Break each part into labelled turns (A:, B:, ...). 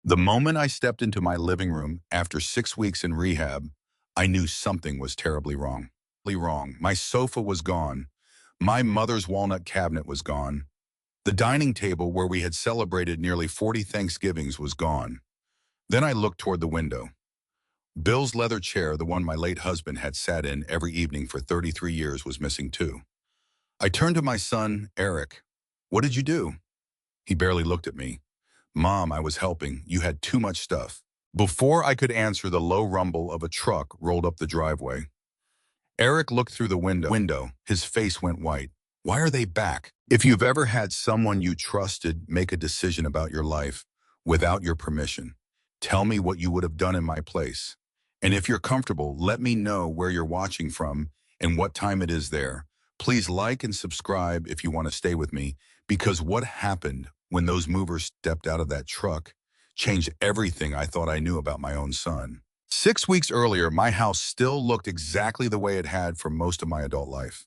A: The moment I stepped into my living room after 6 weeks in rehab, I knew something was terribly wrong. My sofa was gone. My mother's walnut cabinet was gone. The dining table where we had celebrated nearly 40 Thanksgivings was gone. Then I looked toward the window. Bill's leather chair, the one my late husband had sat in every evening for 33 years, was missing too. I turned to my son, Eric. "What did you do?" He barely looked at me. "Mom, I was helping. You had too much stuff." Before I could answer, the low rumble of a truck rolled up the driveway. Eric looked through the window. His face went white. "Why are they back?" If you've ever had someone you trusted make a decision about your life without your permission, tell me what you would have done in my place. And if you're comfortable, let me know where you're watching from and what time it is there. Please like and subscribe if you want to stay with me, because what happened when those movers stepped out of that truck changed everything I thought I knew about my own son. 6 weeks earlier, my house still looked exactly the way it had for most of my adult life.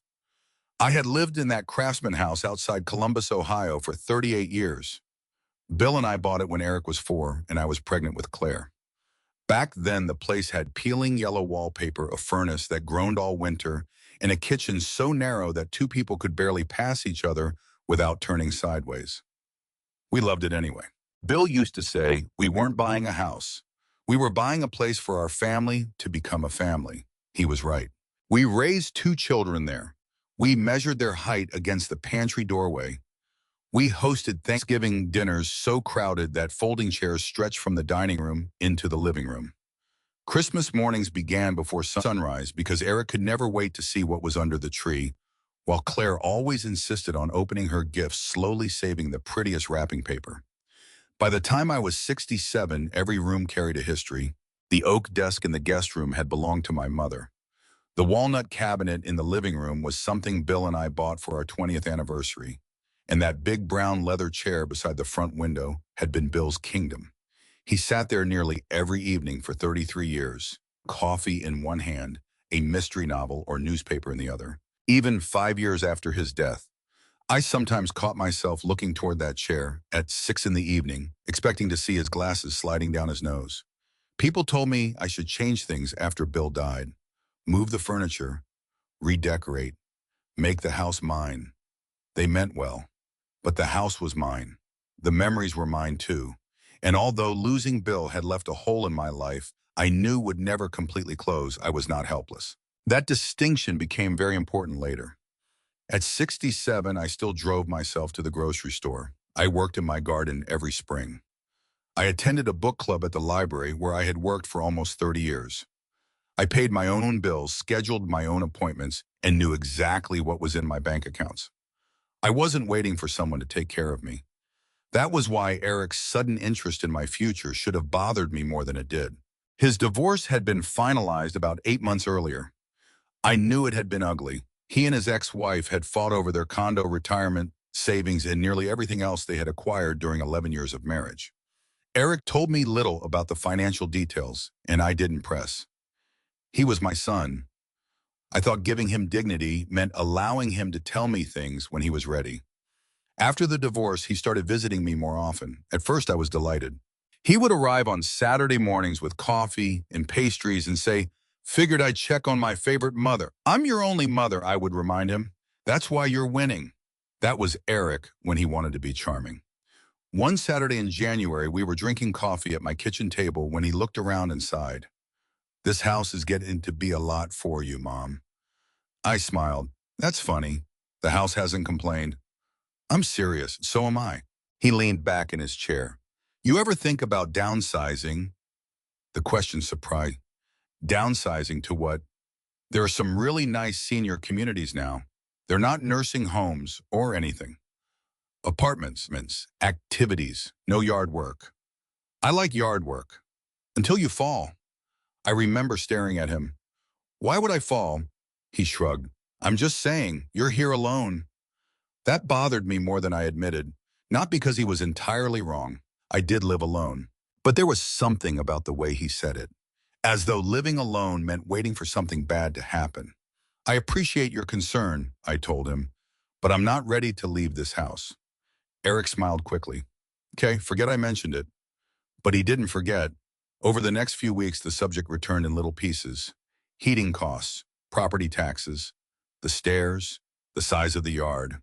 A: I had lived in that Craftsman house outside Columbus, Ohio for 38 years. Bill and I bought it when Eric was 4 and I was pregnant with Claire. Back then, the place had peeling yellow wallpaper, a furnace that groaned all winter, and a kitchen so narrow that two people could barely pass each other without turning sideways. We loved it anyway. Bill used to say we weren't buying a house. We were buying a place for our family to become a family. He was right. We raised 2 children there. We measured their height against the pantry doorway. We hosted Thanksgiving dinners so crowded that folding chairs stretched from the dining room into the living room. Christmas mornings began before sunrise because Eric could never wait to see what was under the tree, while Claire always insisted on opening her gifts, slowly saving the prettiest wrapping paper. By the time I was 67, every room carried a history. The oak desk in the guest room had belonged to my mother. The walnut cabinet in the living room was something Bill and I bought for our 20th anniversary. And that big brown leather chair beside the front window had been Bill's kingdom. He sat there nearly every evening for 33 years, coffee in one hand, a mystery novel or newspaper in the other. Even 5 years after his death, I sometimes caught myself looking toward that chair at 6 in the evening, expecting to see his glasses sliding down his nose. People told me I should change things after Bill died. Move the furniture, redecorate, make the house mine. They meant well, but the house was mine. The memories were mine too. And although losing Bill had left a hole in my life I knew would never completely close, I was not helpless. That distinction became very important later. At 67, I still drove myself to the grocery store. I worked in my garden every spring. I attended a book club at the library where I had worked for almost 30 years. I paid my own bills, scheduled my own appointments, and knew exactly what was in my bank accounts. I wasn't waiting for someone to take care of me. That was why Eric's sudden interest in my future should have bothered me more than it did. His divorce had been finalized about 8 months earlier. I knew it had been ugly. He and his ex-wife had fought over their condo, retirement, savings, and nearly everything else they had acquired during 11 years of marriage. Eric told me little about the financial details, and I didn't press. He was my son. I thought giving him dignity meant allowing him to tell me things when he was ready. After the divorce, he started visiting me more often. At first, I was delighted. He would arrive on Saturday mornings with coffee and pastries and say, "Figured I'd check on my favorite mother." "I'm your only mother," I would remind him. "That's why you're winning." That was Eric when he wanted to be charming. One Saturday in January, we were drinking coffee at my kitchen table when he looked around and sighed. "This house is getting to be a lot for you, Mom." I smiled. "That's funny. The house hasn't complained." "I'm serious, so am I." He leaned back in his chair. "You ever think about downsizing?" The question surprised. Downsizing to what? There are some really nice senior communities now. They're not nursing homes or anything. Apartments, activities, no yard work. I like yard work. Until you fall. I remember staring at him. "Why would I fall?" He shrugged. "I'm just saying, you're here alone." That bothered me more than I admitted, not because he was entirely wrong. I did live alone. But there was something about the way he said it, as though living alone meant waiting for something bad to happen. "I appreciate your concern," I told him, "but I'm not ready to leave this house." Eric smiled quickly. "Okay, forget I mentioned it. But he didn't forget. Over the next few weeks, the subject returned in little pieces. Heating costs, property taxes, the stairs, the size of the yard.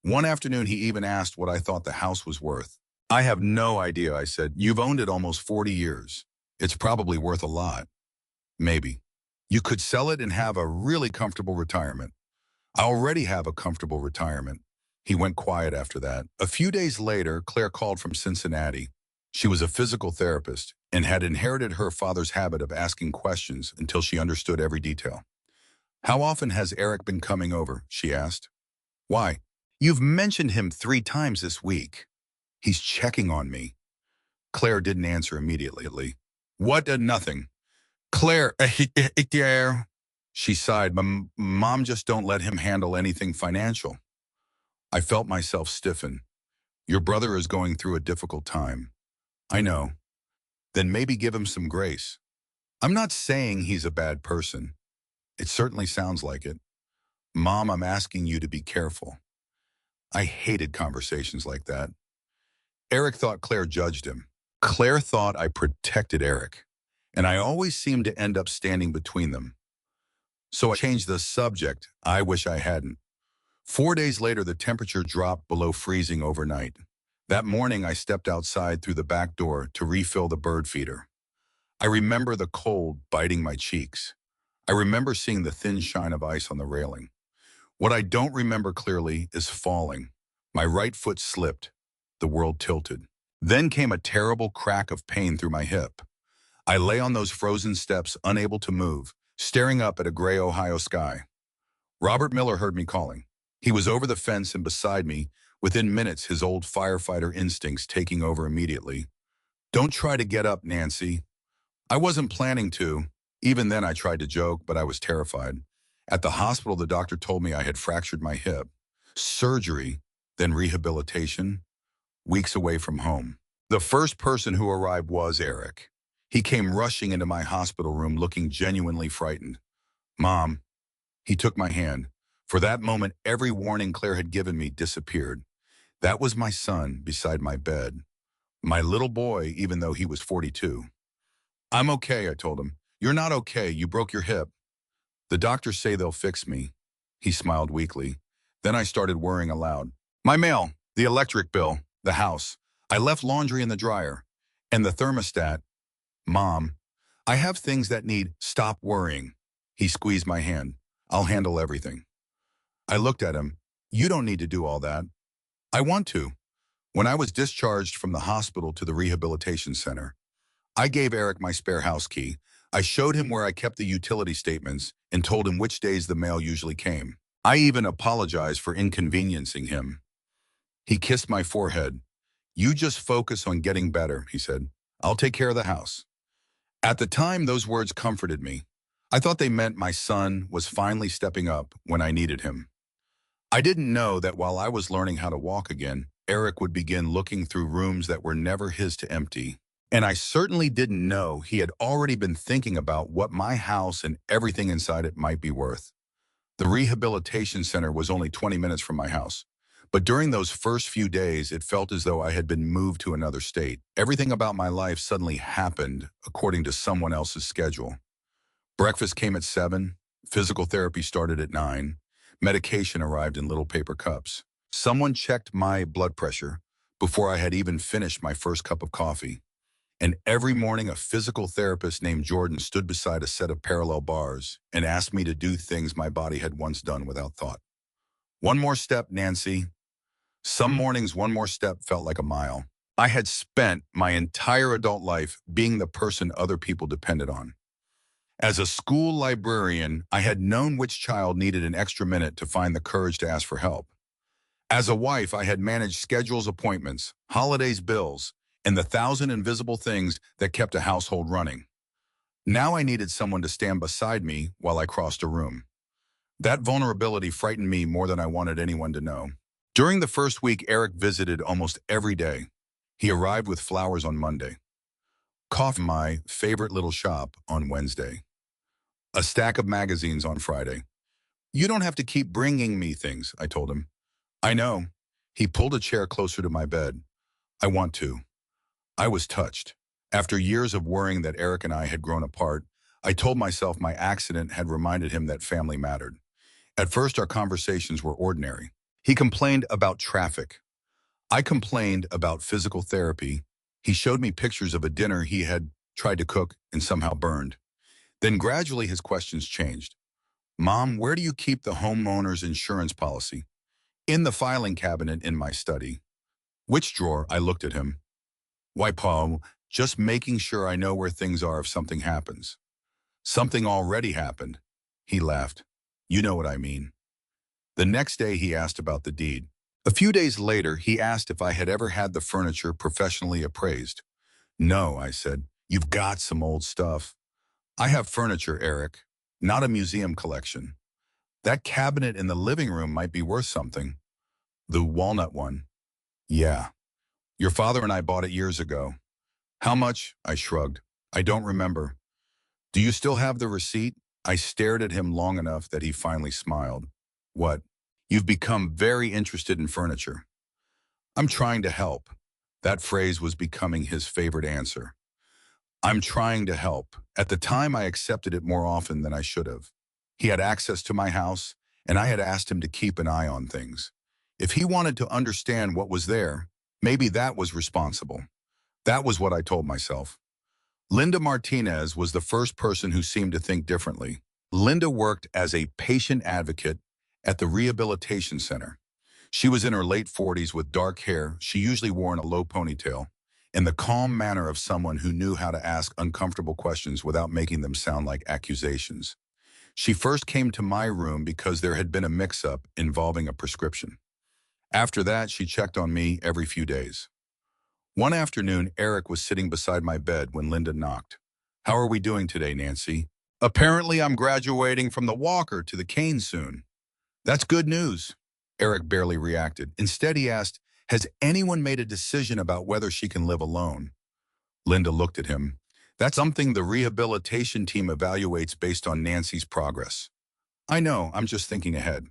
A: One afternoon, he even asked what I thought the house was worth. I have no idea, I said. You've owned it almost 40 years. It's probably worth a lot. Maybe. You could sell it and have a really comfortable retirement. I already have a comfortable retirement. He went quiet after that. A few days later, Claire called from Cincinnati. She was a physical therapist and had inherited her father's habit of asking questions until she understood every detail. How often has Eric been coming over? She asked. Why? You've mentioned him 3 times this week. He's checking on me. Claire didn't answer immediately. What? Nothing. Claire, she sighed. Mom just don't let him handle anything financial. I felt myself stiffen. Your brother is going through a difficult time. I know. Then maybe give him some grace. I'm not saying he's a bad person. It certainly sounds like it. Mom, I'm asking you to be careful. I hated conversations like that. Eric thought Claire judged him. Claire thought I protected Eric, and I always seemed to end up standing between them. So I changed the subject. I wish I hadn't. 4 days later, the temperature dropped below freezing overnight. That morning, I stepped outside through the back door to refill the bird feeder. I remember the cold biting my cheeks. I remember seeing the thin shine of ice on the railing. What I don't remember clearly is falling. My right foot slipped. The world tilted. Then came a terrible crack of pain through my hip. I lay on those frozen steps, unable to move, staring up at a gray Ohio sky. Robert Miller heard me calling. He was over the fence and beside me, within minutes, his old firefighter instincts taking over immediately. Don't try to get up, Nancy. I wasn't planning to. Even then I tried to joke, but I was terrified. At the hospital, the doctor told me I had fractured my hip. Surgery, then rehabilitation, weeks away from home. The first person who arrived was Eric. He came rushing into my hospital room looking genuinely frightened. Mom, he took my hand. For that moment, every warning Claire had given me disappeared. That was my son beside my bed. My little boy, even though he was 42. I'm okay, I told him. You're not okay. You broke your hip. The doctors say they'll fix me. He smiled weakly. Then I started worrying aloud. My mail, the electric bill, the house. I left laundry in the dryer. And the thermostat. Mom, I have things that need stop worrying. He squeezed my hand. I'll handle everything. I looked at him. You don't need to do all that. I want to. When I was discharged from the hospital to the rehabilitation center, I gave Eric my spare house key. I showed him where I kept the utility statements and told him which days the mail usually came. I even apologized for inconveniencing him. He kissed my forehead. You just focus on getting better, he said. I'll take care of the house. At the time, those words comforted me. I thought they meant my son was finally stepping up when I needed him. I didn't know that while I was learning how to walk again, Eric would begin looking through rooms that were never his to empty. And I certainly didn't know he had already been thinking about what my house and everything inside it might be worth. The rehabilitation center was only 20 minutes from my house. But during those first few days, it felt as though I had been moved to another state. Everything about my life suddenly happened according to someone else's schedule. Breakfast came at 7, physical therapy started at 9, medication arrived in little paper cups. Someone checked my blood pressure before I had even finished my first cup of coffee. And every morning, a physical therapist named Jordan stood beside a set of parallel bars and asked me to do things my body had once done without thought. One more step, Nancy. Some mornings, one more step felt like a mile. I had spent my entire adult life being the person other people depended on. As a school librarian, I had known which child needed an extra minute to find the courage to ask for help. As a wife, I had managed schedules, appointments, holidays, bills, and the 1,000 invisible things that kept a household running. Now I needed someone to stand beside me while I crossed a room. That vulnerability frightened me more than I wanted anyone to know. During the first week, Eric visited almost every day. He arrived with flowers on Monday, coffee, my favorite little shop, on Wednesday, a stack of magazines on Friday. You don't have to keep bringing me things, I told him. I know. He pulled a chair closer to my bed. I want to. I was touched. After years of worrying that Eric and I had grown apart, I told myself my accident had reminded him that family mattered. At first, our conversations were ordinary. He complained about traffic. I complained about physical therapy. He showed me pictures of a dinner he had tried to cook and somehow burned. Then gradually his questions changed. Mom, where do you keep the homeowner's insurance policy? In the filing cabinet in my study. Which drawer? I looked at him. Why, Paul, just making sure I know where things are if something happens. Something already happened. He laughed. You know what I mean. The next day he asked about the deed. A few days later, he asked if I had ever had the furniture professionally appraised. No, I said. You've got some old stuff. I have furniture, Eric, not a museum collection. That cabinet in the living room might be worth something. The walnut one. Yeah. Your father and I bought it years ago. How much? I shrugged. I don't remember. Do you still have the receipt? I stared at him long enough that he finally smiled. What? You've become very interested in furniture. I'm trying to help. That phrase was becoming his favorite answer. I'm trying to help. At the time, I accepted it more often than I should have. He had access to my house, and I had asked him to keep an eye on things. If he wanted to understand what was there, maybe that was responsible. That was what I told myself. Linda Martinez was the first person who seemed to think differently. Linda worked as a patient advocate at the Rehabilitation Center. She was in her late 40s with dark hair. She usually wore in a low ponytail, and the calm manner of someone who knew how to ask uncomfortable questions without making them sound like accusations. She first came to my room because there had been a mix-up involving a prescription. After that, she checked on me every few days. One afternoon, Eric was sitting beside my bed when Linda knocked. How are we doing today, Nancy? Apparently, I'm graduating from the walker to the cane soon. That's good news. Eric barely reacted. Instead, he asked, has anyone made a decision about whether she can live alone? Linda looked at him. That's something the rehabilitation team evaluates based on Nancy's progress. I know, I'm just thinking ahead.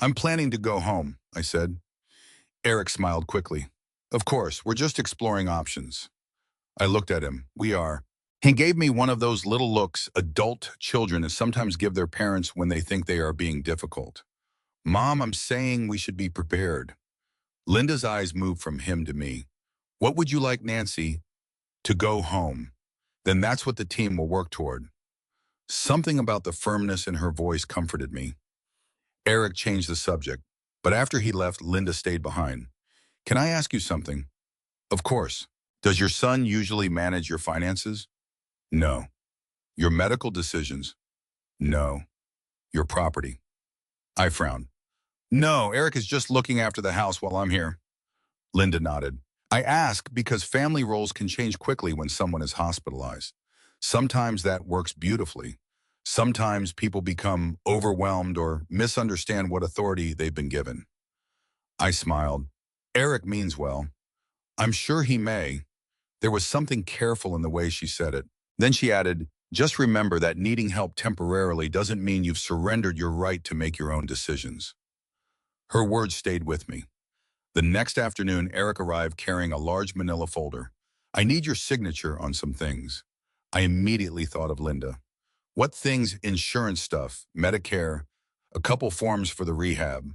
A: I'm planning to go home, I said. Eric smiled quickly. Of course, we're just exploring options. I looked at him. We are. He gave me one of those little looks adult children sometimes give their parents when they think they are being difficult. Mom, I'm saying we should be prepared. Linda's eyes moved from him to me. What would you like, Nancy? To go home. Then that's what the team will work toward. Something about the firmness in her voice comforted me. Eric changed the subject, but after he left, Linda stayed behind. Can I ask you something? Of course. Does your son usually manage your finances? No. Your medical decisions? No. Your property? I frowned. No, Eric is just looking after the house while I'm here. Linda nodded. I ask because family roles can change quickly when someone is hospitalized. Sometimes that works beautifully. Sometimes people become overwhelmed or misunderstand what authority they've been given. I smiled. Eric means well. I'm sure he may. There was something careful in the way she said it. Then she added, just remember that needing help temporarily doesn't mean you've surrendered your right to make your own decisions. Her words stayed with me. The next afternoon, Eric arrived carrying a large manila folder. I need your signature on some things. I immediately thought of Linda. What things? Insurance stuff, Medicare, a couple forms for the rehab.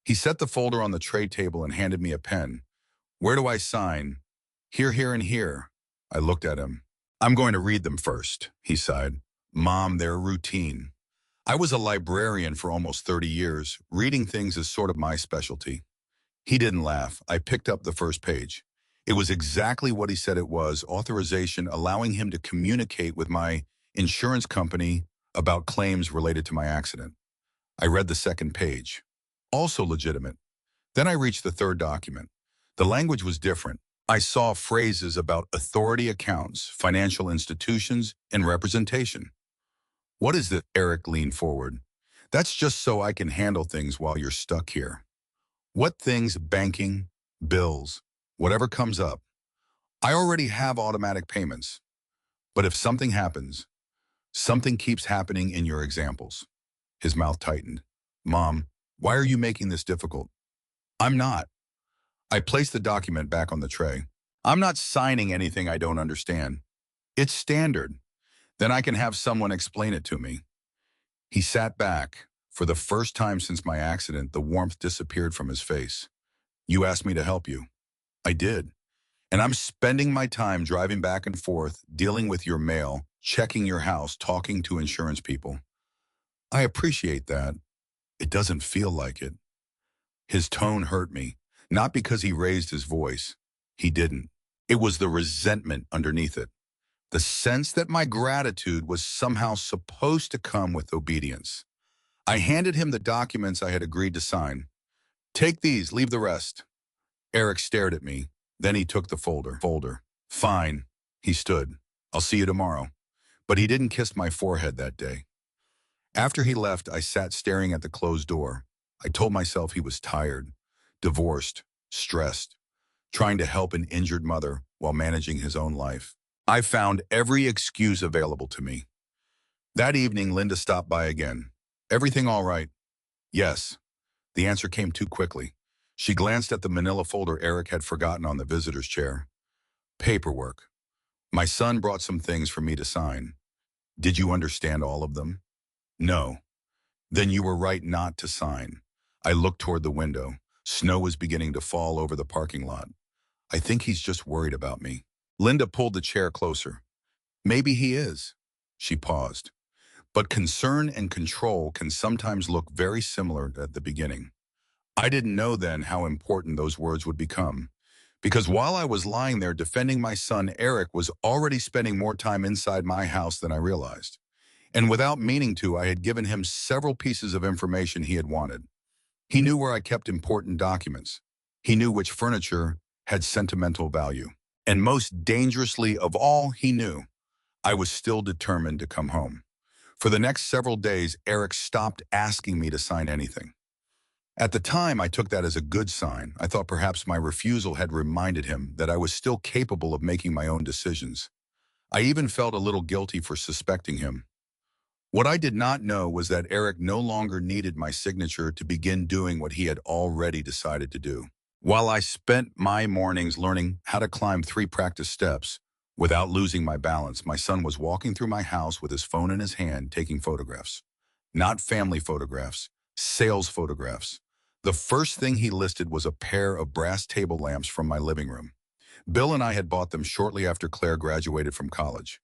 A: He set the folder on the tray table and handed me a pen. Where do I sign? Here, here, and here. I looked at him. I'm going to read them first, he sighed. Mom, they're routine. I was a librarian for almost 30 years. Reading things is sort of my specialty. He didn't laugh. I picked up the first page. It was exactly what he said it was, authorization allowing him to communicate with my insurance company about claims related to my accident. I read the second page. Also legitimate. Then I reached the third document. The language was different. I saw phrases about authority accounts, financial institutions, and representation. What is this? Eric leaned forward. That's just so I can handle things while you're stuck here. What things? Banking, bills, whatever comes up. I already have automatic payments. But if something happens, something keeps happening in your examples. His mouth tightened. Mom, why are you making this difficult? I'm not. I placed the document back on the tray. I'm not signing anything I don't understand. It's standard. Then I can have someone explain it to me. He sat back. For the first time since my accident, the warmth disappeared from his face. You asked me to help you. I did. And I'm spending my time driving back and forth, dealing with your mail, checking your house, talking to insurance people. I appreciate that. It doesn't feel like it. His tone hurt me, not because he raised his voice. He didn't. It was the resentment underneath it. The sense that my gratitude was somehow supposed to come with obedience. I handed him the documents I had agreed to sign. Take these, leave the rest. Eric stared at me. Then he took the folder. Fine. He stood. I'll see you tomorrow. But he didn't kiss my forehead that day. After he left, I sat staring at the closed door. I told myself he was tired, divorced, stressed, trying to help an injured mother while managing his own life. I found every excuse available to me. That evening, Linda stopped by again. Everything all right? Yes. The answer came too quickly. She glanced at the manila folder Eric had forgotten on the visitor's chair. Paperwork. My son brought some things for me to sign. Did you understand all of them? No. Then you were right not to sign. I looked toward the window. Snow was beginning to fall over the parking lot. I think he's just worried about me. Linda pulled the chair closer. Maybe he is. She paused. But concern and control can sometimes look very similar at the beginning. I didn't know then how important those words would become. Because while I was lying there defending my son, Eric was already spending more time inside my house than I realized. And without meaning to, I had given him several pieces of information he had wanted. He knew where I kept important documents. He knew which furniture had sentimental value. And most dangerously of all, he knew I was still determined to come home. For the next several days, Eric stopped asking me to sign anything. At the time, I took that as a good sign. I thought perhaps my refusal had reminded him that I was still capable of making my own decisions. I even felt a little guilty for suspecting him. What I did not know was that Eric no longer needed my signature to begin doing what he had already decided to do. While I spent my mornings learning how to climb 3 practice steps without losing my balance, my son was walking through my house with his phone in his hand taking photographs. Not family photographs, sales photographs. The first thing he listed was a pair of brass table lamps from my living room. Bill and I had bought them shortly after Claire graduated from college.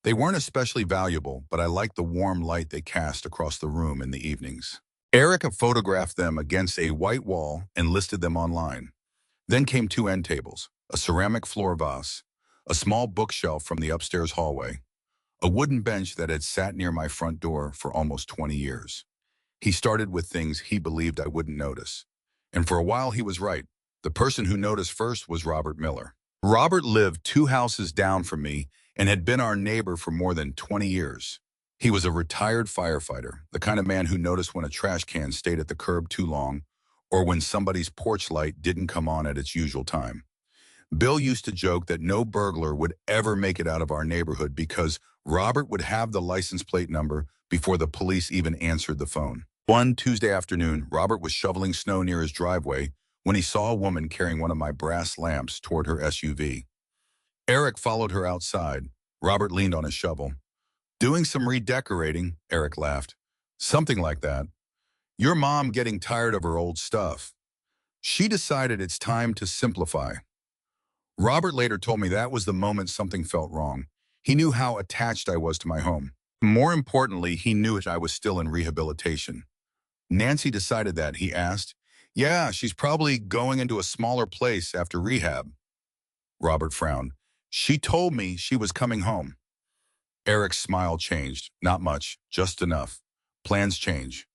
A: They weren't especially valuable, but I liked the warm light they cast across the room in the evenings. Erica photographed them against a white wall and listed them online. Then came 2 end tables, a ceramic floor vase, a small bookshelf from the upstairs hallway, a wooden bench that had sat near my front door for almost 20 years. He started with things he believed I wouldn't notice. And for a while he was right. The person who noticed first was Robert Miller. Robert lived 2 houses down from me and had been our neighbor for more than 20 years. He was a retired firefighter, the kind of man who noticed when a trash can stayed at the curb too long or when somebody's porch light didn't come on at its usual time. Bill used to joke that no burglar would ever make it out of our neighborhood because Robert would have the license plate number before the police even answered the phone. One Tuesday afternoon, Robert was shoveling snow near his driveway when he saw a woman carrying one of my brass lamps toward her SUV. Eric followed her outside. Robert leaned on his shovel. Doing some redecorating, Eric laughed. Something like that. Your mom getting tired of her old stuff. She decided it's time to simplify. Robert later told me that was the moment something felt wrong. He knew how attached I was to my home. More importantly, he knew I was still in rehabilitation. Nancy decided that, he asked. Yeah, she's probably going into a smaller place after rehab. Robert frowned. She told me she was coming home. Eric's smile changed. Not much, just enough. Plans change.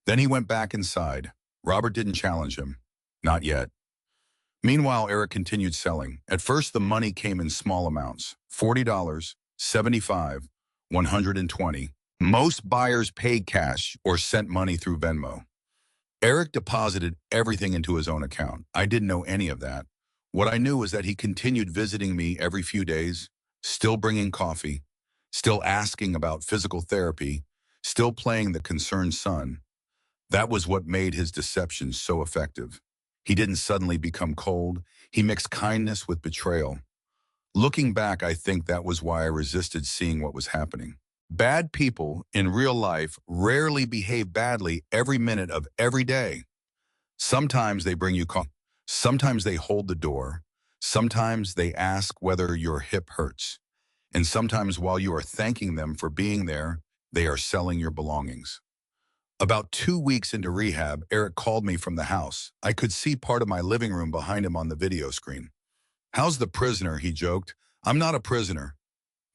A: Then he went back inside. Robert didn't challenge him. Not yet. Meanwhile, Eric continued selling. At first, the money came in small amounts. $40, $75, $120. Most buyers paid cash or sent money through Venmo. Eric deposited everything into his own account. I didn't know any of that. What I knew was that he continued visiting me every few days, still bringing coffee, still asking about physical therapy, still playing the concerned son. That was what made his deception so effective. He didn't suddenly become cold. He mixed kindness with betrayal. Looking back, I think that was why I resisted seeing what was happening. Bad people in real life rarely behave badly every minute of every day. Sometimes they bring you coffee. Sometimes they hold the door. Sometimes they ask whether your hip hurts. And sometimes while you are thanking them for being there, they are selling your belongings. About 2 weeks into rehab, Eric called me from the house. I could see part of my living room behind him on the video screen. "How's the prisoner?" he joked. "I'm not a prisoner."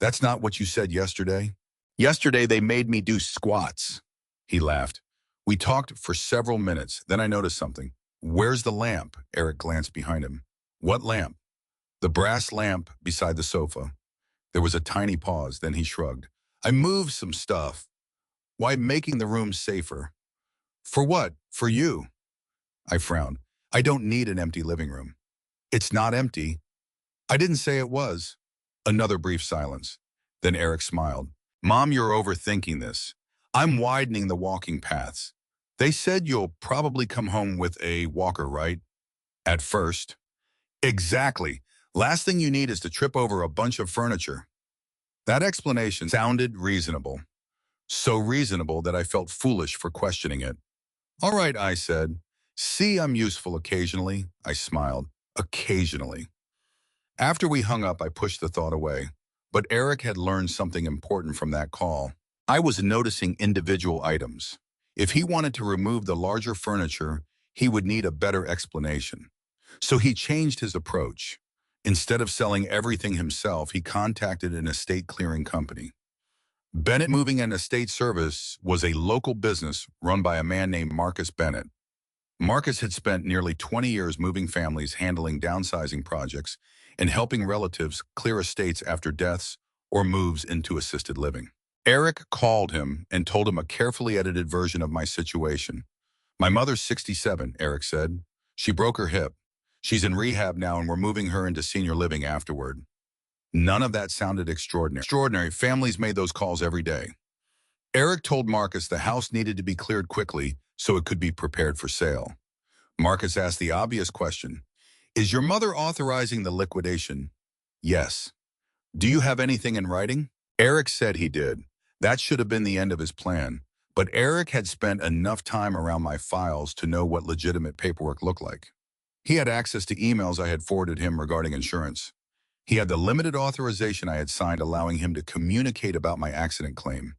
A: "That's not what you said yesterday." "Yesterday they made me do squats." He laughed. We talked for several minutes. Then I noticed something. "Where's the lamp?" Eric glanced behind him. "What lamp?" "The brass lamp beside the sofa." There was a tiny pause, then he shrugged. "I moved some stuff." "Why, making the room safer." "For what? For you?" I frowned. "I don't need an empty living room." "It's not empty." "I didn't say it was." Another brief silence. Then Eric smiled. "Mom, you're overthinking this. I'm widening the walking paths. They said you'll probably come home with a walker, right? At first." "Exactly. Last thing you need is to trip over a bunch of furniture." That explanation sounded reasonable. So reasonable that I felt foolish for questioning it. "All right," I said. "See, I'm useful occasionally." I smiled. Occasionally. After we hung up, I pushed the thought away. But Eric had learned something important from that call. I was noticing individual items. If he wanted to remove the larger furniture, he would need a better explanation. So he changed his approach. Instead of selling everything himself, he contacted an estate clearing company. Bennett Moving and Estate Service was a local business run by a man named Marcus Bennett. Marcus had spent nearly 20 years moving families, handling downsizing projects, and helping relatives clear estates after deaths or moves into assisted living. Eric called him and told him a carefully edited version of my situation. "My mother's 67, Eric said. "She broke her hip. She's in rehab now and we're moving her into senior living afterward." None of that sounded extraordinary. Families made those calls every day. Eric told Marcus the house needed to be cleared quickly so it could be prepared for sale. Marcus asked the obvious question. "Is your mother authorizing the liquidation?" "Yes." "Do you have anything in writing?" Eric said he did. That should have been the end of his plan. But Eric had spent enough time around my files to know what legitimate paperwork looked like. He had access to emails I had forwarded him regarding insurance. He had the limited authorization I had signed allowing him to communicate about my accident claim.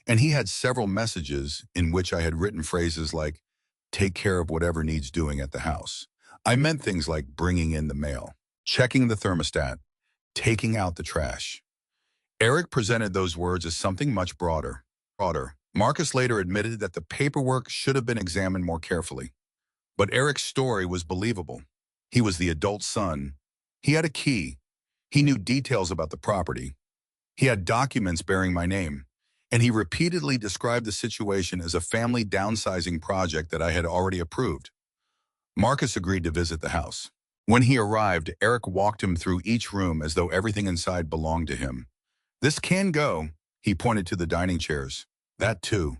A: And he had several messages in which I had written phrases like, "Take care of whatever needs doing at the house." I meant things like bringing in the mail, checking the thermostat, taking out the trash. Eric presented those words as something much broader. Marcus later admitted that the paperwork should have been examined more carefully. But Eric's story was believable. He was the adult son. He had a key. He knew details about the property. He had documents bearing my name. And he repeatedly described the situation as a family downsizing project that I had already approved. Marcus agreed to visit the house. When he arrived, Eric walked him through each room as though everything inside belonged to him. "This can go," he pointed to the dining chairs. "That too.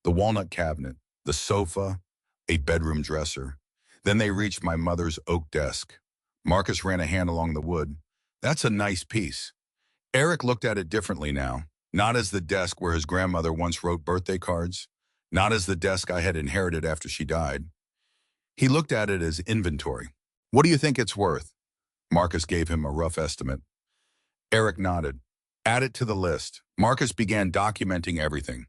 A: The walnut cabinet, the sofa, a bedroom dresser." Then they reached my mother's oak desk. Marcus ran a hand along the wood. "That's a nice piece." Eric looked at it differently now. Not as the desk where his grandmother once wrote birthday cards. Not as the desk I had inherited after she died. He looked at it as inventory. "What do you think it's worth?" Marcus gave him a rough estimate. Eric nodded. "Add it to the list." Marcus began documenting everything.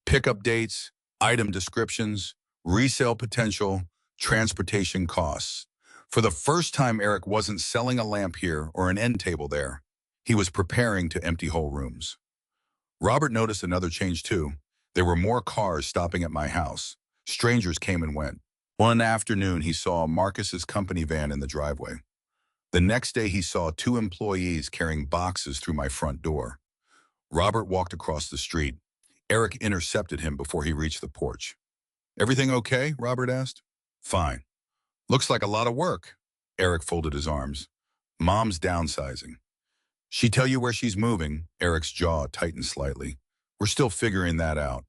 A: Pickup dates, item descriptions, resale potential, transportation costs. For the first time, Eric wasn't selling a lamp here or an end table there. He was preparing to empty whole rooms. Robert noticed another change too. There were more cars stopping at my house. Strangers came and went. One afternoon, he saw Marcus's company van in the driveway. The next day, he saw 2 employees carrying boxes through my front door. Robert walked across the street. Eric intercepted him before he reached the porch. "Everything okay?" Robert asked. "Fine." "Looks like a lot of work." Eric folded his arms. "Mom's downsizing." "She tell you where she's moving?" Eric's jaw tightened slightly. "We're still figuring that out."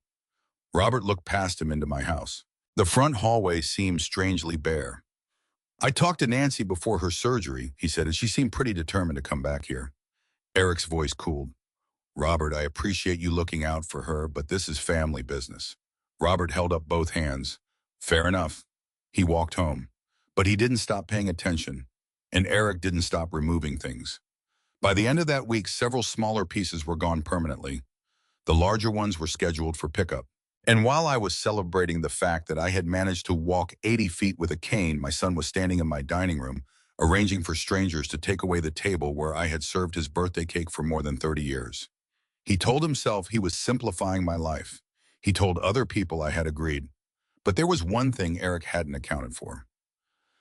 A: Robert looked past him into my house. The front hallway seemed strangely bare. I talked to Nancy before her surgery, he said, and she seemed pretty determined to come back here. Eric's voice cooled. Robert, I appreciate you looking out for her, but this is family business. Robert held up both hands. Fair enough. He walked home. But he didn't stop paying attention, and Eric didn't stop removing things. By the end of that week, several smaller pieces were gone permanently. The larger ones were scheduled for pickup. And while I was celebrating the fact that I had managed to walk 80 feet with a cane, my son was standing in my dining room, arranging for strangers to take away the table where I had served his birthday cake for more than 30 years. He told himself he was simplifying my life. He told other people I had agreed. But there was one thing Eric hadn't accounted for.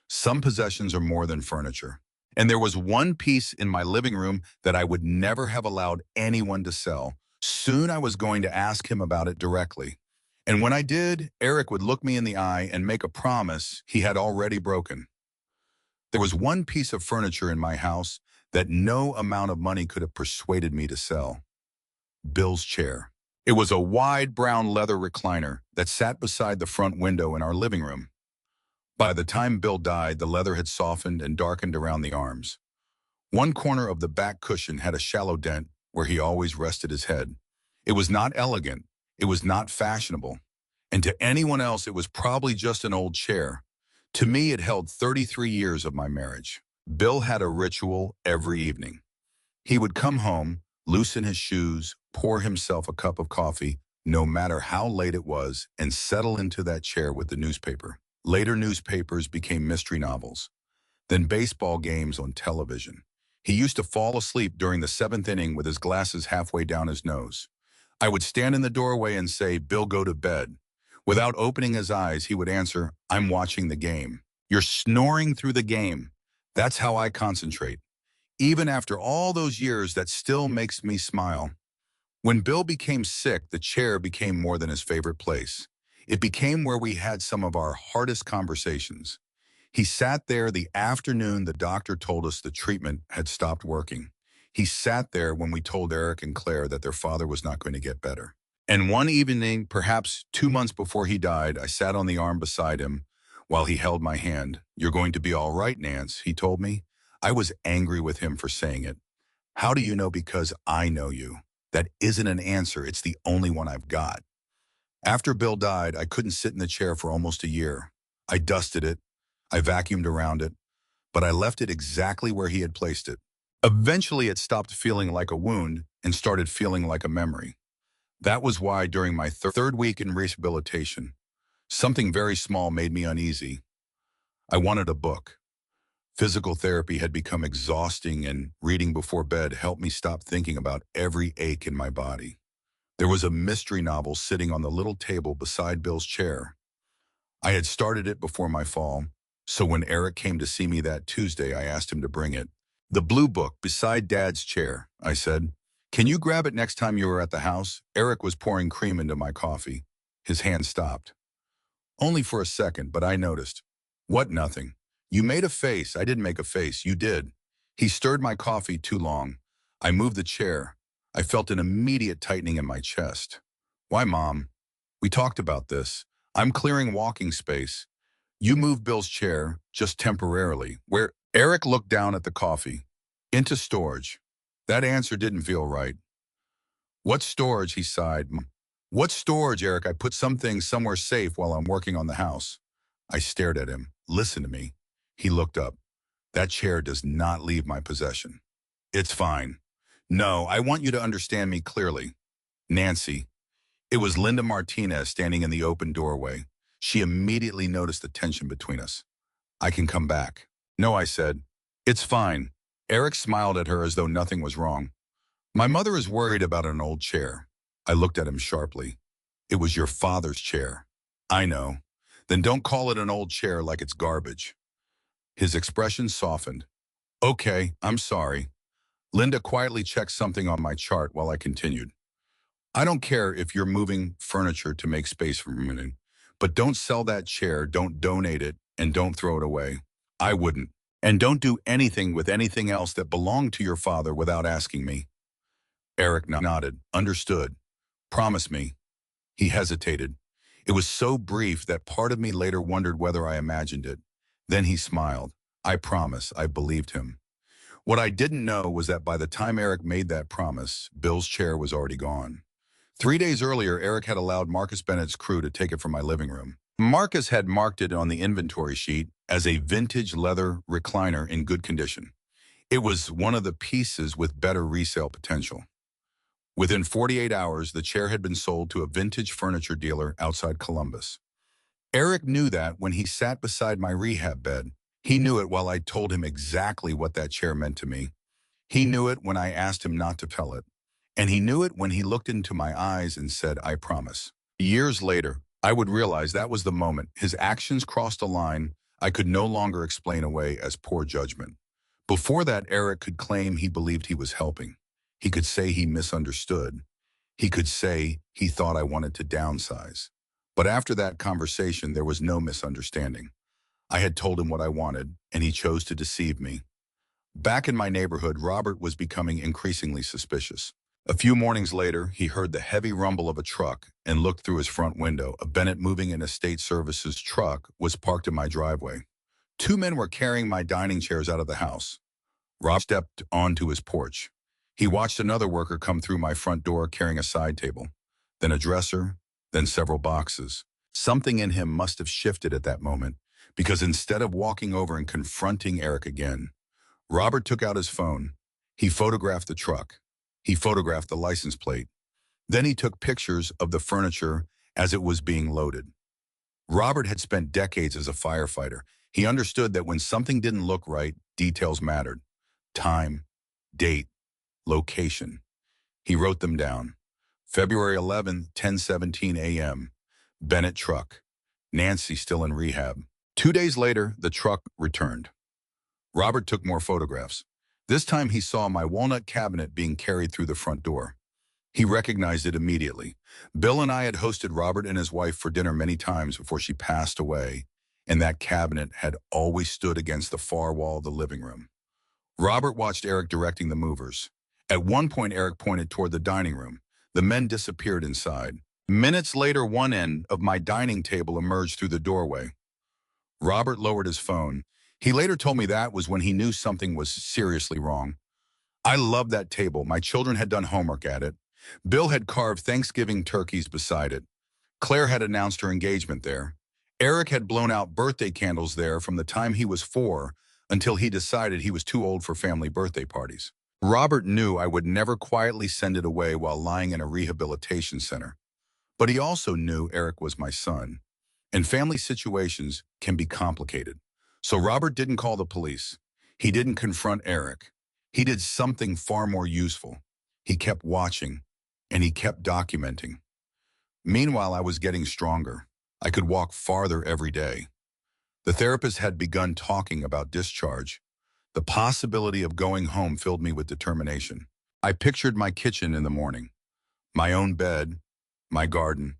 A: Some possessions are more than furniture. And there was one piece in my living room that I would never have allowed anyone to sell. Soon I was going to ask him about it directly. And when I did, Eric would look me in the eye and make a promise he had already broken. There was one piece of furniture in my house that no amount of money could have persuaded me to sell. Bill's chair. It was a wide brown leather recliner that sat beside the front window in our living room. By the time Bill died, the leather had softened and darkened around the arms. One corner of the back cushion had a shallow dent where he always rested his head. It was not elegant. It was not fashionable. And to anyone else, it was probably just an old chair. To me, it held 33 years of my marriage. Bill had a ritual every evening. He would come home, loosen his shoes, pour himself a cup of coffee, no matter how late it was, and settle into that chair with the newspaper. Later newspapers became mystery novels, then baseball games on television. He used to fall asleep during the seventh inning with his glasses halfway down his nose. I would stand in the doorway and say, "Bill, go to bed." Without opening his eyes, he would answer, "I'm watching the game." "You're snoring through the game." That's how I concentrate. Even after all those years, that still makes me smile. When Bill became sick, the chair became more than his favorite place. It became where we had some of our hardest conversations. He sat there the afternoon the doctor told us the treatment had stopped working. He sat there when we told Eric and Claire that their father was not going to get better. And one evening, perhaps 2 months before he died, I sat on the arm beside him while he held my hand. "You're going to be all right, Nance," he told me. I was angry with him for saying it. "How do you know?" "Because I know you." That isn't an answer. It's the only one I've got. After Bill died, I couldn't sit in the chair for almost a year. I dusted it. I vacuumed around it, but I left it exactly where he had placed it. Eventually, it stopped feeling like a wound and started feeling like a memory. That was why during my third week in rehabilitation, something very small made me uneasy. I wanted a book. Physical therapy had become exhausting, and reading before bed helped me stop thinking about every ache in my body. There was a mystery novel sitting on the little table beside Bill's chair. I had started it before my fall, so when Eric came to see me that Tuesday, I asked him to bring it. "The blue book beside Dad's chair," I said. "Can you grab it next time you are at the house?" Eric was pouring cream into my coffee. His hand stopped. Only for a second, but I noticed. "What, nothing?" "You made a face." "I didn't make a face. You did." He stirred my coffee too long. I moved the chair. I felt an immediate tightening in my chest. "Why, Mom?" "We talked about this. I'm clearing walking space. You move Bill's chair, just temporarily." "Where?" Eric looked down at the coffee. "Into storage." That answer didn't feel right. "What storage?" he sighed. "What storage, Eric? I put some things somewhere safe while I'm working on the house." I stared at him. "Listen to me." He looked up. "That chair does not leave my possession." "It's fine." "No, I want you to understand me clearly." "Nancy." It was Linda Martinez standing in the open doorway. She immediately noticed the tension between us. "I can come back." "No," I said. "It's fine." Eric smiled at her as though nothing was wrong. "My mother is worried about an old chair." I looked at him sharply. "It was your father's chair." "I know." "Then don't call it an old chair like it's garbage." His expression softened. "Okay, I'm sorry." Linda quietly checked something on my chart while I continued. "I don't care if you're moving furniture to make space for a minute, but don't sell that chair, don't donate it, and don't throw it away." "I wouldn't." "And don't do anything with anything else that belonged to your father without asking me." Eric nodded. "Understood. Promise me." He hesitated. It was so brief that part of me later wondered whether I imagined it. Then he smiled. I promise, I believed him. What I didn't know was that by the time Eric made that promise, Bill's chair was already gone. 3 days earlier, Eric had allowed Marcus Bennett's crew to take it from my living room. Marcus had marked it on the inventory sheet as a vintage leather recliner in good condition. It was one of the pieces with better resale potential. Within 48 hours, the chair had been sold to a vintage furniture dealer outside Columbus. Eric knew that when he sat beside my rehab bed. He knew it while I told him exactly what that chair meant to me. He knew it when I asked him not to tell it. And he knew it when he looked into my eyes and said, I promise. Years later, I would realize that was the moment his actions crossed a line I could no longer explain away as poor judgment. Before that, Eric could claim he believed he was helping. He could say he misunderstood. He could say he thought I wanted to downsize. But after that conversation, there was no misunderstanding. I had told him what I wanted, and he chose to deceive me. Back in my neighborhood, Robert was becoming increasingly suspicious. A few mornings later, he heard the heavy rumble of a truck and looked through his front window. A Bennett Moving and Estate Services truck was parked in my driveway. Two men were carrying my dining chairs out of the house. Rob stepped onto his porch. He watched another worker come through my front door carrying a side table, then a dresser, then several boxes. Something in him must have shifted at that moment, because instead of walking over and confronting Eric again, Robert took out his phone. He photographed the truck. He photographed the license plate. Then he took pictures of the furniture as it was being loaded. Robert had spent decades as a firefighter. He understood that when something didn't look right, details mattered. Time, date, location. He wrote them down. February 11th, 10:17 a.m. Bennett truck. Nancy still in rehab. 2 days later, the truck returned. Robert took more photographs. This time he saw my walnut cabinet being carried through the front door. He recognized it immediately. Bill and I had hosted Robert and his wife for dinner many times before she passed away, and that cabinet had always stood against the far wall of the living room. Robert watched Eric directing the movers. At one point, Eric pointed toward the dining room. The men disappeared inside. Minutes later, one end of my dining table emerged through the doorway. Robert lowered his phone. He later told me that was when he knew something was seriously wrong. I loved that table. My children had done homework at it. Bill had carved Thanksgiving turkeys beside it. Claire had announced her engagement there. Eric had blown out birthday candles there from the time he was 4 until he decided he was too old for family birthday parties. Robert knew I would never quietly send it away while lying in a rehabilitation center. But he also knew Eric was my son, and family situations can be complicated. So Robert didn't call the police. He didn't confront Eric. He did something far more useful. He kept watching, and he kept documenting. Meanwhile, I was getting stronger. I could walk farther every day. The therapist had begun talking about discharge. The possibility of going home filled me with determination. I pictured my kitchen in the morning, my own bed, my garden,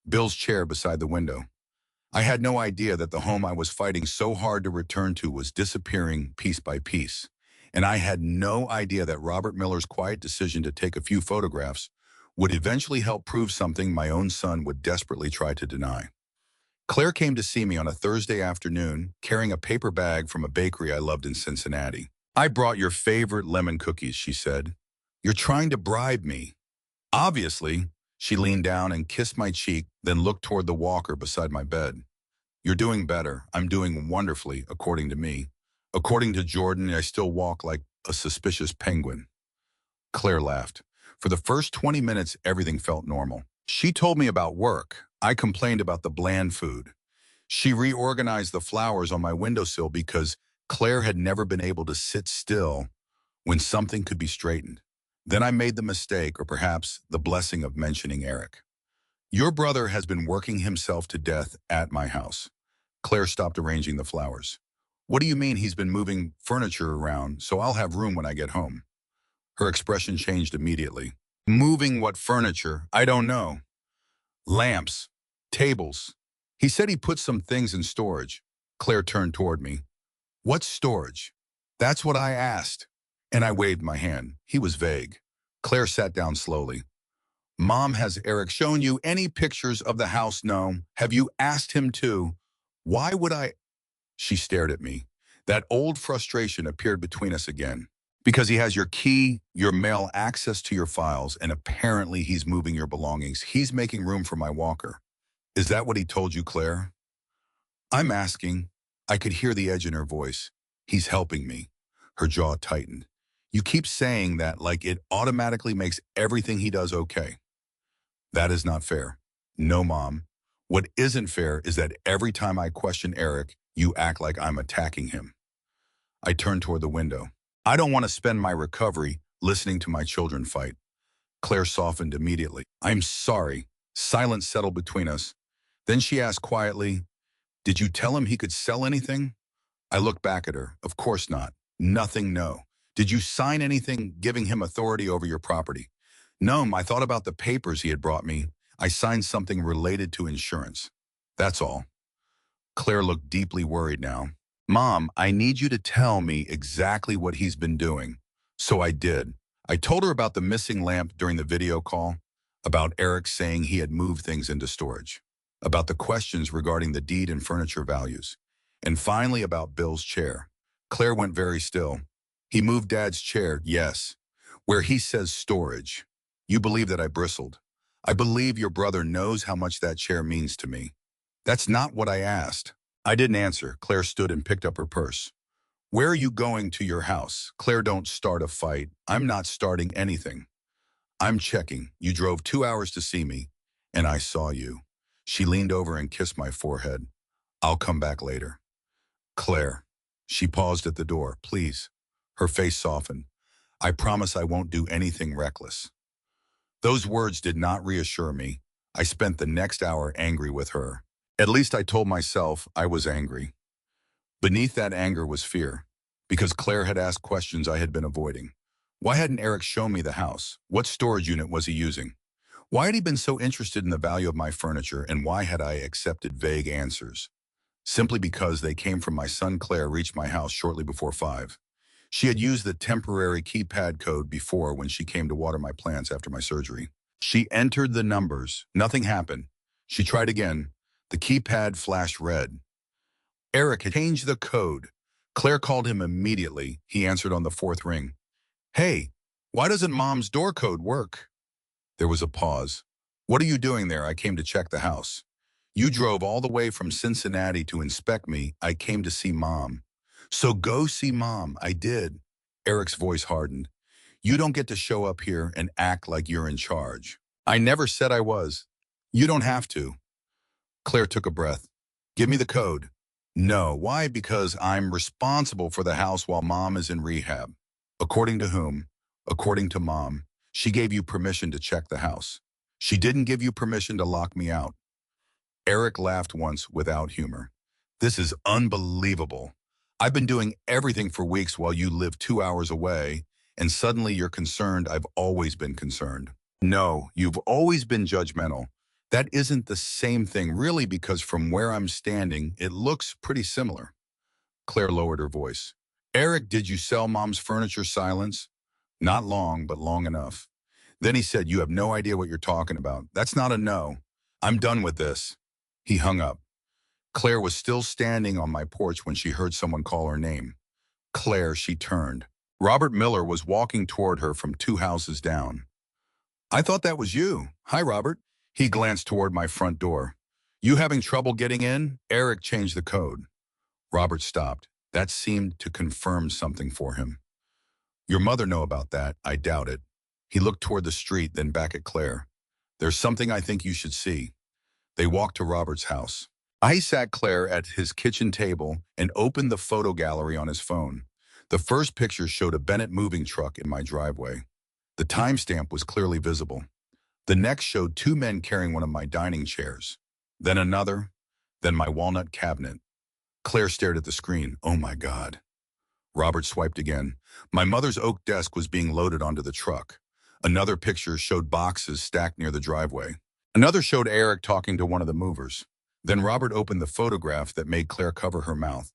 A: Bill's chair beside the window. I had no idea that the home I was fighting so hard to return to was disappearing piece by piece. And I had no idea that Robert Miller's quiet decision to take a few photographs would eventually help prove something my own son would desperately try to deny. Claire came to see me on a Thursday afternoon, carrying a paper bag from a bakery I loved in Cincinnati. I brought your favorite lemon cookies, she said. You're trying to bribe me. Obviously. She leaned down and kissed my cheek, then looked toward the walker beside my bed. You're doing better. I'm doing wonderfully, according to me. According to Jordan, I still walk like a suspicious penguin. Claire laughed. For the first 20 minutes, everything felt normal. She told me about work. I complained about the bland food. She reorganized the flowers on my windowsill because Claire had never been able to sit still when something could be straightened. Then I made the mistake, or perhaps the blessing, of mentioning Eric. Your brother has been working himself to death at my house. Claire stopped arranging the flowers. What do you mean he's been moving furniture around so I'll have room when I get home? Her expression changed immediately. Moving what furniture? I don't know. Lamps, tables. He said he put some things in storage. Claire turned toward me. What storage? That's what I asked. And I waved my hand. He was vague. Claire sat down slowly. Mom, has Eric shown you any pictures of the house? No. Have you asked him to? Why would I? She stared at me. That old frustration appeared between us again. Because he has your key, your mail, access to your files, and apparently he's moving your belongings. He's making room for my walker. Is that what he told you, Claire? I'm asking. I could hear the edge in her voice. He's helping me. Her jaw tightened. You keep saying that like it automatically makes everything he does okay. That is not fair. No, Mom. What isn't fair is that every time I question Eric, you act like I'm attacking him. I turned toward the window. I don't want to spend my recovery listening to my children fight. Claire softened immediately. I'm sorry. Silence settled between us. Then she asked quietly, did you tell him he could sell anything? I looked back at her. Of course not. Nothing, no. Did you sign anything giving him authority over your property? No, I thought about the papers he had brought me. I signed something related to insurance. That's all. Claire looked deeply worried now. Mom, I need you to tell me exactly what he's been doing. So I did. I told her about the missing lamp during the video call, about Eric saying he had moved things into storage, about the questions regarding the deed and furniture values, and finally about Bill's chair. Claire went very still. He moved Dad's chair, yes, where he says storage. You believe that I bristled. I believe your brother knows how much that chair means to me. That's not what I asked. I didn't answer. Claire stood and picked up her purse. Where are you going to your house? Claire, don't start a fight. I'm not starting anything. I'm checking. You drove 2 hours to see me, and I saw you. She leaned over and kissed my forehead. I'll come back later. Claire. She paused at the door. Please. Her face softened. I promise I won't do anything reckless. Those words did not reassure me. I spent the next hour angry with her. At least I told myself I was angry. Beneath that anger was fear, because Claire had asked questions I had been avoiding. Why hadn't Eric shown me the house? What storage unit was he using? Why had he been so interested in the value of my furniture, and why had I accepted vague answers? Simply because they came from my son. Claire reached my house shortly before 5. She had used the temporary keypad code before when she came to water my plants after my surgery. She entered the numbers. Nothing happened. She tried again. The keypad flashed red. Eric had changed the code. Claire called him immediately. He answered on the 4th ring. Hey, why doesn't Mom's door code work? There was a pause. What are you doing there? I came to check the house. You drove all the way from Cincinnati to inspect me. I came to see Mom. So go see Mom. I did. Eric's voice hardened. You don't get to show up here and act like you're in charge. I never said I was. You don't have to. Claire took a breath. Give me the code. No. Why? Because I'm responsible for the house while Mom is in rehab. According to whom? According to Mom. She gave you permission to check the house. She didn't give you permission to lock me out. Eric laughed once without humor. This is unbelievable. I've been doing everything for weeks while you live 2 hours away, and suddenly you're concerned. I've always been concerned. No, you've always been judgmental. That isn't the same thing, really, because from where I'm standing, it looks pretty similar. Claire lowered her voice. Eric, did you sell Mom's furniture? Silence. Not long, but long enough. Then he said, you have no idea what you're talking about. That's not a no. I'm done with this. He hung up. Claire was still standing on my porch when she heard someone call her name. Claire, she turned. Robert Miller was walking toward her from 2 houses down. I thought that was you. Hi, Robert. He glanced toward my front door. You having trouble getting in? Eric changed the code. Robert stopped. That seemed to confirm something for him. Your mother know about that? I doubt it. He looked toward the street, then back at Claire. There's something I think you should see. They walked to Robert's house. I sat Claire at his kitchen table and opened the photo gallery on his phone. The first picture showed a Bennett moving truck in my driveway. The timestamp was clearly visible. The next showed 2 men carrying one of my dining chairs. Then another, then my walnut cabinet. Claire stared at the screen. Oh my God. Robert swiped again. My mother's oak desk was being loaded onto the truck. Another picture showed boxes stacked near the driveway. Another showed Eric talking to one of the movers. Then Robert opened the photograph that made Claire cover her mouth.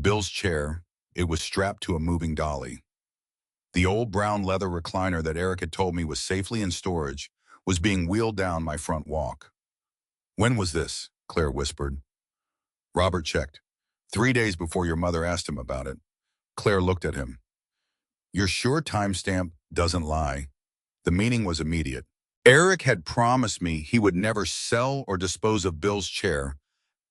A: Bill's chair. It was strapped to a moving dolly. The old brown leather recliner that Eric had told me was safely in storage was being wheeled down my front walk. When was this? Claire whispered. Robert checked. 3 days before your mother asked him about it. Claire looked at him. You're sure timestamp doesn't lie? The meaning was immediate. Eric had promised me he would never sell or dispose of Bill's chair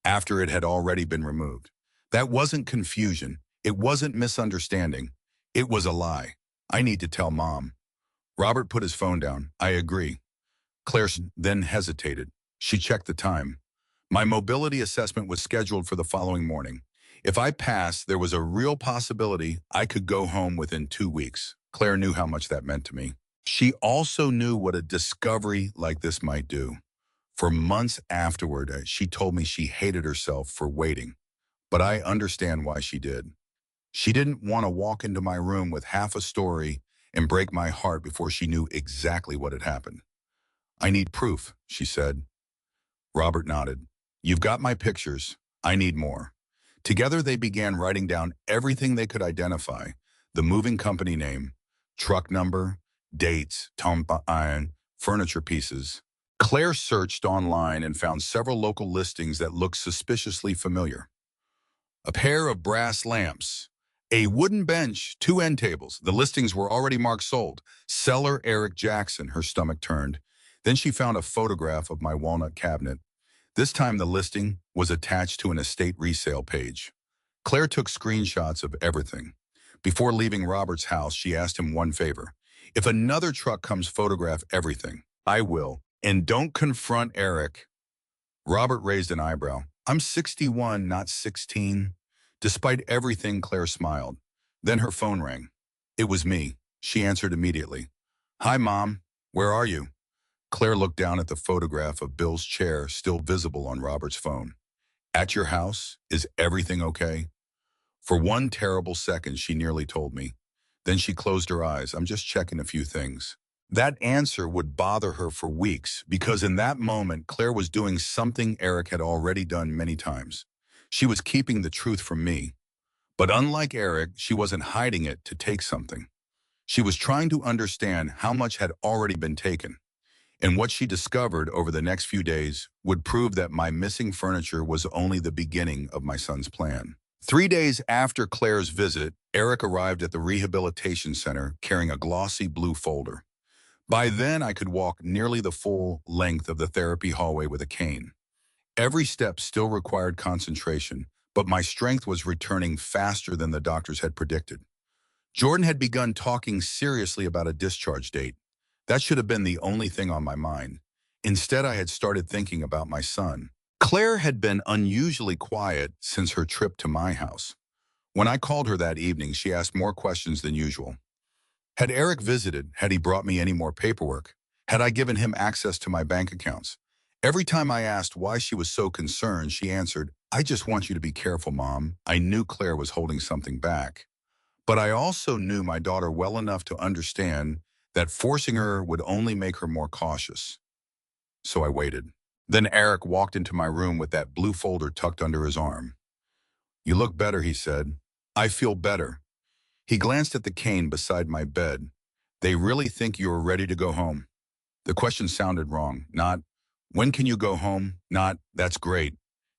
A: after it had already been removed. That wasn't confusion. It wasn't misunderstanding. It was a lie. I need to tell Mom. Robert put his phone down. I agree. Claire then hesitated. She checked the time. My mobility assessment was scheduled for the following morning. If I passed, there was a real possibility I could go home within 2 weeks. Claire knew how much that meant to me. She also knew what a discovery like this might do. For months afterward, she told me she hated herself for waiting, but I understand why she did. She didn't want to walk into my room with half a story and break my heart before she knew exactly what had happened. I need proof, she said. Robert nodded. You've got my pictures. I need more. Together they began writing down everything they could identify: the moving company name, truck number, dates, iron, furniture pieces. Claire searched online and found several local listings that looked suspiciously familiar. A pair of brass lamps, a wooden bench, 2 end tables. The listings were already marked sold. Seller Eric Jackson. Her stomach turned. Then she found a photograph of my walnut cabinet. This time the listing was attached to an estate resale page. Claire took screenshots of everything. Before leaving Robert's house, she asked him one favor. If another truck comes, photograph everything. I will. And don't confront Eric. Robert raised an eyebrow. I'm 61, not 16. Despite everything, Claire smiled. Then her phone rang. It was me. She answered immediately. Hi, Mom. Where are you? Claire looked down at the photograph of Bill's chair still visible on Robert's phone. At your house? Is everything okay? For one terrible second, she nearly told me. Then she closed her eyes. I'm just checking a few things. That answer would bother her for weeks, because in that moment, Claire was doing something Eric had already done many times. She was keeping the truth from me. But unlike Eric, she wasn't hiding it to take something. She was trying to understand how much had already been taken. And what she discovered over the next few days would prove that my missing furniture was only the beginning of my son's plan. 3 days after Claire's visit, Eric arrived at the rehabilitation center carrying a glossy blue folder. By then, I could walk nearly the full length of the therapy hallway with a cane. Every step still required concentration, but my strength was returning faster than the doctors had predicted. Jordan had begun talking seriously about a discharge date. That should have been the only thing on my mind. Instead, I had started thinking about my son. Claire had been unusually quiet since her trip to my house. When I called her that evening, she asked more questions than usual. Had Eric visited? Had he brought me any more paperwork? Had I given him access to my bank accounts? Every time I asked why she was so concerned, she answered, I just want you to be careful, Mom. I knew Claire was holding something back. But I also knew my daughter well enough to understand that forcing her would only make her more cautious. So I waited. Then Eric walked into my room with that blue folder tucked under his arm. You look better, he said. I feel better. He glanced at the cane beside my bed. They really think you are ready to go home? The question sounded wrong. Not, when can you go home? Not, that's great.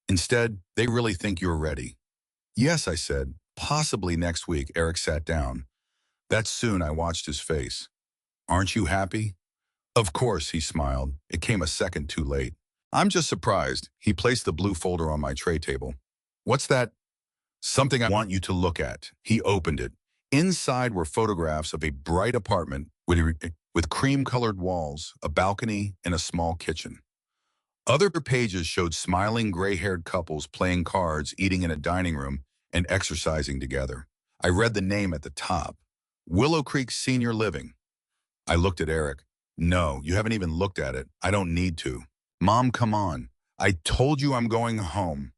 A: Instead, they really think you're ready. Yes, I said. Possibly next week. Eric sat down. That soon, I watched his face. Aren't you happy? Of course, he smiled. It came a second too late. I'm just surprised. He placed the blue folder on my tray table. What's that? Something I want you to look at. He opened it. Inside were photographs of a bright apartment with cream-colored walls, a balcony, and a small kitchen. Other pages showed smiling gray-haired couples playing cards, eating in a dining room, and exercising together. I read the name at the top, Willow Creek Senior Living. I looked at Eric. No, you haven't even looked at it. I don't need to. Mom, come on. I told you I'm going home.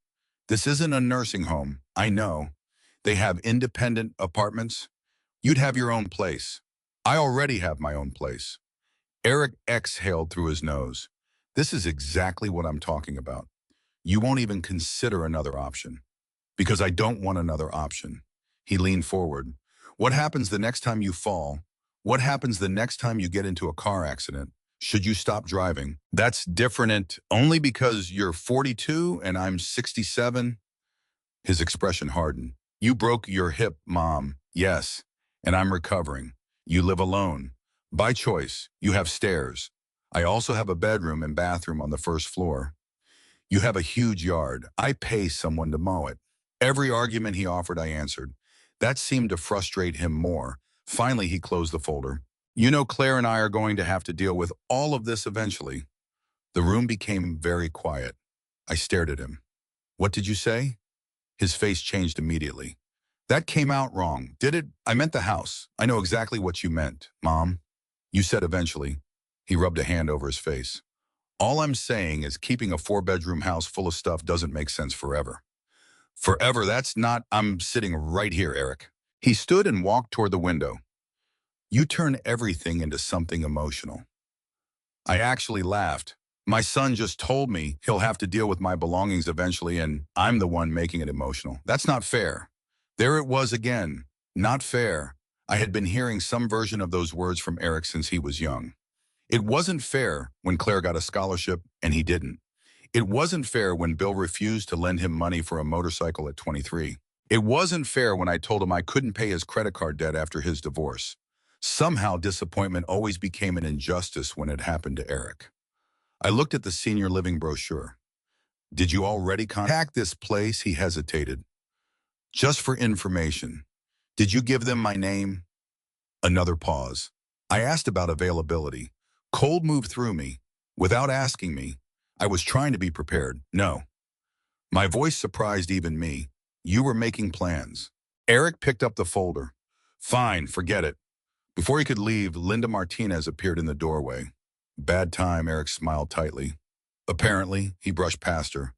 A: This isn't a nursing home. I know. They have independent apartments. You'd have your own place. I already have my own place. Eric exhaled through his nose. This is exactly what I'm talking about. You won't even consider another option. Because I don't want another option. He leaned forward. What happens the next time you fall? What happens the next time you get into a car accident? Should you stop driving? That's different only because you're 42 and I'm 67. His expression hardened. You broke your hip, Mom. Yes, and I'm recovering. You live alone. By choice, you have stairs. I also have a bedroom and bathroom on the first floor. You have a huge yard. I pay someone to mow it. Every argument he offered, I answered. That seemed to frustrate him more. Finally, he closed the folder. You know, Claire and I are going to have to deal with all of this eventually. The room became very quiet. I stared at him. What did you say? His face changed immediately. That came out wrong, did it? I meant the house. I know exactly what you meant, Mom. You said eventually. He rubbed a hand over his face. All I'm saying is keeping a 4-bedroom house full of stuff doesn't make sense forever. Forever, that's not, I'm sitting right here, Eric. He stood and walked toward the window. You turn everything into something emotional. I actually laughed. My son just told me he'll have to deal with my belongings eventually and I'm the one making it emotional. That's not fair. There it was again. Not fair. I had been hearing some version of those words from Eric since he was young. It wasn't fair when Claire got a scholarship and he didn't. It wasn't fair when Bill refused to lend him money for a motorcycle at 23. It wasn't fair when I told him I couldn't pay his credit card debt after his divorce. Somehow disappointment always became an injustice when it happened to Eric. I looked at the senior living brochure. Did you already contact this place? He hesitated. Just for information. Did you give them my name? Another pause. I asked about availability. Cold moved through me. Without asking me, I was trying to be prepared. No. My voice surprised even me. You were making plans. Eric picked up the folder. Fine, forget it. Before he could leave, Linda Martinez appeared in the doorway. Bad time, Eric smiled tightly. Apparently, he brushed past her.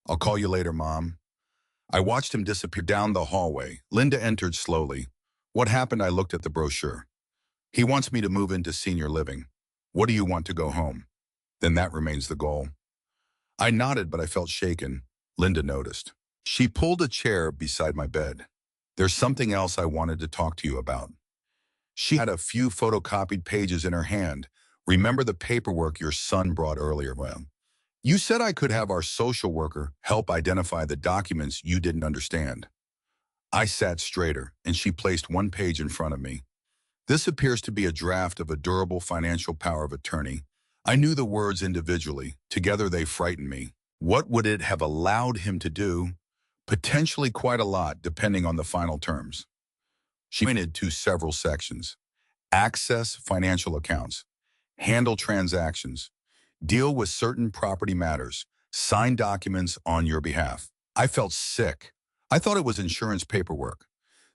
A: I'll call you later, Mom. I watched him disappear down the hallway. Linda entered slowly. What happened? I looked at the brochure. He wants me to move into senior living. What do you want to go home? Then that remains the goal. I nodded, but I felt shaken. Linda noticed. She pulled a chair beside my bed. There's something else I wanted to talk to you about. She had a few photocopied pages in her hand. Remember the paperwork your son brought earlier? Well, you said I could have our social worker help identify the documents you didn't understand. I sat straighter, and she placed one page in front of me. This appears to be a draft of a durable financial power of attorney. I knew the words individually. Together they frightened me. What would it have allowed him to do? Potentially quite a lot, depending on the final terms. She pointed to several sections. Access financial accounts. Handle transactions. Deal with certain property matters. Sign documents on your behalf. I felt sick. I thought it was insurance paperwork.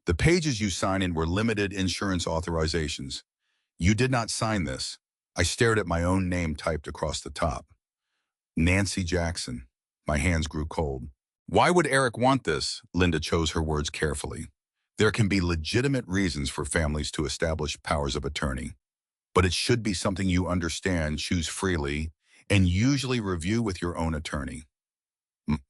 A: The pages you sign in were limited insurance authorizations. You did not sign this. I stared at my own name typed across the top. Nancy Jackson. My hands grew cold. Why would Eric want this? Linda chose her words carefully. There can be legitimate reasons for families to establish powers of attorney, but it should be something you understand, choose freely, and usually review with your own attorney.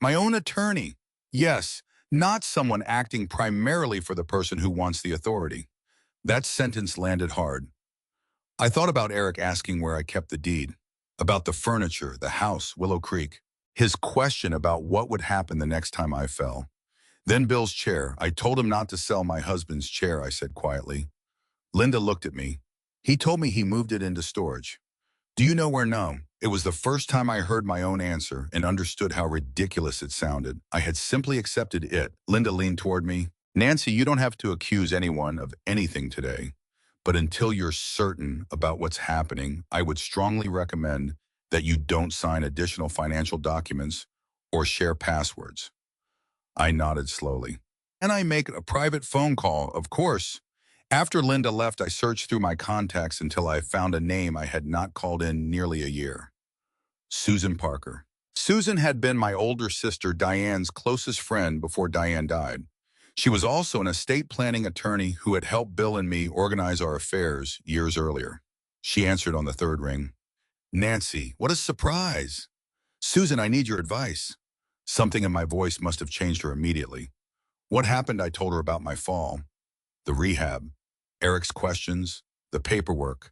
A: My own attorney? Yes, not someone acting primarily for the person who wants the authority. That sentence landed hard. I thought about Eric asking where I kept the deed, about the furniture, the house, Willow Creek, his question about what would happen the next time I fell. Then Bill's chair. I told him not to sell my husband's chair, I said quietly. Linda looked at me. He told me he moved it into storage. Do you know where? No. It was the first time I heard my own answer and understood how ridiculous it sounded. I had simply accepted it. Linda leaned toward me. Nancy, you don't have to accuse anyone of anything today. But until you're certain about what's happening, I would strongly recommend that you don't sign additional financial documents or share passwords. I nodded slowly. And I make a private phone call, of course. After Linda left, I searched through my contacts until I found a name I had not called in nearly a year. Susan Parker. Susan had been my older sister Diane's closest friend before Diane died. She was also an estate planning attorney who had helped Bill and me organize our affairs years earlier. She answered on the third ring. Nancy, what a surprise. Susan, I need your advice. Something in my voice must have changed her immediately. What happened? I told her about my fall. The rehab, Eric's questions, the paperwork,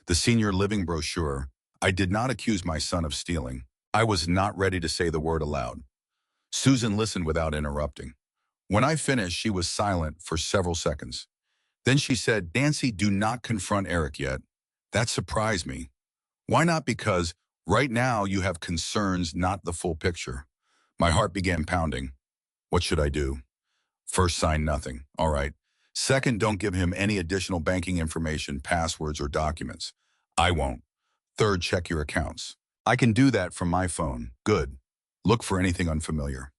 A: the senior living brochure. I did not accuse my son of stealing. I was not ready to say the word aloud. Susan listened without interrupting. When I finished, she was silent for several seconds. Then she said, "Nancy, do not confront Eric yet." That surprised me. Why not? Because right now you have concerns, not the full picture. My heart began pounding. What should I do? First, sign nothing. All right. Second, don't give him any additional banking information, passwords, or documents. I won't. Third, check your accounts. I can do that from my phone. Good. Look for anything unfamiliar.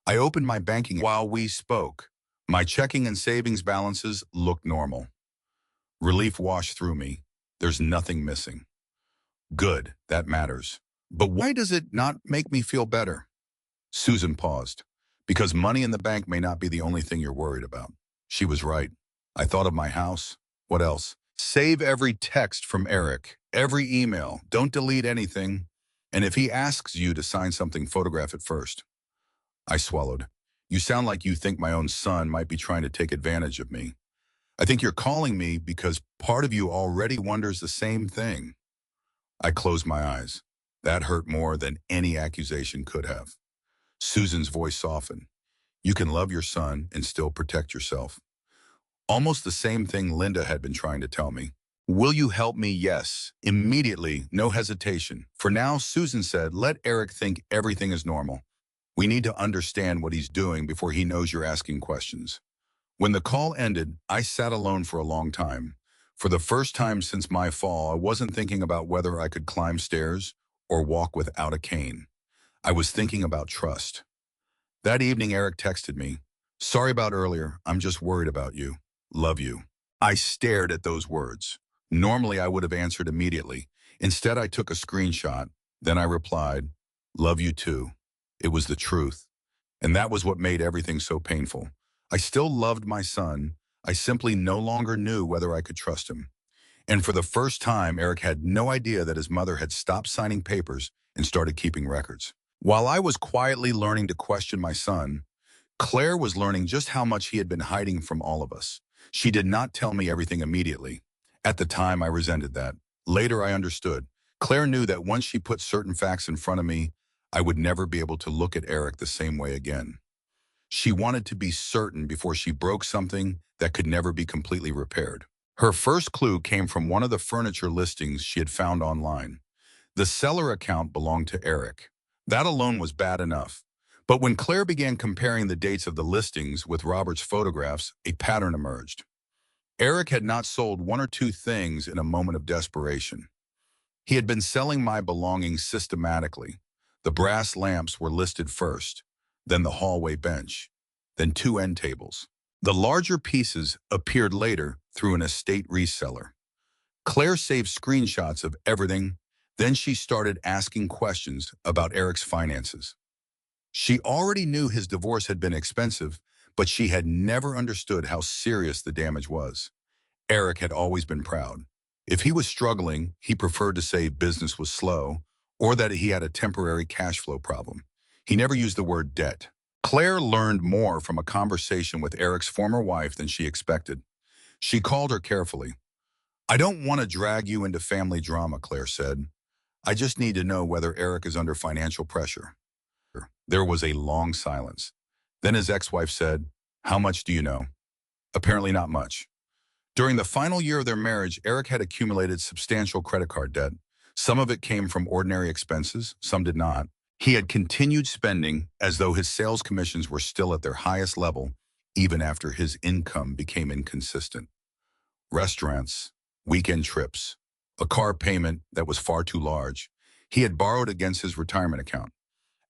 A: I opened my banking while we spoke. My checking and savings balances looked normal. Relief washed through me. There's nothing missing. Good, that matters. But why does it not make me feel better? Susan paused. Because money in the bank may not be the only thing you're worried about. She was right. I thought of my house. What else? Save every text from Eric, every email. Don't delete anything. And if he asks you to sign something, photograph it first. I swallowed. You sound like you think my own son might be trying to take advantage of me. I think you're calling me because part of you already wonders the same thing. I closed my eyes. That hurt more than any accusation could have. Susan's voice softened. You can love your son and still protect yourself. Almost the same thing Linda had been trying to tell me. Will you help me? Yes. Immediately, no hesitation. For now, Susan said, let Eric think everything is normal. We need to understand what he's doing before he knows you're asking questions. When the call ended, I sat alone for a long time. For the first time since my fall, I wasn't thinking about whether I could climb stairs or walk without a cane. I was thinking about trust. That evening, Eric texted me, "Sorry about earlier. I'm just worried about you. Love you." I stared at those words. Normally, I would have answered immediately. Instead, I took a screenshot. Then I replied, "Love you too." It was the truth. And that was what made everything so painful. I still loved my son. I simply no longer knew whether I could trust him. And for the first time, Eric had no idea that his mother had stopped signing papers and started keeping records. While I was quietly learning to question my son, Claire was learning just how much he had been hiding from all of us. She did not tell me everything immediately. At the time, I resented that. Later, I understood. Claire knew that once she put certain facts in front of me, I would never be able to look at Eric the same way again. She wanted to be certain before she broke something that could never be completely repaired. Her first clue came from one of the furniture listings she had found online. The seller account belonged to Eric. That alone was bad enough. But when Claire began comparing the dates of the listings with Robert's photographs, a pattern emerged. Eric had not sold one or two things in a moment of desperation. He had been selling my belongings systematically. The brass lamps were listed first, then the hallway bench, then two end tables. The larger pieces appeared later through an estate reseller. Claire saved screenshots of everything. Then she started asking questions about Eric's finances. She already knew his divorce had been expensive, but she had never understood how serious the damage was. Eric had always been proud. If he was struggling, he preferred to say business was slow or that he had a temporary cash flow problem. He never used the word debt. Claire learned more from a conversation with Eric's former wife than she expected. She called her carefully. "I don't want to drag you into family drama," Claire said. "I just need to know whether Eric is under financial pressure." There was a long silence. Then his ex-wife said, "How much do you know?" "Apparently not much." During the final year of their marriage, Eric had accumulated substantial credit card debt. Some of it came from ordinary expenses, some did not. He had continued spending as though his sales commissions were still at their highest level, even after his income became inconsistent. Restaurants, weekend trips, a car payment that was far too large. He had borrowed against his retirement account.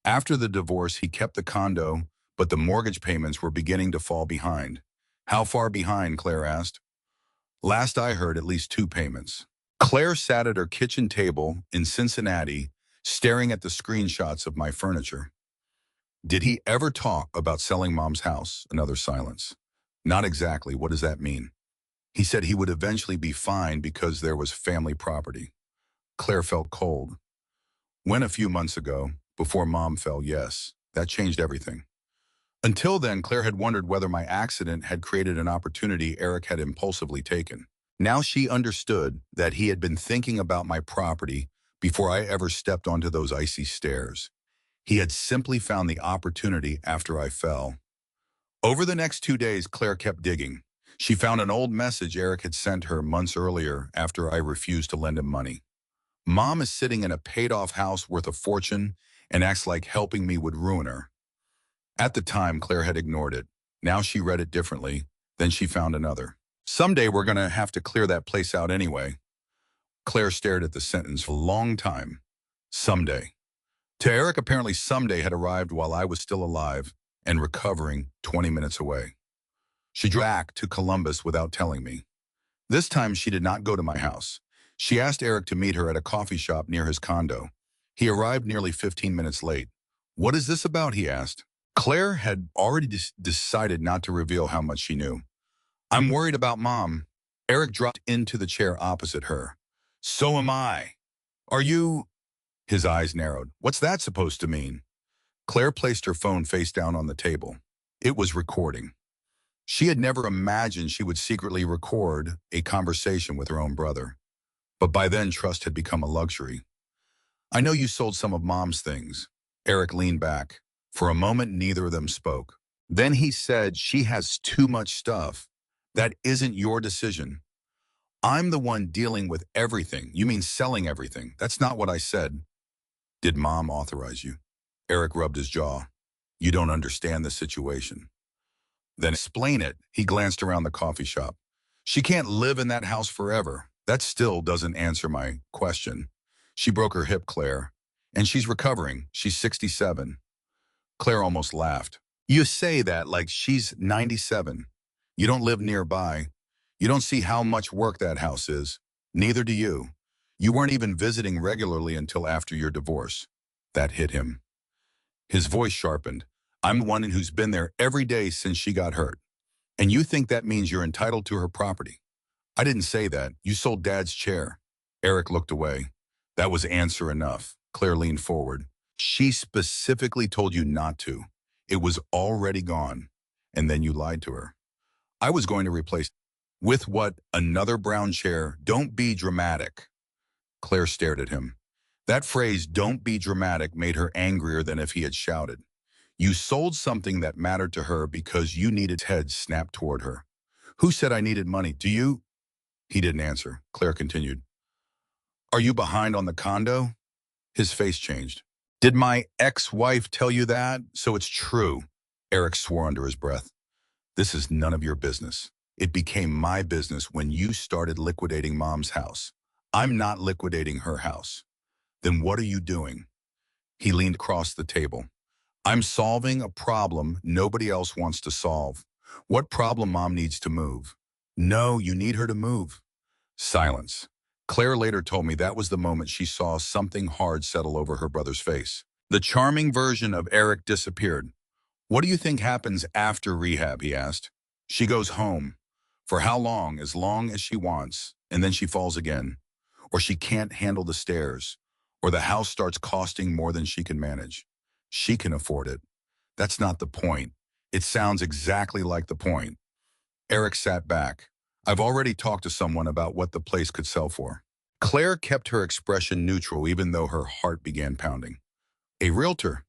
A: After the divorce, he kept the condo, but the mortgage payments were beginning to fall behind. "How far behind?" Claire asked. "Last I heard, at least two payments." Claire sat at her kitchen table in Cincinnati, staring at the screenshots of my furniture. "Did he ever talk about selling Mom's house?" Another silence. "Not exactly. What does that mean?" "He said he would eventually be fine because there was family property." Claire felt cold. "When a few months ago, before Mom fell, yes. That changed everything." Until then, Claire had wondered whether my accident had created an opportunity Eric had impulsively taken. Now she understood that he had been thinking about my property before I ever stepped onto those icy stairs. He had simply found the opportunity after I fell. Over the next 2 days, Claire kept digging. She found an old message Eric had sent her months earlier after I refused to lend him money. Mom is sitting in a paid-off house worth a fortune and acts like helping me would ruin her. At the time, Claire had ignored it. Now she read it differently. Then she found another. Someday we're going to have to clear that place out anyway. Claire stared at the sentence for a long time. Someday. To Eric, apparently someday had arrived while I was still alive and recovering 20 minutes away. She drove back to Columbus without telling me. This time she did not go to my house. She asked Eric to meet her at a coffee shop near his condo. He arrived nearly 15 minutes late. "What is this about?" he asked. Claire had already decided not to reveal how much she knew. "I'm worried about Mom." Eric dropped into the chair opposite her. "So am I. Are you—" His eyes narrowed. "What's that supposed to mean?" Claire placed her phone face down on the table. It was recording. She had never imagined she would secretly record a conversation with her own brother. But by then, trust had become a luxury. "I know you sold some of Mom's things." Eric leaned back. For a moment, neither of them spoke. Then he said, "She has too much stuff. That isn't your decision. I'm the one dealing with everything." "You mean selling everything?" "That's not what I said." "Did Mom authorize you?" Eric rubbed his jaw. "You don't understand the situation." "Then explain it." He glanced around the coffee shop. "She can't live in that house forever." "That still doesn't answer my question." "She broke her hip, Claire. And she's recovering. She's 67. Claire almost laughed. "You say that like she's 97. You don't live nearby. You don't see how much work that house is. Neither do you. You weren't even visiting regularly until after your divorce." That hit him. His voice sharpened. "I'm the one who's been there every day since she got hurt. And you think that means you're entitled to her property?" "I didn't say that. You sold Dad's chair." Eric looked away. That was answer enough. Claire leaned forward. "She specifically told you not to. It was already gone. And then you lied to her." "I was going to replace—" "With what? Another brown chair? Don't be dramatic." Claire stared at him. That phrase, "don't be dramatic," made her angrier than if he had shouted. "You sold something that mattered to her because you needed—" Head snapped toward her. "Who said I needed money? Do you—" He didn't answer. Claire continued. "Are you behind on the condo?" His face changed. "Did my ex-wife tell you that? So it's true." Eric swore under his breath. "This is none of your business. It became my business when you started liquidating Mom's house. I'm not liquidating her house." "Then what are you doing?" He leaned across the table. "I'm solving a problem nobody else wants to solve." "What problem?" "Mom needs to move." "No, you need her to move." Silence. Claire later told me that was the moment she saw something hard settle over her brother's face. The charming version of Eric disappeared. "What do you think happens after rehab?" he asked. "She goes home. For how long? As long as she wants. And then she falls again. Or she can't handle the stairs. Or the house starts costing more than she can manage. She can afford it. That's not the point." "It sounds exactly like the point." Eric sat back. "I've already talked to someone about what the place could sell for." Claire kept her expression neutral even though her heart began pounding. "A realtor?"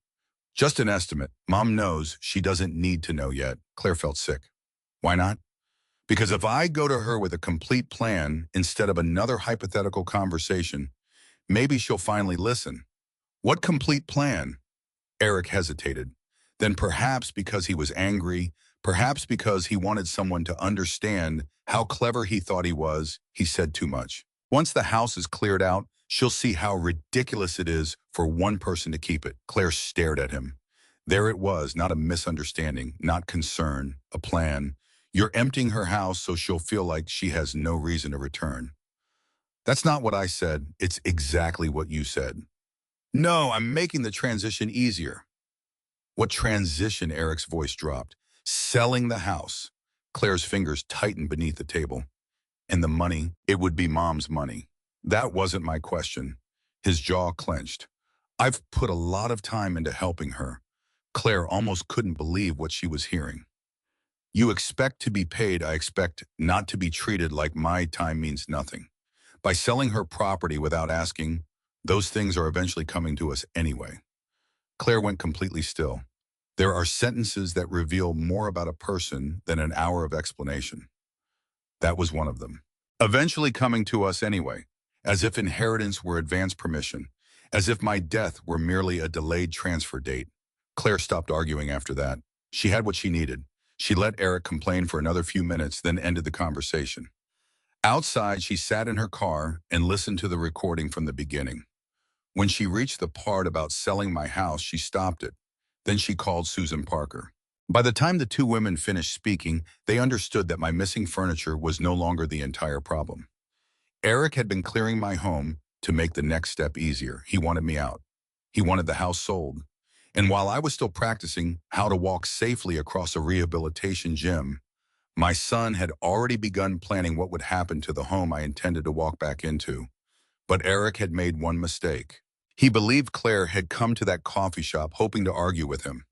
A: "Just an estimate. Mom knows she doesn't need to know yet." Claire felt sick. "Why not?" "Because if I go to her with a complete plan instead of another hypothetical conversation, maybe she'll finally listen." "What complete plan?" Eric hesitated. Then perhaps because he was angry, perhaps because he wanted someone to understand how clever he thought he was, he said too much. "Once the house is cleared out, she'll see how ridiculous it is for one person to keep it." Claire stared at him. There it was, not a misunderstanding, not concern, a plan. "You're emptying her house so she'll feel like she has no reason to return." "That's not what I said. It's exactly what you said." "No, I'm making the transition easier." "What transition?" Eric's voice dropped. "Selling the house." Claire's fingers tightened beneath the table. "And the money, it would be Mom's money." "That wasn't my question." His jaw clenched. "I've put a lot of time into helping her." Claire almost couldn't believe what she was hearing. "You expect to be paid. I expect not to be treated like my time means nothing. By selling her property without asking, those things are eventually coming to us anyway." Claire went completely still. There are sentences that reveal more about a person than an hour of explanation. That was one of them. Eventually coming to us anyway, as if inheritance were advance permission, as if my death were merely a delayed transfer date. Claire stopped arguing after that. She had what she needed. She let Eric complain for another few minutes, then ended the conversation. Outside, she sat in her car and listened to the recording from the beginning. When she reached the part about selling my house, she stopped it. Then she called Susan Parker. By the time the two women finished speaking, they understood that my missing furniture was no longer the entire problem. Eric had been clearing my home to make the next step easier. He wanted me out. He wanted the house sold. And while I was still practicing how to walk safely across a rehabilitation gym, my son had already begun planning what would happen to the home I intended to walk back into. But Eric had made one mistake. He believed Claire had come to that coffee shop hoping to argue with him.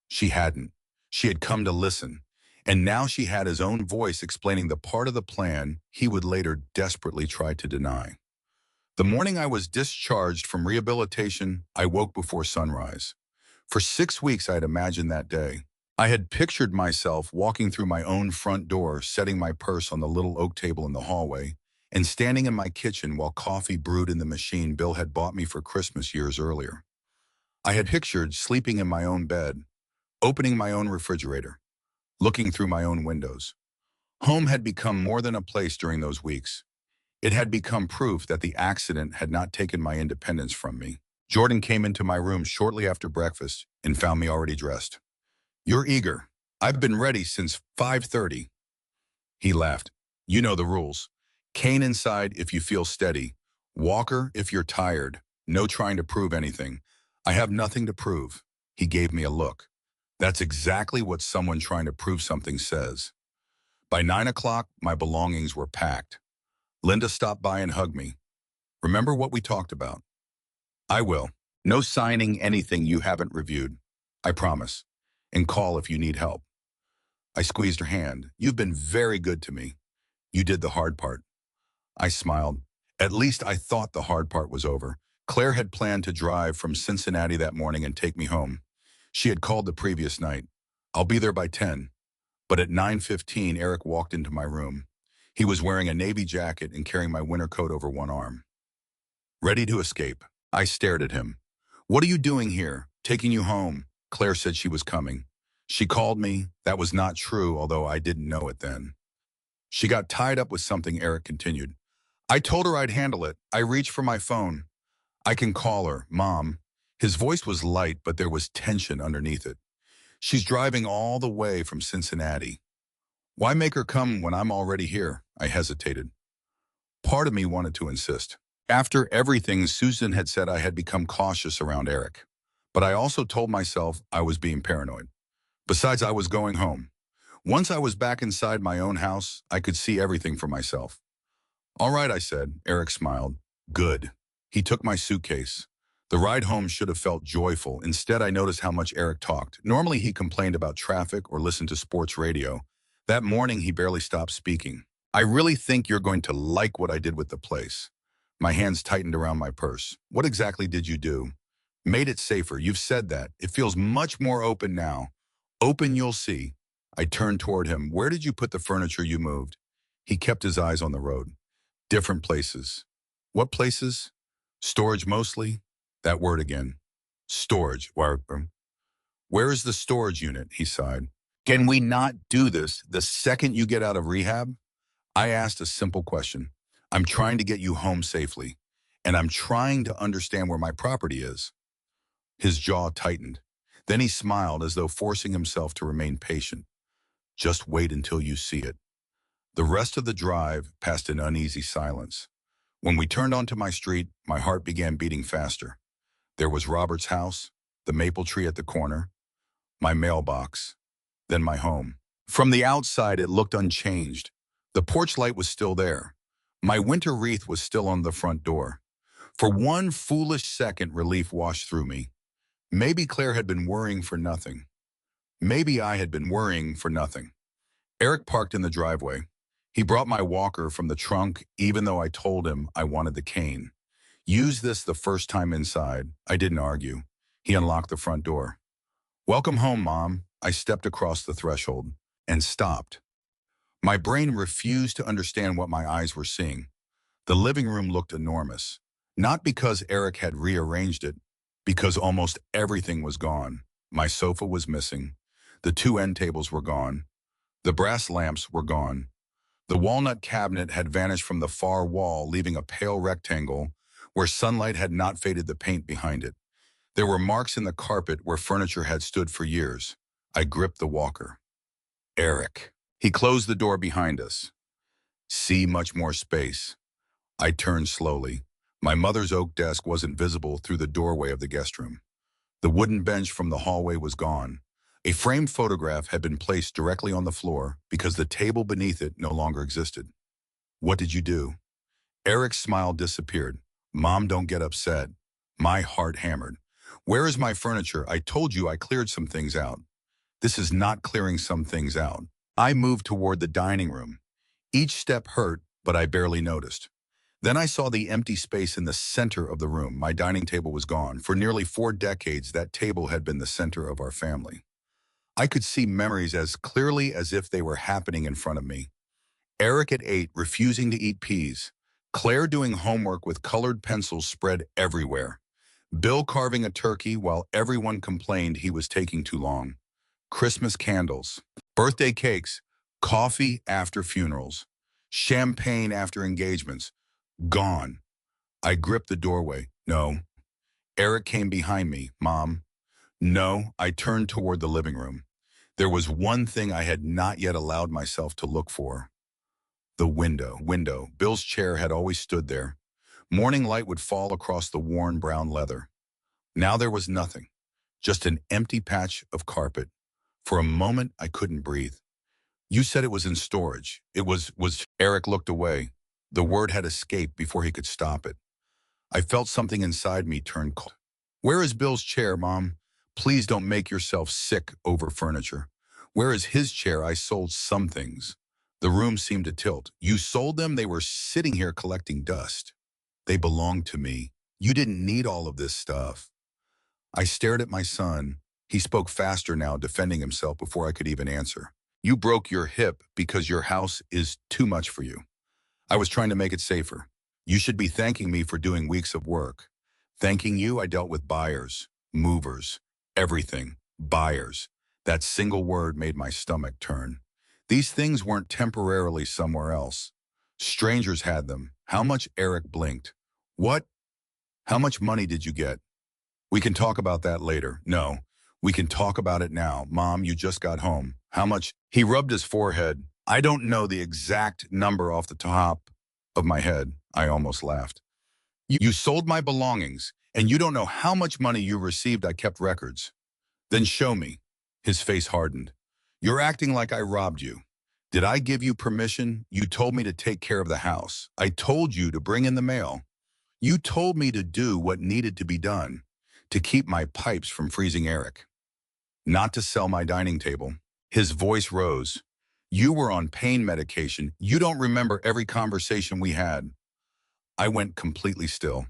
A: She hadn't. She had come to listen. And now she had his own voice explaining the part of the plan he would later desperately try to deny. The morning I was discharged from rehabilitation, I woke before sunrise. For 6 weeks I had imagined that day. I had pictured myself walking through my own front door, setting my purse on the little oak table in the hallway, and standing in my kitchen while coffee brewed in the machine Bill had bought me for Christmas years earlier. I had pictured sleeping in my own bed, opening my own refrigerator, looking through my own windows. Home had become more than a place during those weeks. It had become proof that the accident had not taken my independence from me. Jordan came into my room shortly after breakfast and found me already dressed. "You're eager. I've been ready since 5:30. He laughed. "You know the rules. Cane inside if you feel steady. Walker if you're tired. No trying to prove anything. I have nothing to prove." He gave me a look. That's exactly what someone trying to prove something says. By 9 o'clock, my belongings were packed. Linda stopped by and hugged me. "Remember what we talked about?" "I will. No signing anything you haven't reviewed. I promise. And call if you need help." I squeezed her hand. "You've been very good to me. You did the hard part." I smiled. At least I thought the hard part was over. Claire had planned to drive from Cincinnati that morning and take me home. She had called the previous night. "I'll be there by 10. But at 9:15, Eric walked into my room. He was wearing a navy jacket and carrying my winter coat over one arm. Ready to escape. I stared at him. "What are you doing here? Taking you home." Claire said she was coming. She called me. That was not true, although I didn't know it then. "She got tied up with something," Eric continued. "I told her I'd handle it. I reached for my phone. I can call her, Mom." His voice was light, but there was tension underneath it. "She's driving all the way from Cincinnati." "Why make her come when I'm already here?" I hesitated. Part of me wanted to insist. After everything Susan had said, I had become cautious around Eric. But I also told myself I was being paranoid. Besides, I was going home. Once I was back inside my own house, I could see everything for myself. "All right," I said. Eric smiled. "Good." He took my suitcase. The ride home should have felt joyful. Instead, I noticed how much Eric talked. Normally, he complained about traffic or listened to sports radio. That morning, he barely stopped speaking. "I really think you're going to like what I did with the place." My hands tightened around my purse. "What exactly did you do?" "Made it safer. You've said that. It feels much more open now." "Open, you'll see." I turned toward him. "Where did you put the furniture you moved?" He kept his eyes on the road. "Different places." "What places?" "Storage mostly." That word again. "Storage." "Where is the storage unit?" He sighed. "Can we not do this the second you get out of rehab?" I asked a simple question. "I'm trying to get you home safely, and I'm trying to understand where my property is." His jaw tightened. Then he smiled as though forcing himself to remain patient. "Just wait until you see it." The rest of the drive passed in uneasy silence. When we turned onto my street, my heart began beating faster. There was Robert's house, the maple tree at the corner, my mailbox, then my home. From the outside, it looked unchanged. The porch light was still there. My winter wreath was still on the front door. For one foolish second, relief washed through me. Maybe Claire had been worrying for nothing. Maybe I had been worrying for nothing. Eric parked in the driveway. He brought my walker from the trunk, even though I told him I wanted the cane. "Use this the first time inside." I didn't argue. He unlocked the front door. Welcome home, Mom. I stepped across the threshold and stopped. My brain refused to understand what my eyes were seeing. The living room looked enormous. Not because Eric had rearranged it, because almost everything was gone. My sofa was missing. The two end tables were gone. The brass lamps were gone. The walnut cabinet had vanished from the far wall, leaving a pale rectangle where sunlight had not faded the paint behind it. There were marks in the carpet where furniture had stood for years. I gripped the walker. Eric. He closed the door behind us. See much more space. I turned slowly. My mother's oak desk wasn't visible through the doorway of the guest room. The wooden bench from the hallway was gone. A framed photograph had been placed directly on the floor because the table beneath it no longer existed. What did you do? Eric's smile disappeared. Mom, don't get upset. My heart hammered. Where is my furniture? I told you I cleared some things out. This is not clearing some things out. I moved toward the dining room. Each step hurt, but I barely noticed. Then I saw the empty space in the center of the room. My dining table was gone. For nearly 4 decades, that table had been the center of our family. I could see memories as clearly as if they were happening in front of me. Eric at 8, refusing to eat peas. Claire doing homework with colored pencils spread everywhere. Bill carving a turkey while everyone complained he was taking too long. Christmas candles, birthday cakes, coffee after funerals, champagne after engagements. Gone. I gripped the doorway. No. Eric came behind me. Mom. No. I turned toward the living room. There was one thing I had not yet allowed myself to look for. The window. Bill's chair had always stood there. Morning light would fall across the worn brown leather. Now there was nothing. Just an empty patch of carpet. For a moment, I couldn't breathe. You said it was in storage. It was. Eric looked away. The word had escaped before he could stop it. I felt something inside me turn cold. Where is Bill's chair, Mom? Please don't make yourself sick over furniture. Where is his chair? I sold some things. The room seemed to tilt. You sold them? They were sitting here collecting dust. They belonged to me. You didn't need all of this stuff. I stared at my son. He spoke faster now, defending himself before I could even answer. You broke your hip because your house is too much for you. I was trying to make it safer. You should be thanking me for doing weeks of work. Thanking you, I dealt with buyers, movers, everything, buyers. That single word made my stomach turn. These things weren't temporarily somewhere else. Strangers had them. How much? Eric blinked. What? How much money did you get? We can talk about that later. No, we can talk about it now. Mom, you just got home. How much? He rubbed his forehead. I don't know the exact number off the top of my head. I almost laughed. You sold my belongings, and you don't know how much money you received. I kept records. Then show me. His face hardened. You're acting like I robbed you. Did I give you permission? You told me to take care of the house. I told you to bring in the mail. You told me to do what needed to be done, to keep my pipes from freezing. Eric. Not to sell my dining table. His voice rose. You were on pain medication. You don't remember every conversation we had. I went completely still.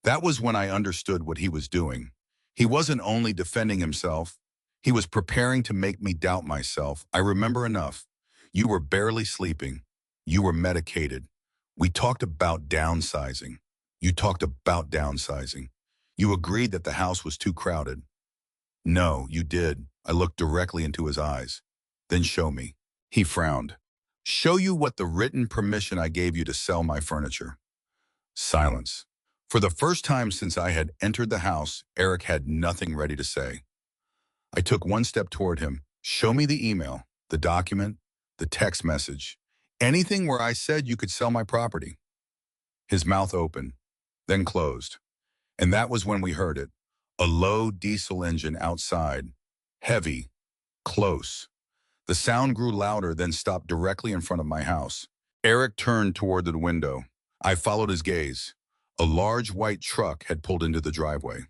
A: That was when I understood what he was doing. He wasn't only defending himself, he was preparing to make me doubt myself. I remember enough. You were barely sleeping. You were medicated. We talked about downsizing. You talked about downsizing. You agreed that the house was too crowded. No, you did. I looked directly into his eyes. Then show me. He frowned. Show you what the written permission I gave you to sell my furniture. Silence. For the first time since I had entered the house, Eric had nothing ready to say. I took one step toward him. Show me the email, the document, the text message. Anything where I said you could sell my property. His mouth opened, then closed. And that was when we heard it. A low diesel engine outside. Heavy. Close. The sound grew louder, then stopped directly in front of my house. Eric turned toward the window. I followed his gaze. A large white truck had pulled into the driveway.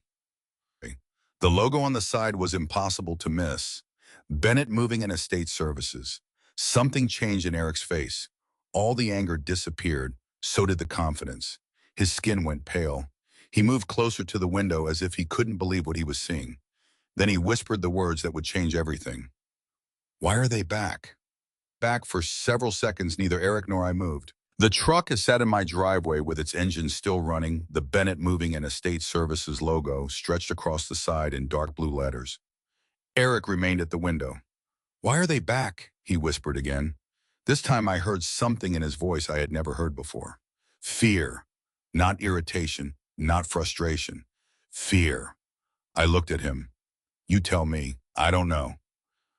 A: The logo on the side was impossible to miss. Bennett Moving and Estate Services. Something changed in Eric's face. All the anger disappeared, so did the confidence. His skin went pale. He moved closer to the window as if he couldn't believe what he was seeing. Then he whispered the words that would change everything. Why are they back? Back for several seconds, neither Eric nor I moved. The truck has sat in my driveway with its engine still running, the Bennett Moving and Estate Services logo stretched across the side in dark blue letters. Eric remained at the window. Why are they back? He whispered again. This time I heard something in his voice I had never heard before. Fear. Not irritation, not frustration. Fear. I looked at him. You tell me. I don't know.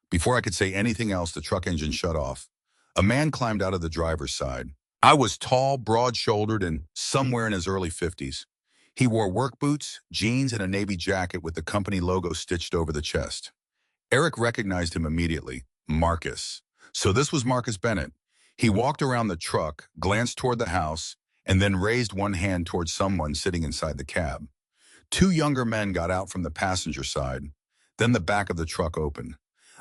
A: Before I could say anything else, the truck engine shut off. A man climbed out of the driver's side. I was tall, broad-shouldered, and somewhere in his early 50s. He wore work boots, jeans, and a navy jacket with the company logo stitched over the chest. Eric recognized him immediately. Marcus. So this was Marcus Bennett. He walked around the truck, glanced toward the house, and then raised one hand toward someone sitting inside the cab. Two younger men got out from the passenger side. Then the back of the truck opened.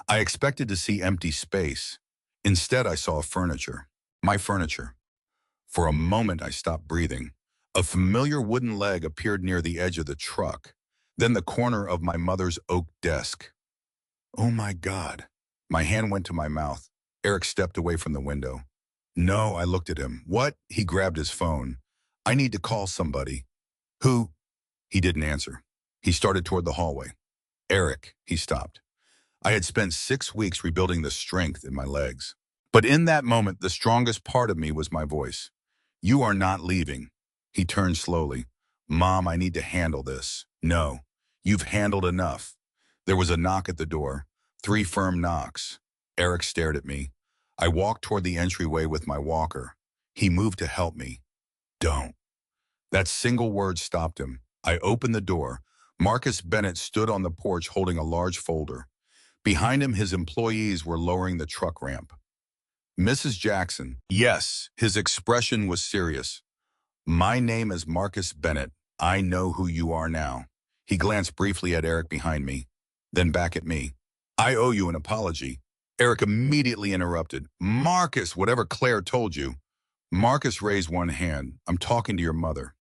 A: I expected to see empty space. Instead, I saw furniture. My furniture. For a moment, I stopped breathing. A familiar wooden leg appeared near the edge of the truck, then the corner of my mother's oak desk. Oh my God. My hand went to my mouth. Eric stepped away from the window. No, I looked at him. What? He grabbed his phone. I need to call somebody. Who? He didn't answer. He started toward the hallway. Eric, he stopped. I had spent 6 weeks rebuilding the strength in my legs. But in that moment, the strongest part of me was my voice. You are not leaving. He turned slowly. Mom, I need to handle this. No, you've handled enough. There was a knock at the door. 3 firm knocks. Eric stared at me. I walked toward the entryway with my walker. He moved to help me. Don't. That single word stopped him. I opened the door. Marcus Bennett stood on the porch holding a large folder. Behind him, his employees were lowering the truck ramp. Mrs. Jackson. Yes, his expression was serious. My name is Marcus Bennett. I know who you are now. He glanced briefly at Eric behind me, then back at me. I owe you an apology. Eric immediately interrupted. Marcus, whatever Claire told you. Marcus raised one hand. I'm talking to your mother.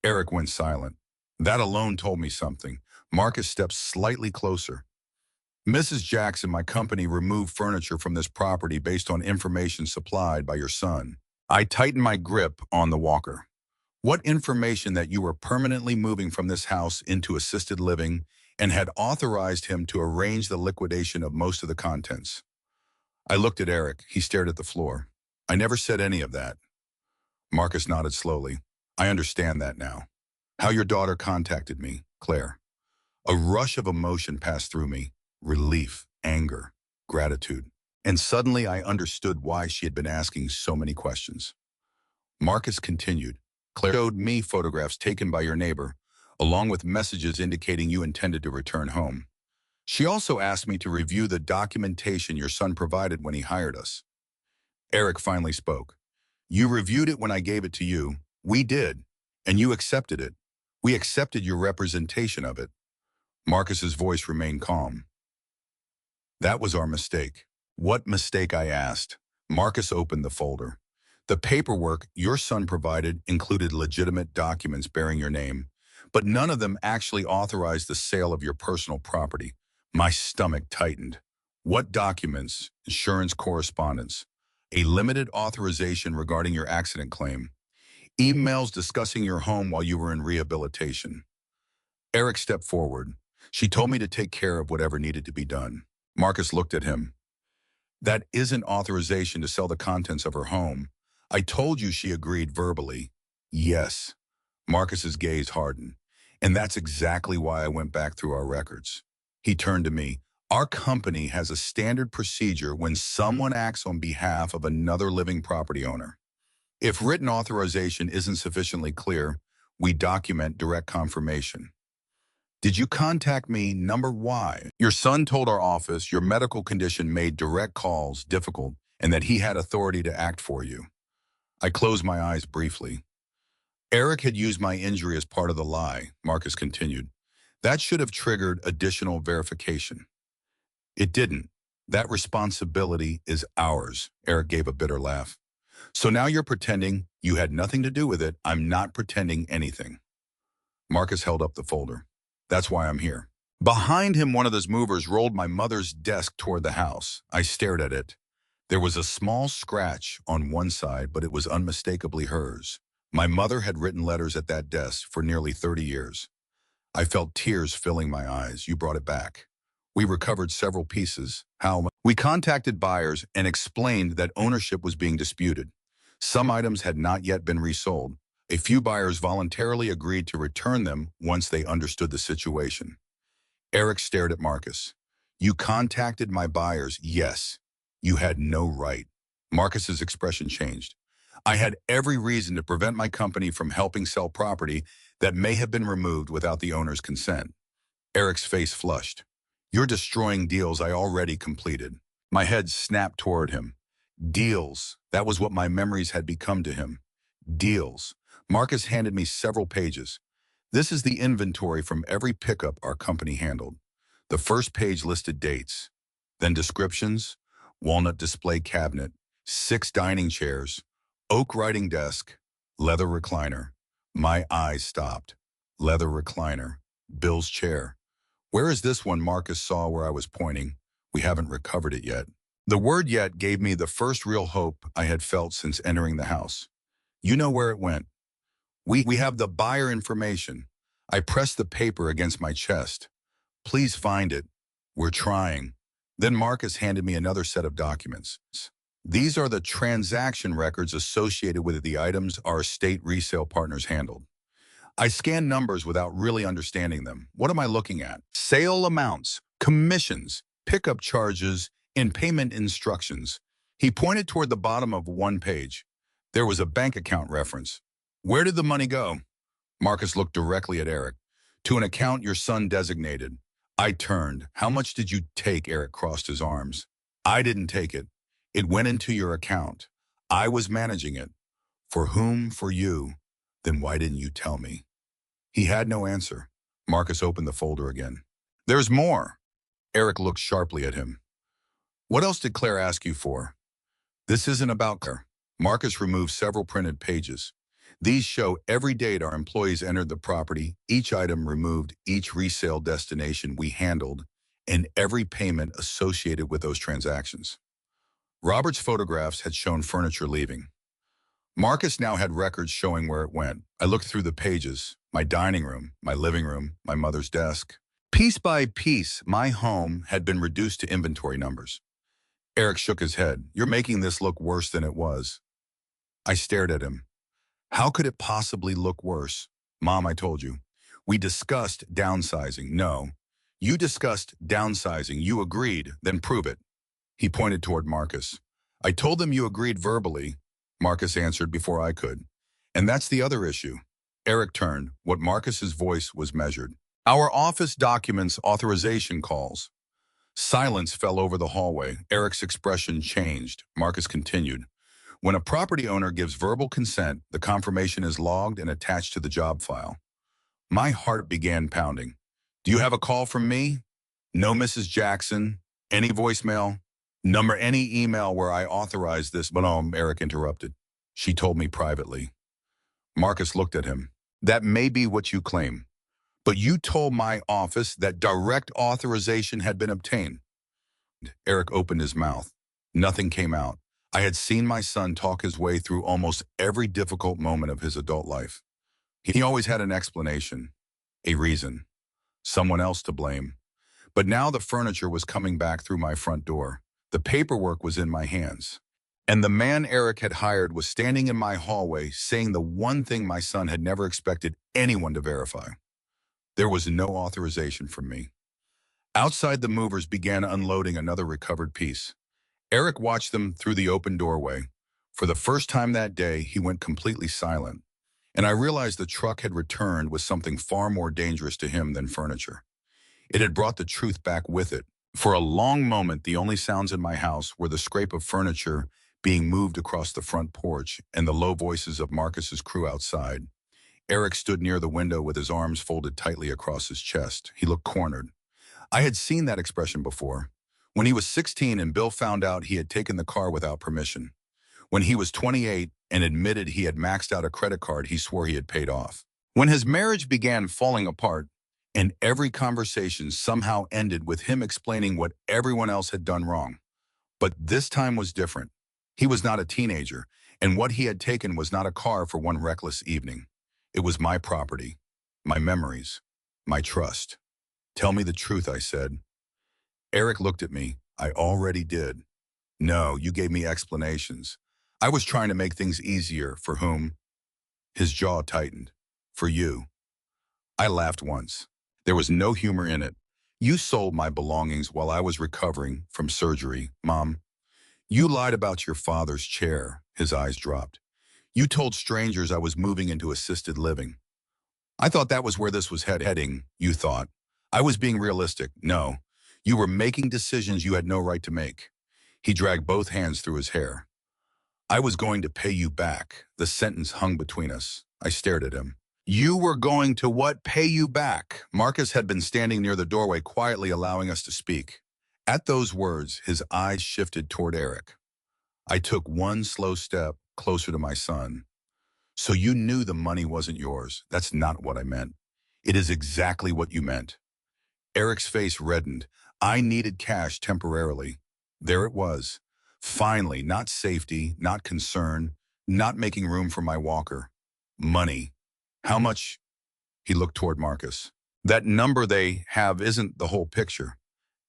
A: Eric went silent. That alone told me something. Marcus stepped slightly closer. Mrs. Jackson, my company removed furniture from this property based on information supplied by your son. I tightened my grip on the walker. What information that you were permanently moving from this house into assisted living and had authorized him to arrange the liquidation of most of the contents? I looked at Eric. He stared at the floor. I never said any of that. Marcus nodded slowly. I understand that now. How your daughter contacted me, Claire. A rush of emotion passed through me. Relief, anger, gratitude. And suddenly I understood why she had been asking so many questions. Marcus continued. Claire showed me photographs taken by your neighbor, along with messages indicating you intended to return home. She also asked me to review the documentation your son provided when he hired us. Eric finally spoke. You reviewed it when I gave it to you. We did. And you accepted it. We accepted your representation of it. Marcus's voice remained calm. That was our mistake. What mistake, I asked. Marcus opened the folder. The paperwork your son provided included legitimate documents bearing your name, but none of them actually authorized the sale of your personal property. My stomach tightened. What documents? Insurance correspondence. A limited authorization regarding your accident claim. Emails discussing your home while you were in rehabilitation. Eric stepped forward. She told me to take care of whatever needed to be done. Marcus looked at him. That isn't authorization to sell the contents of her home. I told you she agreed verbally. Yes. Marcus's gaze hardened. And that's exactly why I went back through our records. He turned to me. Our company has a standard procedure when someone acts on behalf of another living property owner. If written authorization isn't sufficiently clear, we document direct confirmation. Did you contact me? Number why? Your son told our office your medical condition made direct calls difficult and that he had authority to act for you. I closed my eyes briefly. Eric had used my injury as part of the lie, Marcus continued. That should have triggered additional verification. It didn't. That responsibility is ours. Eric gave a bitter laugh. So now you're pretending you had nothing to do with it. I'm not pretending anything. Marcus held up the folder. That's why I'm here. Behind him, one of those movers rolled my mother's desk toward the house. I stared at it. There was a small scratch on one side, but it was unmistakably hers. My mother had written letters at that desk for nearly 30 years. I felt tears filling my eyes. You brought it back. We recovered several pieces. How? We contacted buyers and explained that ownership was being disputed. Some items had not yet been resold. A few buyers voluntarily agreed to return them once they understood the situation. Eric stared at Marcus. You contacted my buyers, yes. You had no right. Marcus's expression changed. I had every reason to prevent my company from helping sell property that may have been removed without the owner's consent. Eric's face flushed. You're destroying deals I already completed. My head snapped toward him. Deals. That was what my memories had become to him. Deals. Marcus handed me several pages. This is the inventory from every pickup our company handled. The first page listed dates, then descriptions: walnut display cabinet, 6 dining chairs, oak writing desk, leather recliner. My eyes stopped. Leather recliner. Bill's chair. Where is this one? Marcus saw where I was pointing. We haven't recovered it yet. The word yet gave me the first real hope I had felt since entering the house. You know where it went. We have the buyer information. I pressed the paper against my chest. Please find it. We're trying. Then Marcus handed me another set of documents. These are the transaction records associated with the items our estate resale partners handled. I scanned numbers without really understanding them. What am I looking at? Sale amounts, commissions, pickup charges, and payment instructions. He pointed toward the bottom of one page. There was a bank account reference. Where did the money go? Marcus looked directly at Eric. To an account your son designated. I turned. How much did you take? Eric crossed his arms. I didn't take it. It went into your account. I was managing it. For whom? For you. Then why didn't you tell me? He had no answer. Marcus opened the folder again. There's more. Eric looked sharply at him. What else did Claire ask you for? This isn't about Claire. Marcus removed several printed pages. These show every date our employees entered the property, each item removed, each resale destination we handled, and every payment associated with those transactions. Robert's photographs had shown furniture leaving. Marcus now had records showing where it went. I looked through the pages, my dining room, my living room, my mother's desk. Piece by piece, my home had been reduced to inventory numbers. Eric shook his head. You're making this look worse than it was. I stared at him. How could it possibly look worse? Mom, I told you. We discussed downsizing. No. You discussed downsizing. You agreed. Then prove it. He pointed toward Marcus. I told them you agreed verbally. Marcus answered before I could. And that's the other issue. Eric turned. What Marcus's voice was measured. Our office documents authorization calls. Silence fell over the hallway. Eric's expression changed. Marcus continued. When a property owner gives verbal consent, the confirmation is logged and attached to the job file. My heart began pounding. Do you have a call from me? No, Mrs. Jackson. Any voicemail? Number, any email where I authorized this? But Eric interrupted. She told me privately. Marcus looked at him. That may be what you claim, but you told my office that direct authorization had been obtained. Eric opened his mouth. Nothing came out. I had seen my son talk his way through almost every difficult moment of his adult life. He always had an explanation, a reason, someone else to blame. But now the furniture was coming back through my front door. The paperwork was in my hands. And the man Eric had hired was standing in my hallway saying the one thing my son had never expected anyone to verify. There was no authorization from me. Outside, the movers began unloading another recovered piece. Eric watched them through the open doorway. For the first time that day, he went completely silent, and I realized the truck had returned with something far more dangerous to him than furniture. It had brought the truth back with it. For a long moment, the only sounds in my house were the scrape of furniture being moved across the front porch and the low voices of Marcus's crew outside. Eric stood near the window with his arms folded tightly across his chest. He looked cornered. I had seen that expression before. When he was 16 and Bill found out he had taken the car without permission. When he was 28 and admitted he had maxed out a credit card he swore he had paid off. When his marriage began falling apart, And every conversation somehow ended with him explaining what everyone else had done wrong. But this time was different. He was not a teenager, and what he had taken was not a car for one reckless evening. It was my property, my memories, my trust. Tell me the truth, I said. Eric looked at me. I already did. No, you gave me explanations. I was trying to make things easier for whom? His jaw tightened. For you. I laughed once. There was no humor in it. You sold my belongings while I was recovering from surgery, Mom. You lied about your father's chair. His eyes dropped. You told strangers I was moving into assisted living. I thought that was where this was heading, you thought. I was being realistic. No. You were making decisions you had no right to make. He dragged both hands through his hair. I was going to pay you back. The sentence hung between us. I stared at him. You were going to what? Pay you back. Marcus had been standing near the doorway, quietly allowing us to speak. At those words, his eyes shifted toward Eric. I took one slow step closer to my son. So you knew the money wasn't yours. That's not what I meant. It is exactly what you meant. Eric's face reddened. I needed cash temporarily. There it was. Finally, not safety, not concern, not making room for my walker. Money. How much? He looked toward Marcus. That number they have isn't the whole picture.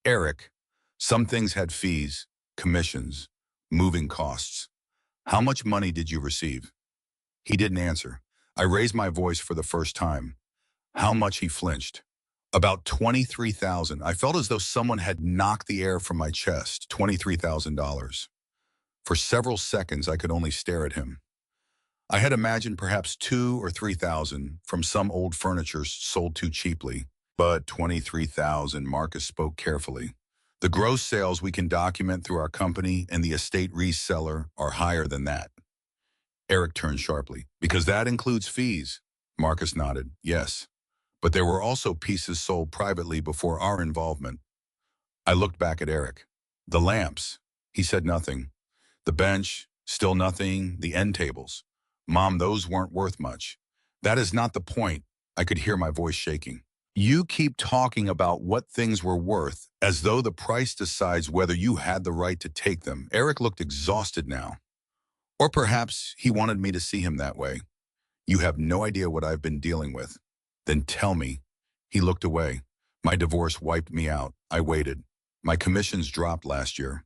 A: Eric, some things had fees, commissions, moving costs. How much money did you receive? He didn't answer. I raised my voice for the first time. How much? He flinched. About 23,000. I felt as though someone had knocked the air from my chest. $23,000. For several seconds, I could only stare at him. I had imagined perhaps 2 or 3,000 from some old furniture sold too cheaply. But 23,000, Marcus spoke carefully. The gross sales we can document through our company and the estate reseller are higher than that. Eric turned sharply. Because that includes fees. Marcus nodded. Yes. But there were also pieces sold privately before our involvement. I looked back at Eric. The lamps. He said nothing. The bench. Still nothing. The end tables. Mom, those weren't worth much. That is not the point. I could hear my voice shaking. You keep talking about what things were worth as though the price decides whether you had the right to take them. Eric looked exhausted now. Or perhaps he wanted me to see him that way. You have no idea what I've been dealing with. Then tell me. He looked away. My divorce wiped me out. I waited. My commissions dropped last year.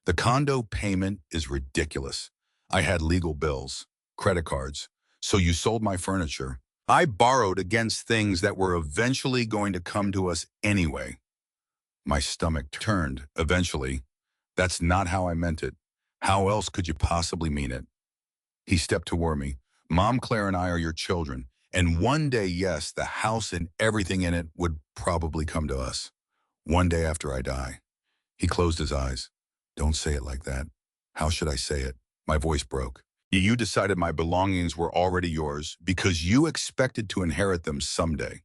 A: The condo payment is ridiculous. I had legal bills, credit cards. So you sold my furniture. I borrowed against things that were eventually going to come to us anyway. My stomach turned, eventually. That's not how I meant it. How else could you possibly mean it? He stepped toward me. Mom, Claire, and I are your children. And one day, yes, the house and everything in it would probably come to us. One day after I die. He closed his eyes. Don't say it like that. How should I say it? My voice broke. You decided my belongings were already yours because you expected to inherit them someday.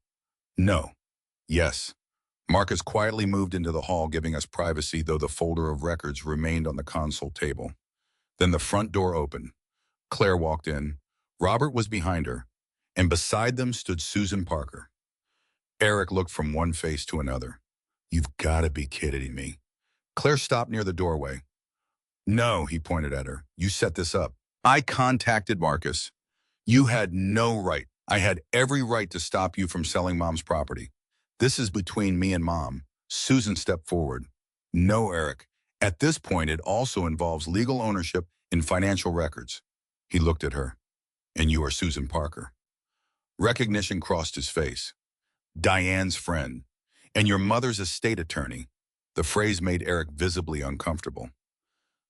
A: No. Yes. Marcus quietly moved into the hall, giving us privacy, though the folder of records remained on the console table. Then the front door opened. Claire walked in. Robert was behind her, and beside them stood Susan Parker. Eric looked from one face to another. You've got to be kidding me. Claire stopped near the doorway. No, he pointed at her. You set this up. I contacted Marcus. You had no right. I had every right to stop you from selling Mom's property. This is between me and Mom. Susan stepped forward. No, Eric. At this point, it also involves legal ownership in financial records. He looked at her. And you are Susan Parker. Recognition crossed his face. Diane's friend. And your mother's estate attorney. The phrase made Eric visibly uncomfortable.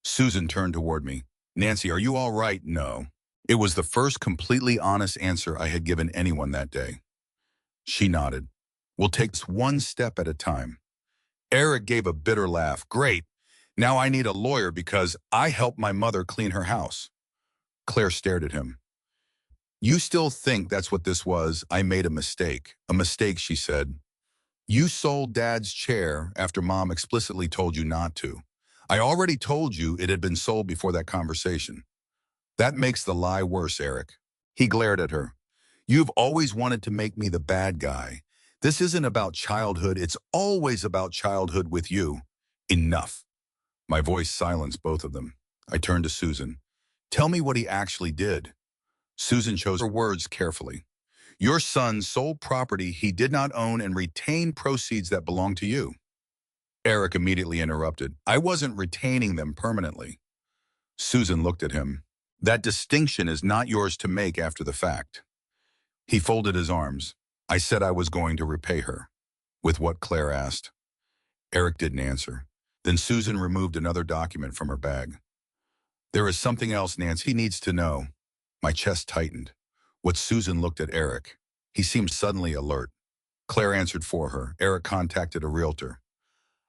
A: Susan turned toward me. Nancy, are you all right? No. It was the first completely honest answer I had given anyone that day. She nodded. We'll take this one step at a time. Eric gave a bitter laugh. Great. Now I need a lawyer because I helped my mother clean her house. Claire stared at him. You still think that's what this was? I made a mistake. A mistake, she said. You sold Dad's chair after Mom explicitly told you not to. I already told you it had been sold before that conversation. That makes the lie worse, Eric. He glared at her. You've always wanted to make me the bad guy. This isn't about childhood. It's always about childhood with you. Enough. My voice silenced both of them. I turned to Susan. Tell me what he actually did. Susan chose her words carefully. Your son sold property he did not own and retained proceeds that belonged to you. Eric immediately interrupted. I wasn't retaining them permanently. Susan looked at him. That distinction is not yours to make after the fact. He folded his arms. I said I was going to repay her. With what, Claire asked. Eric didn't answer. Then Susan removed another document from her bag. There is something else Nancy needs to know. My chest tightened. What Susan looked at Eric. He seemed suddenly alert. Claire answered for her. Eric contacted a realtor.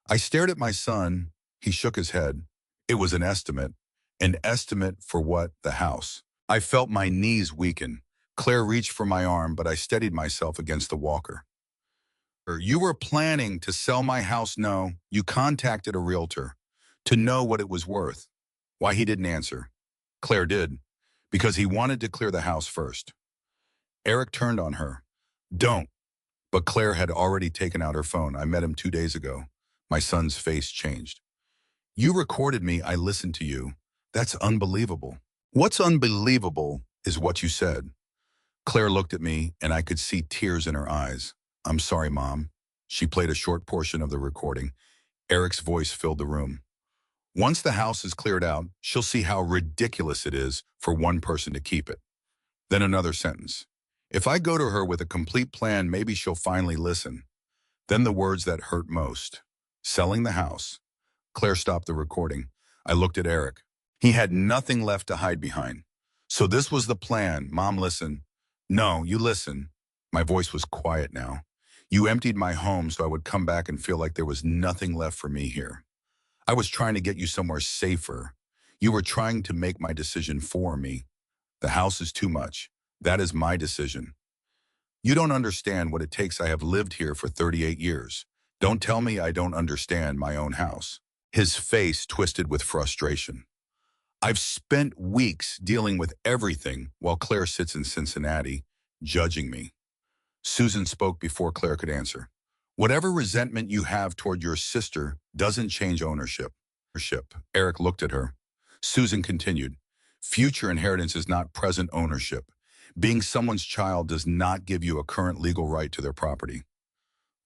A: I stared at my son. He shook his head. It was an estimate. An estimate for what? The house. I felt my knees weaken. Claire reached for my arm, but I steadied myself against the walker. You were planning to sell my house? No, you contacted a realtor to know what it was worth. Why he didn't answer? Claire did, because he wanted to clear the house first. Eric turned on her. Don't. But Claire had already taken out her phone. I met him 2 days ago. My son's face changed. You recorded me. I listened to you. That's unbelievable. What's unbelievable is what you said. Claire looked at me, and I could see tears in her eyes. I'm sorry, Mom. She played a short portion of the recording. Eric's voice filled the room. Once the house is cleared out, she'll see how ridiculous it is for one person to keep it. Then another sentence. If I go to her with a complete plan, maybe she'll finally listen. Then the words that hurt most. Selling the house. Claire stopped the recording. I looked at Eric. He had nothing left to hide behind. So this was the plan. Mom, listen. No, you listen. My voice was quiet now. You emptied my home so I would come back and feel like there was nothing left for me here. I was trying to get you somewhere safer. You were trying to make my decision for me. The house is too much. That is my decision. You don't understand what it takes. I have lived here for 38 years. Don't tell me I don't understand my own house. His face twisted with frustration. I've spent weeks dealing with everything while Claire sits in Cincinnati, judging me. Susan spoke before Claire could answer. Whatever resentment you have toward your sister doesn't change ownership. Eric looked at her. Susan continued. Future inheritance is not present ownership. Being someone's child does not give you a current legal right to their property.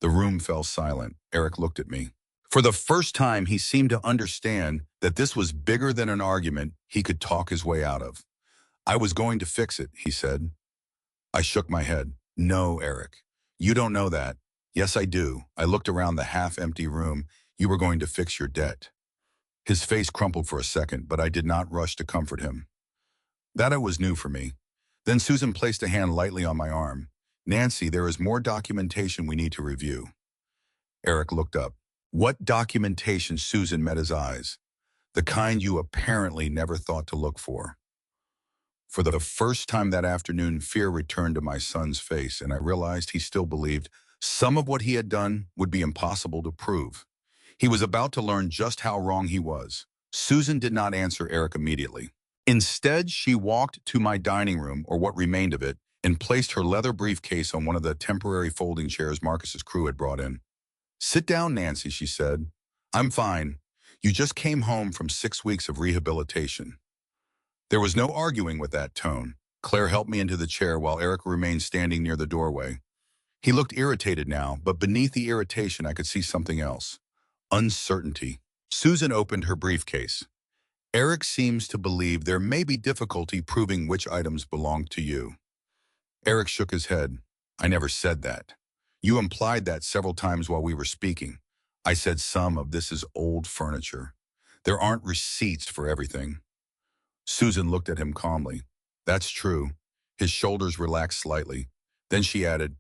A: The room fell silent. Eric looked at me. For the first time, he seemed to understand that this was bigger than an argument he could talk his way out of. I was going to fix it, he said. I shook my head. No, Eric. You don't know that. Yes, I do. I looked around the half-empty room. You were going to fix your debt. His face crumpled for a second, but I did not rush to comfort him. That was new for me. Then Susan placed a hand lightly on my arm. Nancy, there is more documentation we need to review. Eric looked up. What documentation? Susan met his eyes. The kind you apparently never thought to look for. For the first time that afternoon, fear returned to my son's face, and I realized he still believed some of what he had done would be impossible to prove. He was about to learn just how wrong he was. Susan did not answer Eric immediately. Instead, she walked to my dining room, or what remained of it, and placed her leather briefcase on one of the temporary folding chairs Marcus's crew had brought in. Sit down, Nancy, she said. I'm fine. You just came home from 6 weeks of rehabilitation. There was no arguing with that tone. Claire helped me into the chair while Eric remained standing near the doorway. He looked irritated now, but beneath the irritation I could see something else. Uncertainty. Susan opened her briefcase. Eric seems to believe there may be difficulty proving which items belong to you. Eric shook his head. I never said that. You implied that several times while we were speaking. I said some of this is old furniture. There aren't receipts for everything. Susan looked at him calmly. That's true. His shoulders relaxed slightly. Then she added,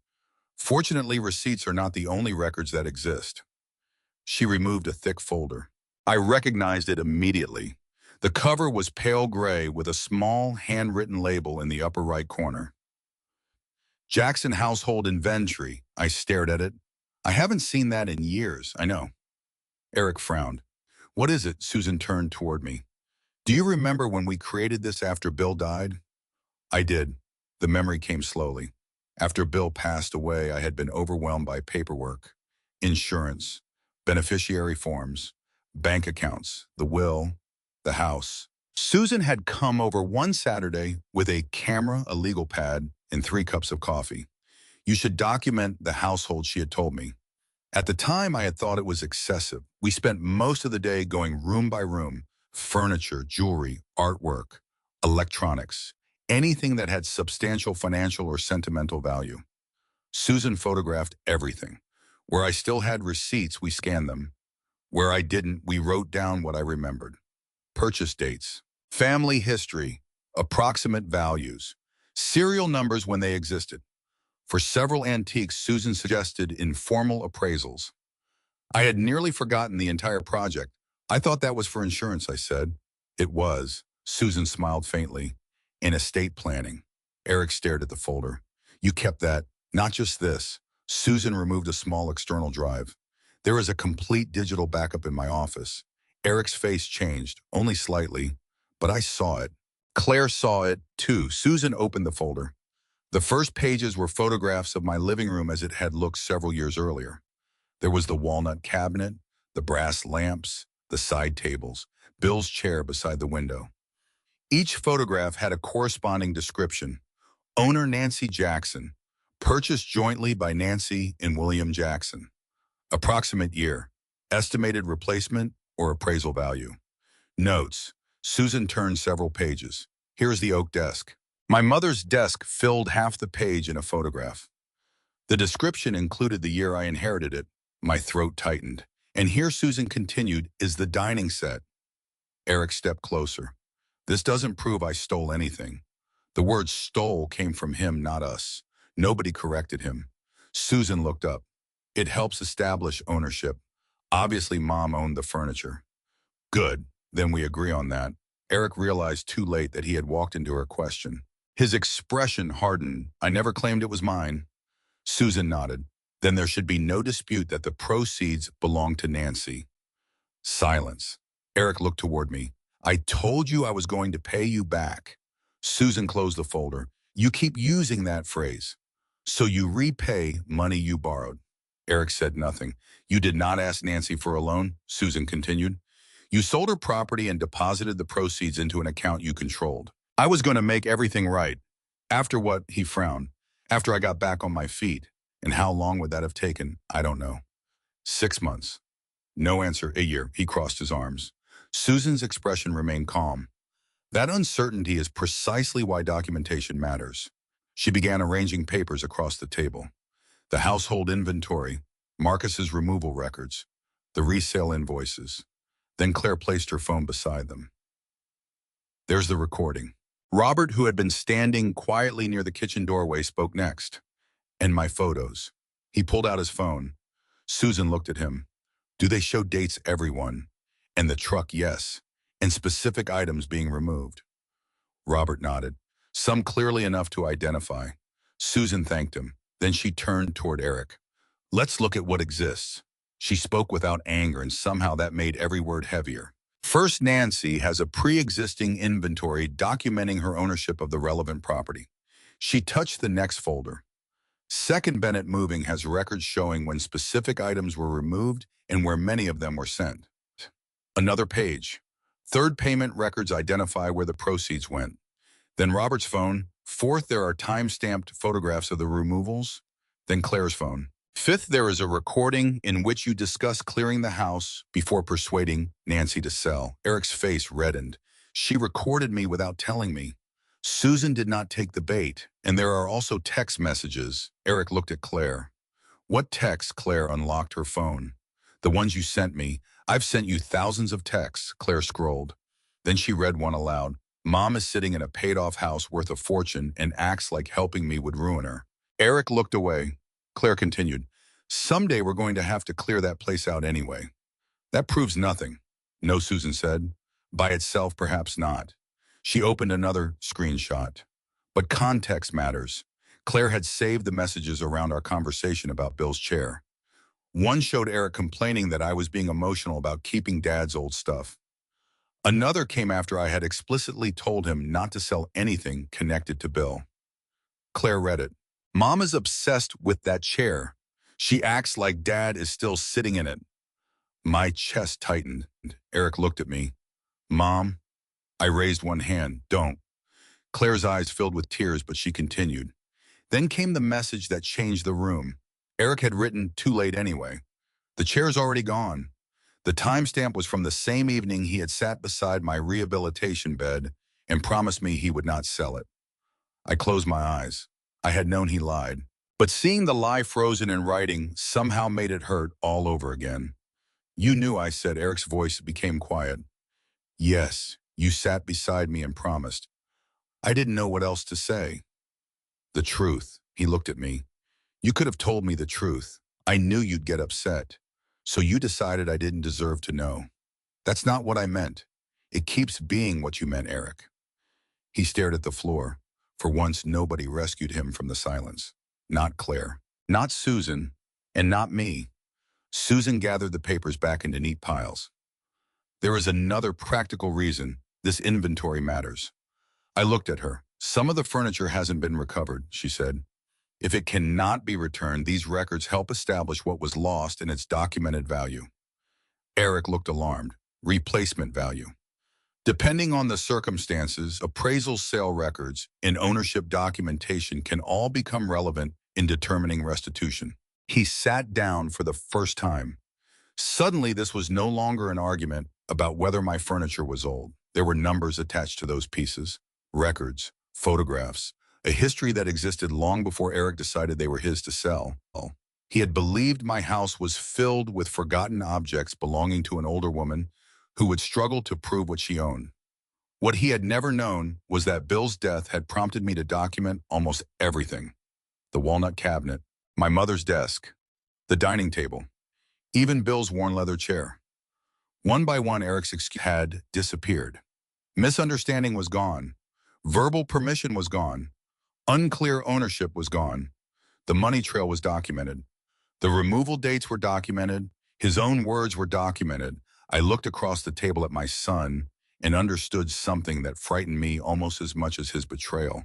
A: fortunately, receipts are not the only records that exist. She removed a thick folder. I recognized it immediately. The cover was pale gray with a small handwritten label in the upper right corner. Jackson Household Inventory. I stared at it. I haven't seen that in years, I know. Eric frowned. What is it? Susan turned toward me. Do you remember when we created this after Bill died? I did. The memory came slowly. After Bill passed away, I had been overwhelmed by paperwork, insurance, beneficiary forms, bank accounts, the will, the house. Susan had come over one Saturday with a camera, a legal pad, and 3 cups of coffee. You should document the household, she had told me. At the time, I had thought it was excessive. We spent most of the day going room by room, furniture, jewelry, artwork, electronics, anything that had substantial financial or sentimental value. Susan photographed everything. Where I still had receipts, we scanned them. Where I didn't, we wrote down what I remembered. Purchase dates, family history, approximate values, serial numbers when they existed. For several antiques, Susan suggested informal appraisals. I had nearly forgotten the entire project. I thought that was for insurance, I said. It was. Susan smiled faintly. In estate planning. Eric stared at the folder. You kept that. Not just this. Susan removed a small external drive. There is a complete digital backup in my office. Eric's face changed, only slightly, but I saw it. Claire saw it, too. Susan opened the folder. The first pages were photographs of my living room as it had looked several years earlier. There was the walnut cabinet, the brass lamps, the side tables, Bill's chair beside the window. Each photograph had a corresponding description. Owner Nancy Jackson. Purchased jointly by Nancy and William Jackson. Approximate year. Estimated replacement or appraisal value. Notes. Susan turned several pages. Here's the oak desk. My mother's desk filled half the page in a photograph. The description included the year I inherited it. My throat tightened. And here, Susan continued, is the dining set. Eric stepped closer. This doesn't prove I stole anything. The word stole came from him, not us. Nobody corrected him. Susan looked up. It helps establish ownership. Obviously, Mom owned the furniture. Good. Then we agree on that. Eric realized too late that he had walked into her question. His expression hardened. I never claimed it was mine. Susan nodded. Then there should be no dispute that the proceeds belonged to Nancy. Silence. Eric looked toward me. I told you I was going to pay you back. Susan closed the folder. You keep using that phrase. So you repay money you borrowed. Eric said nothing. You did not ask Nancy for a loan, Susan continued. You sold her property and deposited the proceeds into an account you controlled. I was going to make everything right. After what? He frowned. After I got back on my feet. And how long would that have taken? I don't know. 6 months. No answer. A year. He crossed his arms. Susan's expression remained calm. That uncertainty is precisely why documentation matters. She began arranging papers across the table. The household inventory, Marcus's removal records, the resale invoices. Then Claire placed her phone beside them. There's the recording. Robert, who had been standing quietly near the kitchen doorway, spoke next. And my photos. He pulled out his phone. Susan looked at him. Do they show dates, everyone? And the truck, yes. And specific items being removed. Robert nodded. Some clearly enough to identify. Susan thanked him. Then she turned toward Eric. Let's look at what exists. She spoke without anger, and somehow that made every word heavier. First, Nancy has a pre-existing inventory documenting her ownership of the relevant property. She touched the next folder. Second, Bennett Moving has records showing when specific items were removed and where many of them were sent. Another page. Third, payment records identify where the proceeds went. Then Robert's phone. Fourth, there are time-stamped photographs of the removals. Then Claire's phone. Fifth, there is a recording in which you discuss clearing the house before persuading Nancy to sell. Eric's face reddened. She recorded me without telling me. Susan did not take the bait, and there are also text messages. Eric looked at Claire. What texts? Claire unlocked her phone. The ones you sent me. I've sent you thousands of texts, Claire scrolled. Then she read one aloud. Mom is sitting in a paid-off house worth a fortune and acts like helping me would ruin her. Eric looked away. Claire continued. Someday we're going to have to clear that place out anyway. That proves nothing. No, Susan said. By itself, perhaps not. She opened another screenshot. But context matters. Claire had saved the messages around our conversation about Bill's chair. One showed Eric complaining that I was being emotional about keeping Dad's old stuff. Another came after I had explicitly told him not to sell anything connected to Bill. Claire read it. Mom is obsessed with that chair. She acts like Dad is still sitting in it. My chest tightened. Eric looked at me. Mom, I raised one hand. Don't. Claire's eyes filled with tears, but she continued. Then came the message that changed the room. Eric had written, too late anyway. The chair's already gone. The timestamp was from the same evening he had sat beside my rehabilitation bed and promised me he would not sell it. I closed my eyes. I had known he lied. But seeing the lie frozen in writing somehow made it hurt all over again. You knew, I said. Eric's voice became quiet. Yes, you sat beside me and promised. I didn't know what else to say. The truth. He looked at me. You could have told me the truth. I knew you'd get upset. So you decided I didn't deserve to know. That's not what I meant. It keeps being what you meant, Eric. He stared at the floor. For once, nobody rescued him from the silence. Not Claire, not Susan, and not me. Susan gathered the papers back into neat piles. There is another practical reason this inventory matters. I looked at her. Some of the furniture hasn't been recovered, she said. If it cannot be returned, these records help establish what was lost and its documented value. Eric looked alarmed. Replacement value. Depending on the circumstances, appraisal sale records and ownership documentation can all become relevant in determining restitution. He sat down for the first time. Suddenly, this was no longer an argument about whether my furniture was old. There were numbers attached to those pieces, records, photographs, a history that existed long before Eric decided they were his to sell. He had believed my house was filled with forgotten objects belonging to an older woman who would struggle to prove what she owned. What he had never known was that Bill's death had prompted me to document almost everything. The walnut cabinet, my mother's desk, the dining table, even Bill's worn leather chair. One by one, Eric's excuse had disappeared. Misunderstanding was gone. Verbal permission was gone. Unclear ownership was gone. The money trail was documented. The removal dates were documented. His own words were documented. I looked across the table at my son and understood something that frightened me almost as much as his betrayal.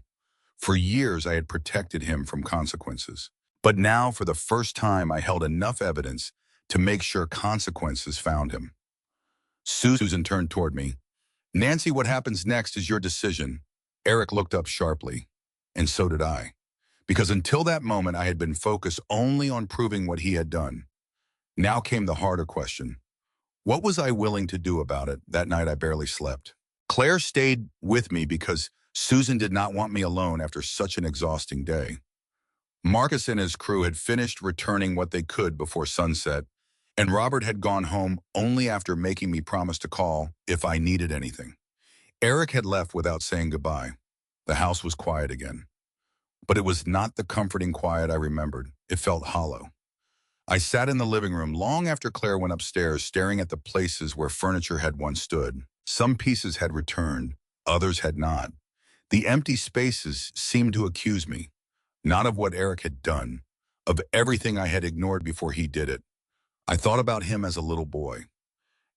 A: For years, I had protected him from consequences. But now, for the first time, I held enough evidence to make sure consequences found him. Susan turned toward me. Nancy, what happens next is your decision. Eric looked up sharply, and so did I. Because until that moment, I had been focused only on proving what he had done. Now came the harder question. What was I willing to do about it? That night I barely slept. Claire stayed with me because Susan did not want me alone after such an exhausting day. Marcus and his crew had finished returning what they could before sunset, and Robert had gone home only after making me promise to call if I needed anything. Eric had left without saying goodbye. The house was quiet again. But it was not the comforting quiet I remembered. It felt hollow. I sat in the living room long after Claire went upstairs, staring at the places where furniture had once stood. Some pieces had returned, others had not. The empty spaces seemed to accuse me, not of what Eric had done, of everything I had ignored before he did it. I thought about him as a little boy.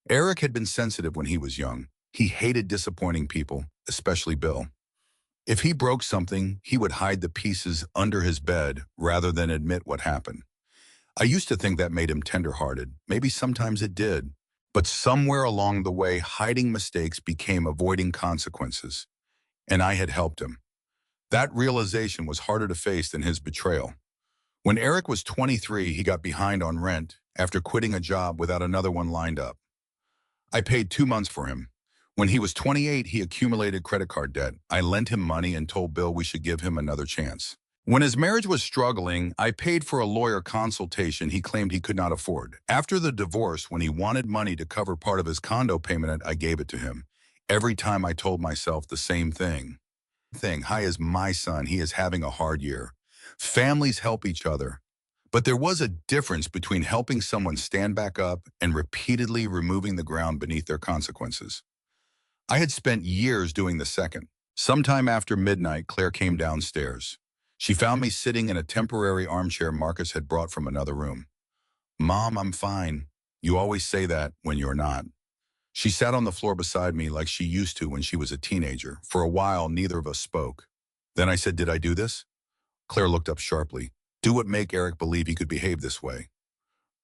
A: Eric had been sensitive when he was young. He hated disappointing people, especially Bill. If he broke something, he would hide the pieces under his bed rather than admit what happened. I used to think that made him tender-hearted. Maybe sometimes it did. But somewhere along the way, hiding mistakes became avoiding consequences. And I had helped him. That realization was harder to face than his betrayal. When Eric was 23, he got behind on rent after quitting a job without another one lined up. I paid 2 months for him. When he was 28, he accumulated credit card debt. I lent him money and told Bill we should give him another chance. When his marriage was struggling, I paid for a lawyer consultation he claimed he could not afford. After the divorce, when he wanted money to cover part of his condo payment, I gave it to him. Every time I told myself the same thing. Hi is my son. He is having a hard year. Families help each other. But there was a difference between helping someone stand back up and repeatedly removing the ground beneath their consequences. I had spent years doing the second. Sometime after midnight, Claire came downstairs. She found me sitting in a temporary armchair Marcus had brought from another room. Mom, I'm fine. You always say that when you're not. She sat on the floor beside me like she used to when she was a teenager. For a while, neither of us spoke. Then I said, did I do this? Claire looked up sharply. Do what make Eric believe he could behave this way?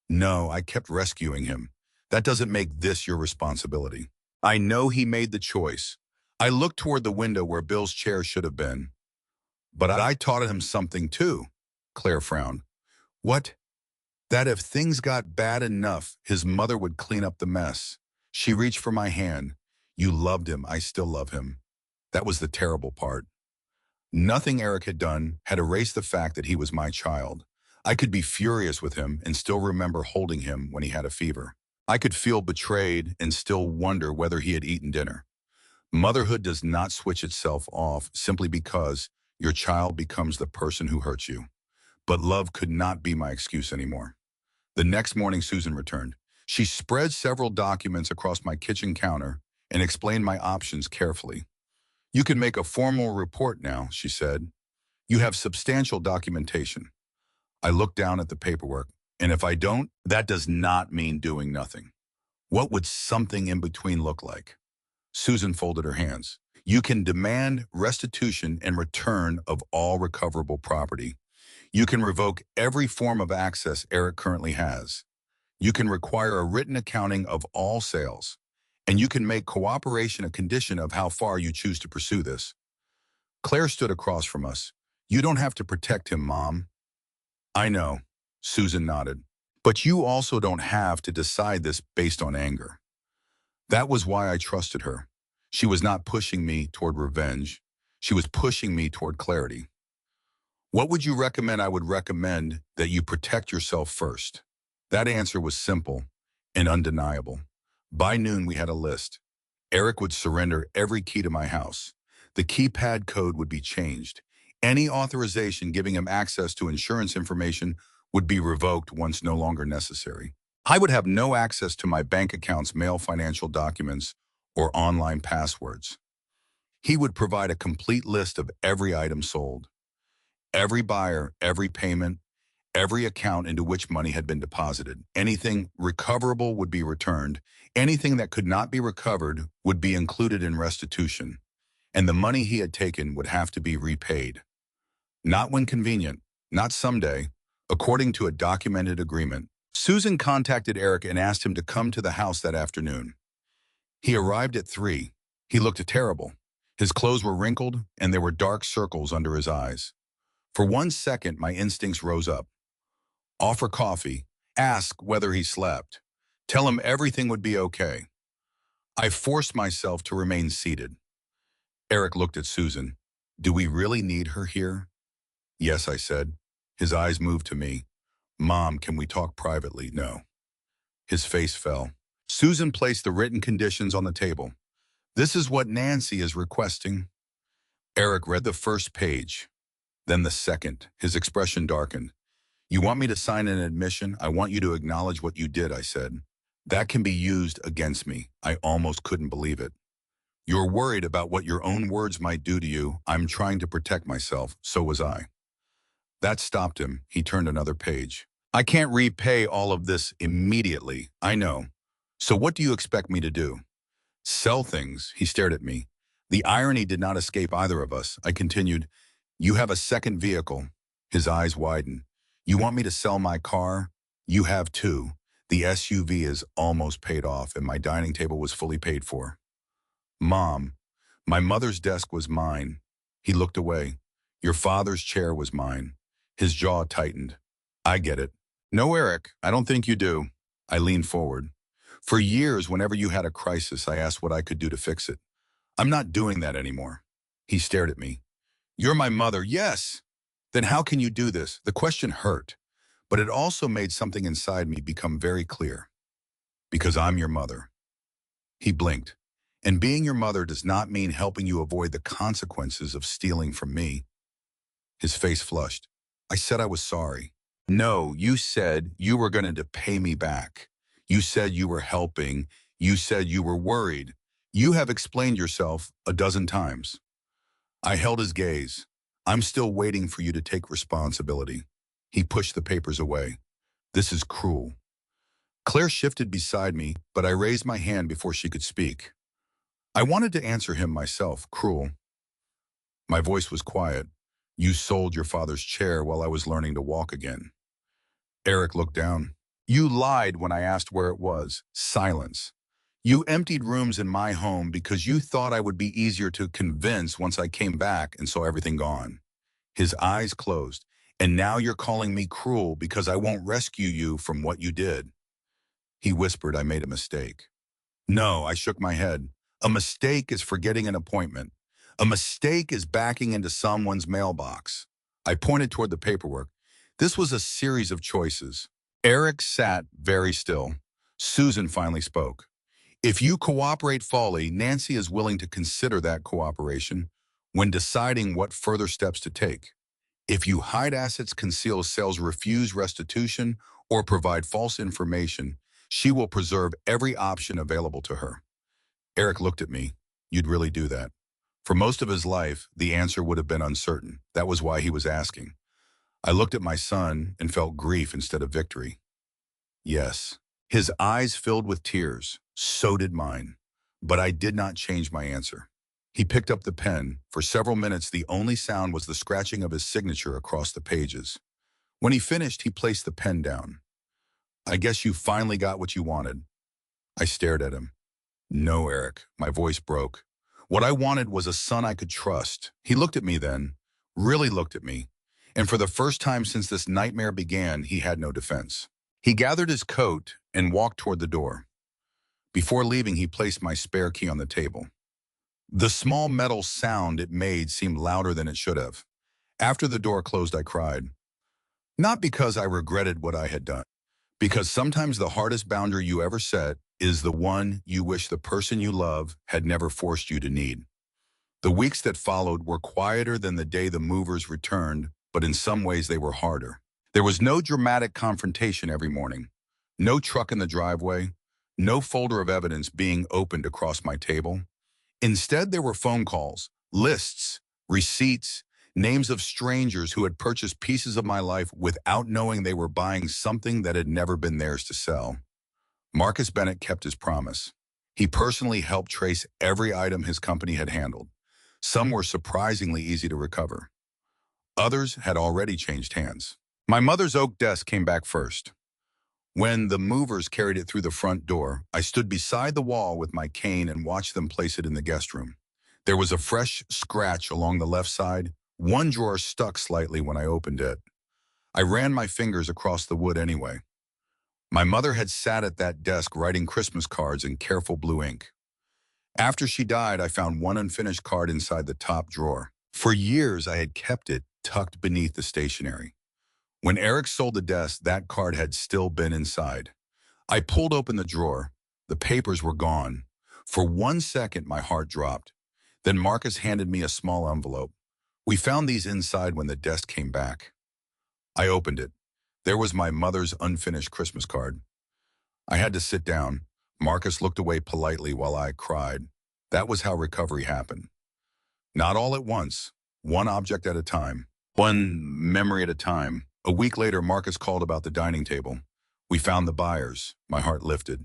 A: No, I kept rescuing him. That doesn't make this your responsibility. I know he made the choice. I looked toward the window where Bill's chair should have been. But I taught him something too. Claire frowned. What? That if things got bad enough, his mother would clean up the mess. She reached for my hand. You loved him. I still love him. That was the terrible part. Nothing Eric had done had erased the fact that he was my child. I could be furious with him and still remember holding him when he had a fever. I could feel betrayed and still wonder whether he had eaten dinner. Motherhood does not switch itself off simply because your child becomes the person who hurts you. But love could not be my excuse anymore. The next morning, Susan returned. She spread several documents across my kitchen counter and explained my options carefully. You can make a formal report now, she said. You have substantial documentation. I looked down at the paperwork, and if I don't, that does not mean doing nothing. What would something in between look like? Susan folded her hands. You can demand restitution and return of all recoverable property. You can revoke every form of access Eric currently has. You can require a written accounting of all sales. And you can make cooperation a condition of how far you choose to pursue this. Claire stood across from us. You don't have to protect him, Mom. I know, Susan nodded. But you also don't have to decide this based on anger. That was why I trusted her. She was not pushing me toward revenge. She was pushing me toward clarity. What would you recommend? I would recommend that you protect yourself first. That answer was simple and undeniable. By noon, we had a list. Eric would surrender every key to my house. The keypad code would be changed. Any authorization giving him access to insurance information would be revoked once no longer necessary. I would have no access to my bank account's mail financial documents or online passwords. He would provide a complete list of every item sold, every buyer, every payment, every account into which money had been deposited. Anything recoverable would be returned. Anything that could not be recovered would be included in restitution, and the money he had taken would have to be repaid. Not when convenient, not someday, according to a documented agreement. Susan contacted Eric and asked him to come to the house that afternoon. He arrived at 3. He looked terrible. His clothes were wrinkled, and there were dark circles under his eyes. For 1 second, my instincts rose up. Offer coffee. Ask whether he slept. Tell him everything would be okay. I forced myself to remain seated. Eric looked at Susan. Do we really need her here? Yes, I said. His eyes moved to me. Mom, can we talk privately? No. His face fell. Susan placed the written conditions on the table. This is what Nancy is requesting. Eric read the first page, then the second. His expression darkened. You want me to sign an admission? I want you to acknowledge what you did, I said. That can be used against me. I almost couldn't believe it. You're worried about what your own words might do to you. I'm trying to protect myself. So was I. That stopped him. He turned another page. I can't repay all of this immediately. I know. So what do you expect me to do? Sell things. He stared at me. The irony did not escape either of us. I continued, you have a second vehicle. His eyes widened. You want me to sell my car? You have too. The SUV is almost paid off and my dining table was fully paid for. Mom, my mother's desk was mine. He looked away. Your father's chair was mine. His jaw tightened. I get it. No, Eric, I don't think you do. I leaned forward. For years, whenever you had a crisis, I asked what I could do to fix it. I'm not doing that anymore. He stared at me. You're my mother, yes. Then how can you do this? The question hurt, but it also made something inside me become very clear. Because I'm your mother. He blinked. And being your mother does not mean helping you avoid the consequences of stealing from me. His face flushed. I said I was sorry. No, you said you were going to pay me back. You said you were helping. You said you were worried. You have explained yourself a dozen times. I held his gaze. I'm still waiting for you to take responsibility. He pushed the papers away. This is cruel. Claire shifted beside me, but I raised my hand before she could speak. I wanted to answer him myself, cruel. My voice was quiet. You sold your father's chair while I was learning to walk again. Eric looked down. You lied when I asked where it was. Silence. You emptied rooms in my home because you thought I would be easier to convince once I came back and saw everything gone. His eyes closed. And now you're calling me cruel because I won't rescue you from what you did. He whispered I made a mistake. No, I shook my head. A mistake is forgetting an appointment. A mistake is backing into someone's mailbox. I pointed toward the paperwork. This was a series of choices. Eric sat very still. Susan finally spoke. If you cooperate fully, Nancy is willing to consider that cooperation when deciding what further steps to take. If you hide assets, conceal sales, refuse restitution, or provide false information, she will preserve every option available to her. Eric looked at me. You'd really do that? For most of his life, the answer would have been uncertain. That was why he was asking. I looked at my son and felt grief instead of victory. Yes. His eyes filled with tears. So did mine. But I did not change my answer. He picked up the pen. For several minutes, the only sound was the scratching of his signature across the pages. When he finished, he placed the pen down. I guess you finally got what you wanted. I stared at him. No, Eric. My voice broke. What I wanted was a son I could trust. He looked at me then, really looked at me. And for the first time since this nightmare began, he had no defense. He gathered his coat and walked toward the door. Before leaving, he placed my spare key on the table. The small metal sound it made seemed louder than it should have. After the door closed, I cried. Not because I regretted what I had done, because sometimes the hardest boundary you ever set is the one you wish the person you love had never forced you to need. The weeks that followed were quieter than the day the movers returned, but in some ways they were harder. There was no dramatic confrontation every morning, no truck in the driveway, no folder of evidence being opened across my table. Instead, there were phone calls, lists, receipts, names of strangers who had purchased pieces of my life without knowing they were buying something that had never been theirs to sell. Marcus Bennett kept his promise. He personally helped trace every item his company had handled. Some were surprisingly easy to recover. Others had already changed hands. My mother's oak desk came back first. When the movers carried it through the front door, I stood beside the wall with my cane and watched them place it in the guest room. There was a fresh scratch along the left side. One drawer stuck slightly when I opened it. I ran my fingers across the wood anyway. My mother had sat at that desk writing Christmas cards in careful blue ink. After she died, I found one unfinished card inside the top drawer. For years, I had kept it tucked beneath the stationery. When Eric sold the desk, that card had still been inside. I pulled open the drawer. The papers were gone. For 1 second, my heart dropped. Then Marcus handed me a small envelope. We found these inside when the desk came back. I opened it. There was my mother's unfinished Christmas card. I had to sit down. Marcus looked away politely while I cried. That was how recovery happened. Not all at once, one object at a time, one memory at a time. A week later, Marcus called about the dining table. We found the buyers. My heart lifted.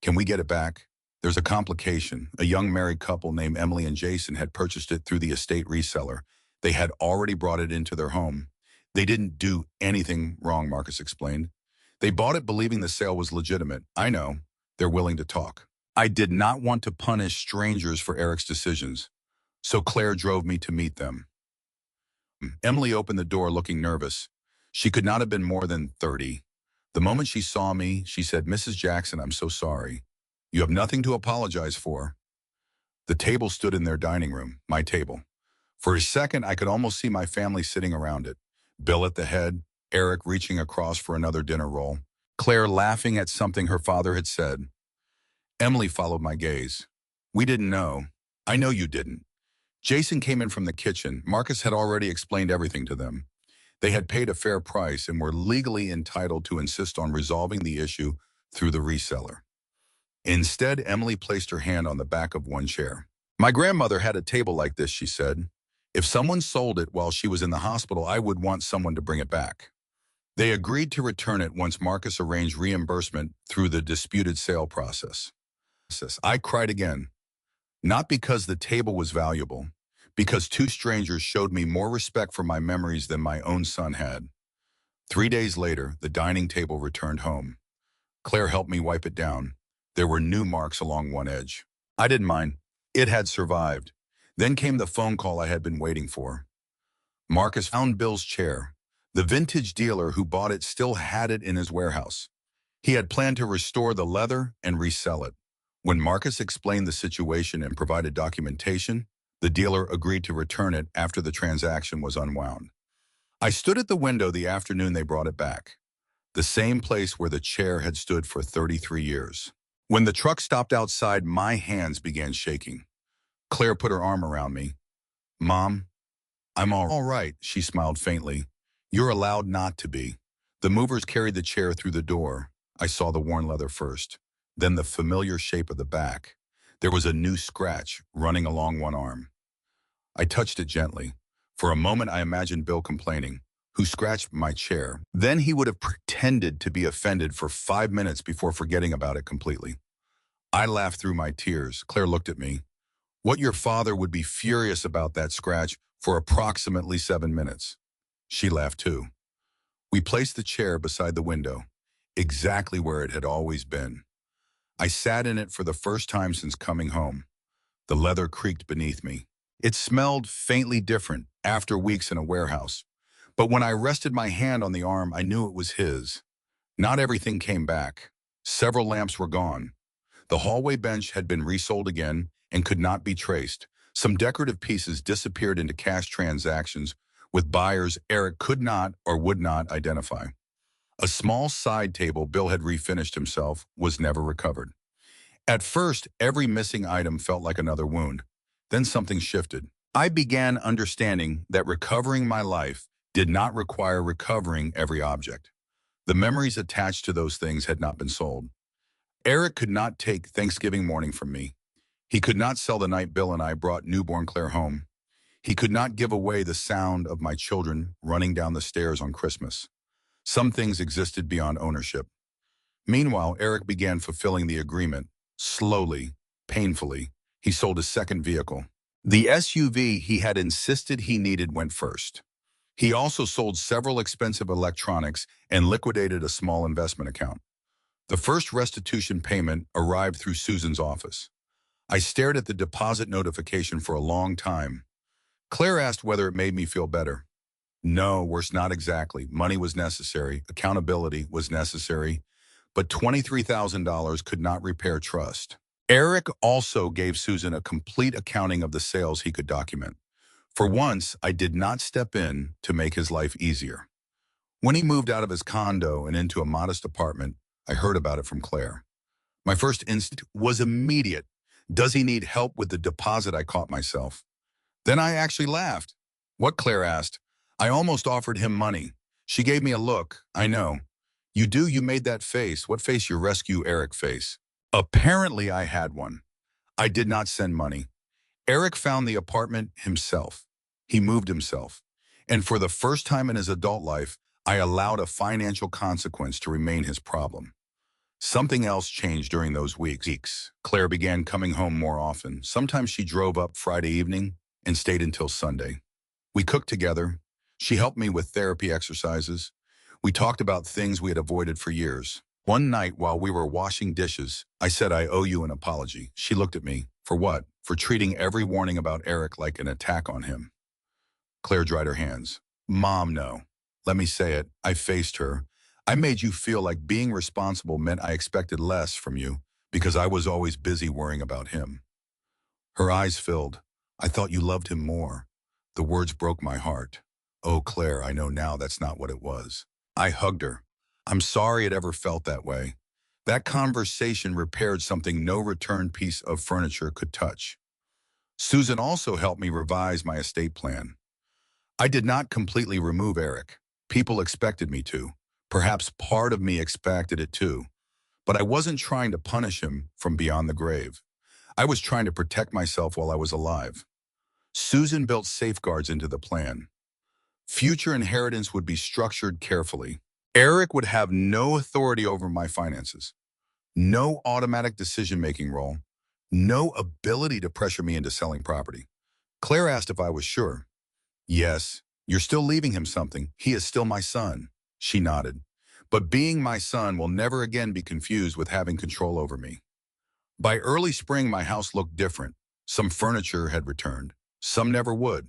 A: Can we get it back? There's a complication. A young married couple named Emily and Jason had purchased it through the estate reseller. They had already brought it into their home. They didn't do anything wrong, Marcus explained. They bought it believing the sale was legitimate. I know. They're willing to talk. I did not want to punish strangers for Eric's decisions, so Claire drove me to meet them. Emily opened the door looking nervous. She could not have been more than 30. The moment she saw me, she said, Mrs. Jackson, I'm so sorry. You have nothing to apologize for. The table stood in their dining room, my table. For a second, I could almost see my family sitting around it. Bill at the head, Eric reaching across for another dinner roll, Claire laughing at something her father had said. Emily followed my gaze. We didn't know. I know you didn't. Jason came in from the kitchen. Marcus had already explained everything to them. They had paid a fair price and were legally entitled to insist on resolving the issue through the reseller. Instead, Emily placed her hand on the back of one chair. My grandmother had a table like this, she said. If someone sold it while she was in the hospital, I would want someone to bring it back. They agreed to return it once Marcus arranged reimbursement through the disputed sale process. I cried again, not because the table was valuable, because two strangers showed me more respect for my memories than my own son had. 3 days later, the dining table returned home. Claire helped me wipe it down. There were new marks along one edge. I didn't mind. It had survived. Then came the phone call I had been waiting for. Marcus found Bill's chair. The vintage dealer who bought it still had it in his warehouse. He had planned to restore the leather and resell it. When Marcus explained the situation and provided documentation, the dealer agreed to return it after the transaction was unwound. I stood at the window the afternoon they brought it back, the same place where the chair had stood for 33 years. When the truck stopped outside, my hands began shaking. Claire put her arm around me. "Mom, I'm all right," she smiled faintly. "You're allowed not to be." The movers carried the chair through the door. I saw the worn leather first, then the familiar shape of the back. There was a new scratch running along one arm. I touched it gently. For a moment, I imagined Bill complaining, "Who scratched my chair?" Then he would have pretended to be offended for 5 minutes before forgetting about it completely. I laughed through my tears. Claire looked at me. "What, your father would be furious about that scratch for approximately 7 minutes." She laughed too. We placed the chair beside the window, exactly where it had always been. I sat in it for the first time since coming home. The leather creaked beneath me. It smelled faintly different after weeks in a warehouse. But when I rested my hand on the arm, I knew it was his. Not everything came back. Several lamps were gone. The hallway bench had been resold again and could not be traced. Some decorative pieces disappeared into cash transactions with buyers Eric could not or would not identify. A small side table Bill had refinished himself was never recovered. At first, every missing item felt like another wound. Then something shifted. I began understanding that recovering my life did not require recovering every object. The memories attached to those things had not been sold. Eric could not take Thanksgiving morning from me. He could not sell the night Bill and I brought newborn Claire home. He could not give away the sound of my children running down the stairs on Christmas. Some things existed beyond ownership. Meanwhile, Eric began fulfilling the agreement. Slowly, painfully, he sold his second vehicle. The SUV he had insisted he needed went first. He also sold several expensive electronics and liquidated a small investment account. The first restitution payment arrived through Susan's office. I stared at the deposit notification for a long time. Claire asked whether it made me feel better. No, worse, not exactly. Money was necessary. Accountability was necessary. But $23,000 could not repair trust. Eric also gave Susan a complete accounting of the sales he could document. For once, I did not step in to make his life easier. When he moved out of his condo and into a modest apartment, I heard about it from Claire. My first instinct was immediate. Does he need help with the deposit? I caught myself. Then I actually laughed. What? Claire asked. I almost offered him money. She gave me a look. I know. You do? You made that face. What face? Your rescue Eric face. Apparently I had one. I did not send money. Eric found the apartment himself. He moved himself. And for the first time in his adult life, I allowed a financial consequence to remain his problem. Something else changed during those weeks. Claire began coming home more often. Sometimes she drove up Friday evening and stayed until Sunday. We cooked together. She helped me with therapy exercises. We talked about things we had avoided for years. One night while we were washing dishes, I said, I owe you an apology. She looked at me. For what? For treating every warning about Eric like an attack on him. Claire dried her hands. Mom, no. Let me say it. I faced her. I made you feel like being responsible meant I expected less from you because I was always busy worrying about him. Her eyes filled. I thought you loved him more. The words broke my heart. Oh, Claire, I know now that's not what it was. I hugged her. I'm sorry it ever felt that way. That conversation repaired something no return piece of furniture could touch. Susan also helped me revise my estate plan. I did not completely remove Eric. People expected me to. Perhaps part of me expected it too. But I wasn't trying to punish him from beyond the grave. I was trying to protect myself while I was alive. Susan built safeguards into the plan. Future inheritance would be structured carefully. Eric would have no authority over my finances, no automatic decision-making role, no ability to pressure me into selling property. Claire asked if I was sure. Yes, you're still leaving him something. He is still my son. She nodded. But being my son will never again be confused with having control over me. By early spring, my house looked different. Some furniture had returned. Some never would.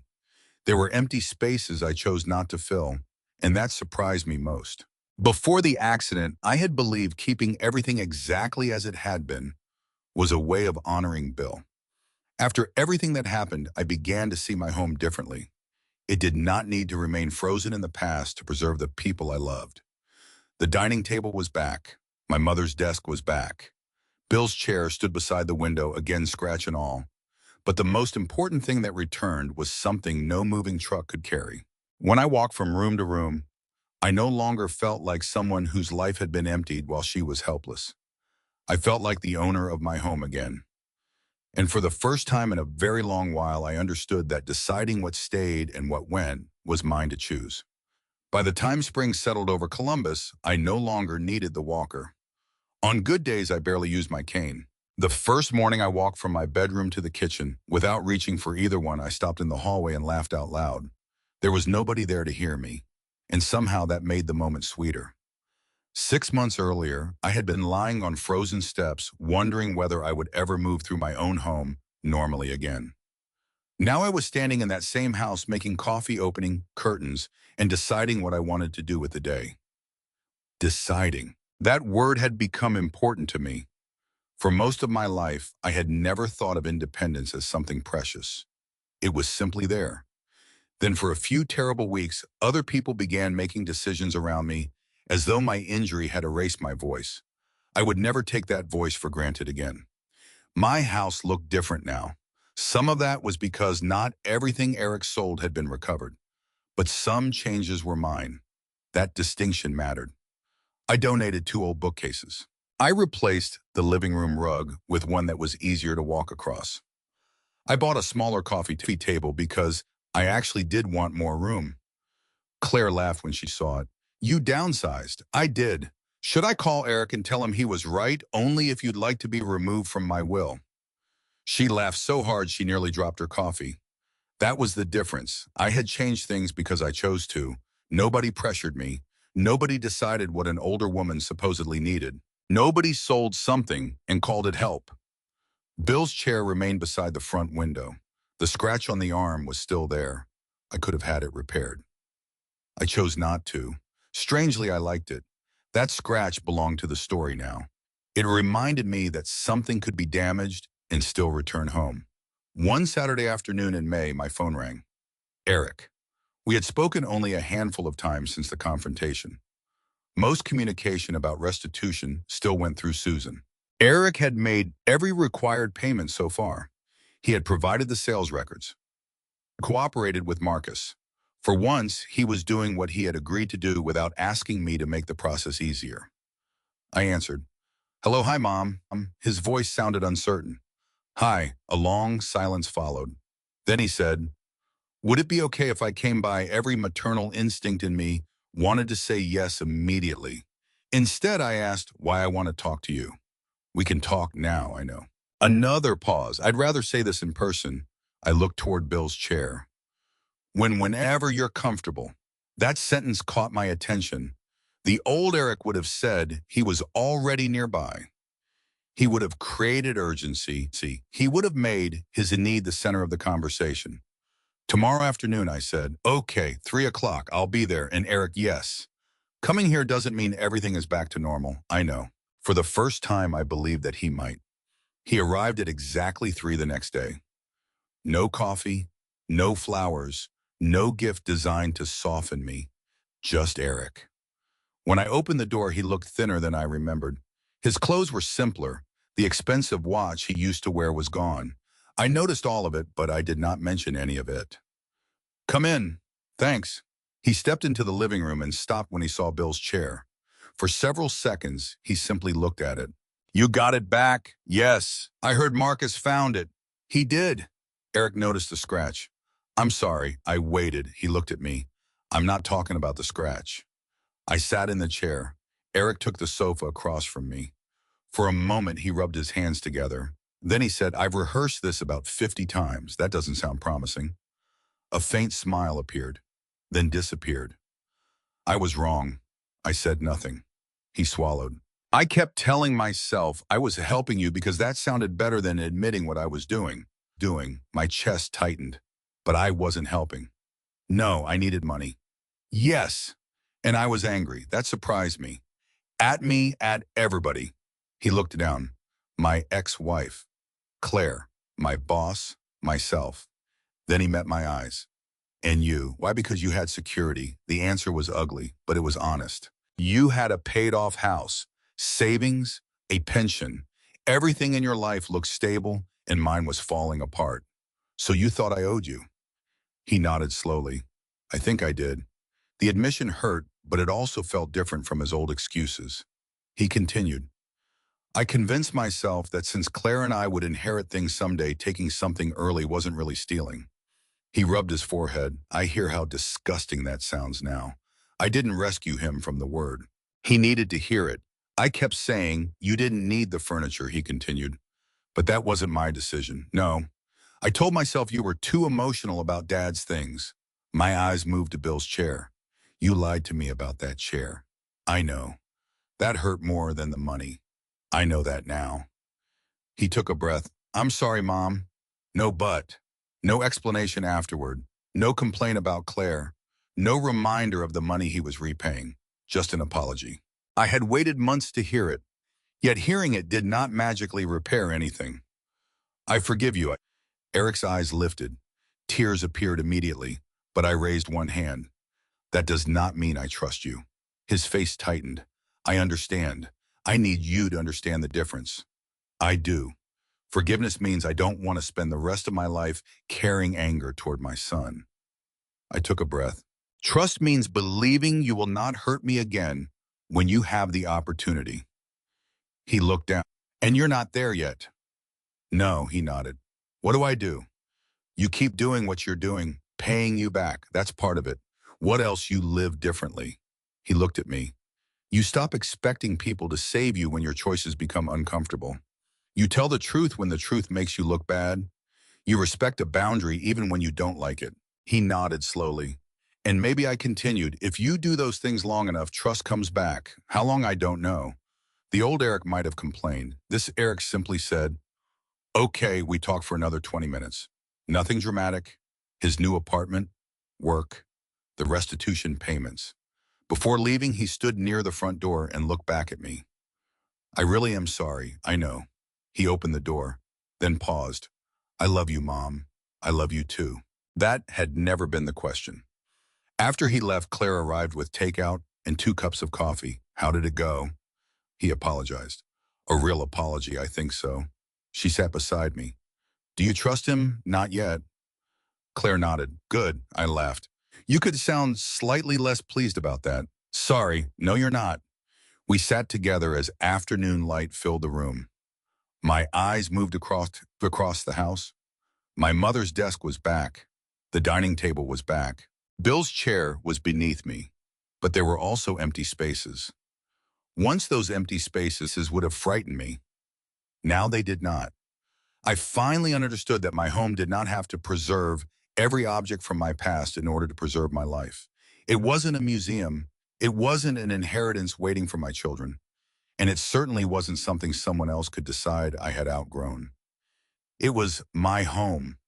A: There were empty spaces I chose not to fill, and that surprised me most. Before the accident, I had believed keeping everything exactly as it had been was a way of honoring Bill. After everything that happened, I began to see my home differently. It did not need to remain frozen in the past to preserve the people I loved. The dining table was back. My mother's desk was back. Bill's chair stood beside the window, again scratch and all. But the most important thing that returned was something no moving truck could carry. When I walked from room to room, I no longer felt like someone whose life had been emptied while she was helpless. I felt like the owner of my home again. And for the first time in a very long while, I understood that deciding what stayed and what went was mine to choose. By the time spring settled over Columbus, I no longer needed the walker. On good days, I barely used my cane. The first morning I walked from my bedroom to the kitchen, without reaching for either one, I stopped in the hallway and laughed out loud. There was nobody there to hear me, and somehow that made the moment sweeter. 6 months earlier, I had been lying on frozen steps, wondering whether I would ever move through my own home normally again. Now I was standing in that same house making coffee, opening curtains, and deciding what I wanted to do with the day. Deciding. That word had become important to me. For most of my life, I had never thought of independence as something precious. It was simply there. Then for a few terrible weeks, other people began making decisions around me as though my injury had erased my voice. I would never take that voice for granted again. My house looked different now. Some of that was because not everything Eric sold had been recovered, but some changes were mine. That distinction mattered. I donated 2 old bookcases. I replaced the living room rug with one that was easier to walk across. I bought a smaller coffee table because I actually did want more room. Claire laughed when she saw it. You downsized. I did. Should I call Eric and tell him he was right, only if you'd like to be removed from my will? She laughed so hard she nearly dropped her coffee. That was the difference. I had changed things because I chose to. Nobody pressured me. Nobody decided what an older woman supposedly needed. Nobody sold something and called it help. Bill's chair remained beside the front window. The scratch on the arm was still there. I could have had it repaired. I chose not to. Strangely, I liked it. That scratch belonged to the story now. It reminded me that something could be damaged and still return home. One Saturday afternoon in May, my phone rang. Eric. We had spoken only a handful of times since the confrontation. Most communication about restitution still went through Susan. Eric had made every required payment so far. He had provided the sales records, cooperated with Marcus. For once, he was doing what he had agreed to do without asking me to make the process easier. I answered, "Hello, hi, Mom." His voice sounded uncertain. "Hi." A long silence followed. Then he said, "Would it be okay if I came by?" Every maternal instinct in me wanted to say yes immediately. Instead, I asked why I want to talk to you. We can talk now, I know. Another pause. I'd rather say this in person. I looked toward Bill's chair. Whenever you're comfortable. That sentence caught my attention. The old Eric would have said he was already nearby. He would have created urgency. He would have made his need the center of the conversation. Tomorrow afternoon, I said. Okay, 3 o'clock, I'll be there. And Eric, yes. Coming here doesn't mean everything is back to normal, I know. For the first time, I believed that he might. He arrived at exactly 3 the next day. No coffee, no flowers, no gift designed to soften me, just Eric. When I opened the door, he looked thinner than I remembered. His clothes were simpler. The expensive watch he used to wear was gone. I noticed all of it, but I did not mention any of it. Come in. Thanks. He stepped into the living room and stopped when he saw Bill's chair. For several seconds, he simply looked at it. You got it back? Yes. I heard Marcus found it. He did. Eric noticed the scratch. I'm sorry. I waited. He looked at me. I'm not talking about the scratch. I sat in the chair. Eric took the sofa across from me. For a moment, he rubbed his hands together. Then he said, I've rehearsed this about 50 times. That doesn't sound promising. A faint smile appeared, then disappeared. I was wrong. I said nothing. He swallowed. I kept telling myself I was helping you because that sounded better than admitting what I was doing. My chest tightened. But I wasn't helping. No, I needed money. Yes. And I was angry. That surprised me. At me, at everybody. He looked down. My ex-wife, Claire, my boss, myself. Then he met my eyes. And you. Why? Because you had security. The answer was ugly, but it was honest. You had a paid-off house, savings, a pension. Everything in your life looked stable, and mine was falling apart. So you thought I owed you. He nodded slowly. I think I did. The admission hurt, but it also felt different from his old excuses. He continued. I convinced myself that since Claire and I would inherit things someday, taking something early wasn't really stealing. He rubbed his forehead. I hear how disgusting that sounds now. I didn't rescue him from the word. He needed to hear it. I kept saying, you didn't need the furniture, he continued. But that wasn't my decision. No. I told myself you were too emotional about Dad's things. My eyes moved to Bill's chair. You lied to me about that chair. I know. That hurt more than the money. I know that now. He took a breath. I'm sorry, Mom. No but. No explanation afterward. No complaint about Claire. No reminder of the money he was repaying. Just an apology. I had waited months to hear it, yet hearing it did not magically repair anything. I forgive you. Eric's eyes lifted. Tears appeared immediately, but I raised one hand. That does not mean I trust you. His face tightened. I understand. I need you to understand the difference. I do. Forgiveness means I don't want to spend the rest of my life carrying anger toward my son. I took a breath. Trust means believing you will not hurt me again when you have the opportunity. He looked down. And you're not there yet. No, he nodded. What do I do? You keep doing what you're doing, paying you back. That's part of it. What else? You live differently. He looked at me. You stop expecting people to save you when your choices become uncomfortable. You tell the truth when the truth makes you look bad. You respect a boundary even when you don't like it. He nodded slowly. And maybe I continued, if you do those things long enough, trust comes back. How long, I don't know. The old Eric might have complained. This Eric simply said, okay, we talk for another 20 minutes. Nothing dramatic. His new apartment, work, the restitution payments. Before leaving, he stood near the front door and looked back at me. I really am sorry, I know. He opened the door, then paused. I love you, Mom. I love you too. That had never been the question. After he left, Claire arrived with takeout and 2 cups of coffee. How did it go? He apologized. A real apology, I think so. She sat beside me. Do you trust him? Not yet. Claire nodded. Good, I laughed. You could sound slightly less pleased about that. Sorry, no you're not. We sat together as afternoon light filled the room. My eyes moved across the house. My mother's desk was back. The dining table was back. Bill's chair was beneath me, but there were also empty spaces. Once those empty spaces would have frightened me. Now they did not. I finally understood that my home did not have to preserve every object from my past in order to preserve my life. It wasn't a museum. It wasn't an inheritance waiting for my children. And it certainly wasn't something someone else could decide I had outgrown. It was my home.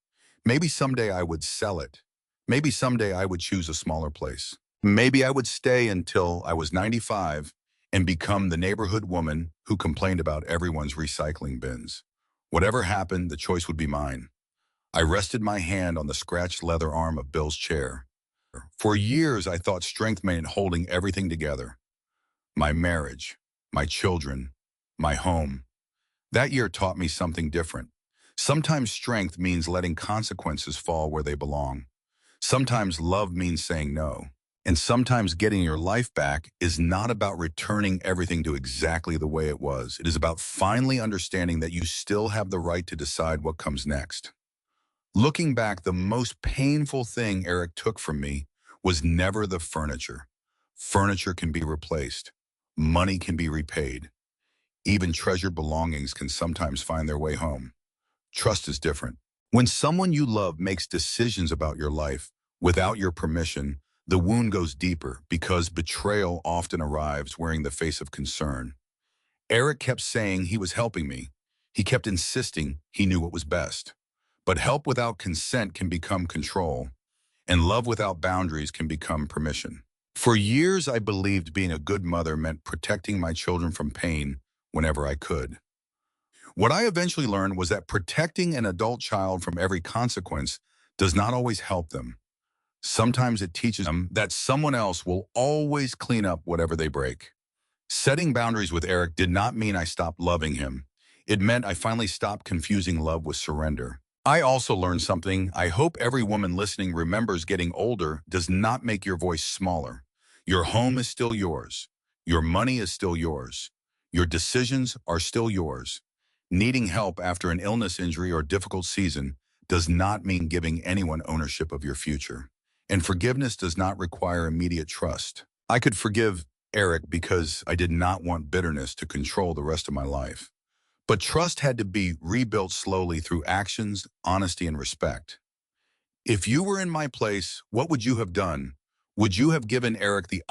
A: Maybe someday I would sell it. Maybe someday I would choose a smaller place. Maybe I would stay until I was 95 and become the neighborhood woman who complained about everyone's recycling bins. Whatever happened, the choice would be mine. I rested my hand on the scratched leather arm of Bill's chair. For years, I thought strength meant holding everything together. My marriage, my children, my home. That year taught me something different. Sometimes strength means letting consequences fall where they belong. Sometimes love means saying no. And sometimes getting your life back is not about returning everything to exactly the way it was. It is about finally understanding that you still have the right to decide what comes next. Looking back, the most painful thing Eric took from me was never the furniture. Furniture can be replaced. Money can be repaid. Even treasured belongings can sometimes find their way home. Trust is different. When someone you love makes decisions about your life without your permission, the wound goes deeper because betrayal often arrives wearing the face of concern. Eric kept saying he was helping me. He kept insisting he knew what was best. But help without consent can become control, and love without boundaries can become permission. For years, I believed being a good mother meant protecting my children from pain whenever I could. What I eventually learned was that protecting an adult child from every consequence does not always help them. Sometimes it teaches them that someone else will always clean up whatever they break. Setting boundaries with Eric did not mean I stopped loving him. It meant I finally stopped confusing love with surrender. I also learned something I hope every woman listening remembers: getting older does not make your voice smaller. Your home is still yours. Your money is still yours. Your decisions are still yours. Needing help after an illness, injury, or difficult season does not mean giving anyone ownership of your future. And forgiveness does not require immediate trust. I could forgive Eric because I did not want bitterness to control the rest of my life. But trust had to be rebuilt slowly through actions, honesty, and respect. If you were in my place, what would you have done? Would you have given Eric the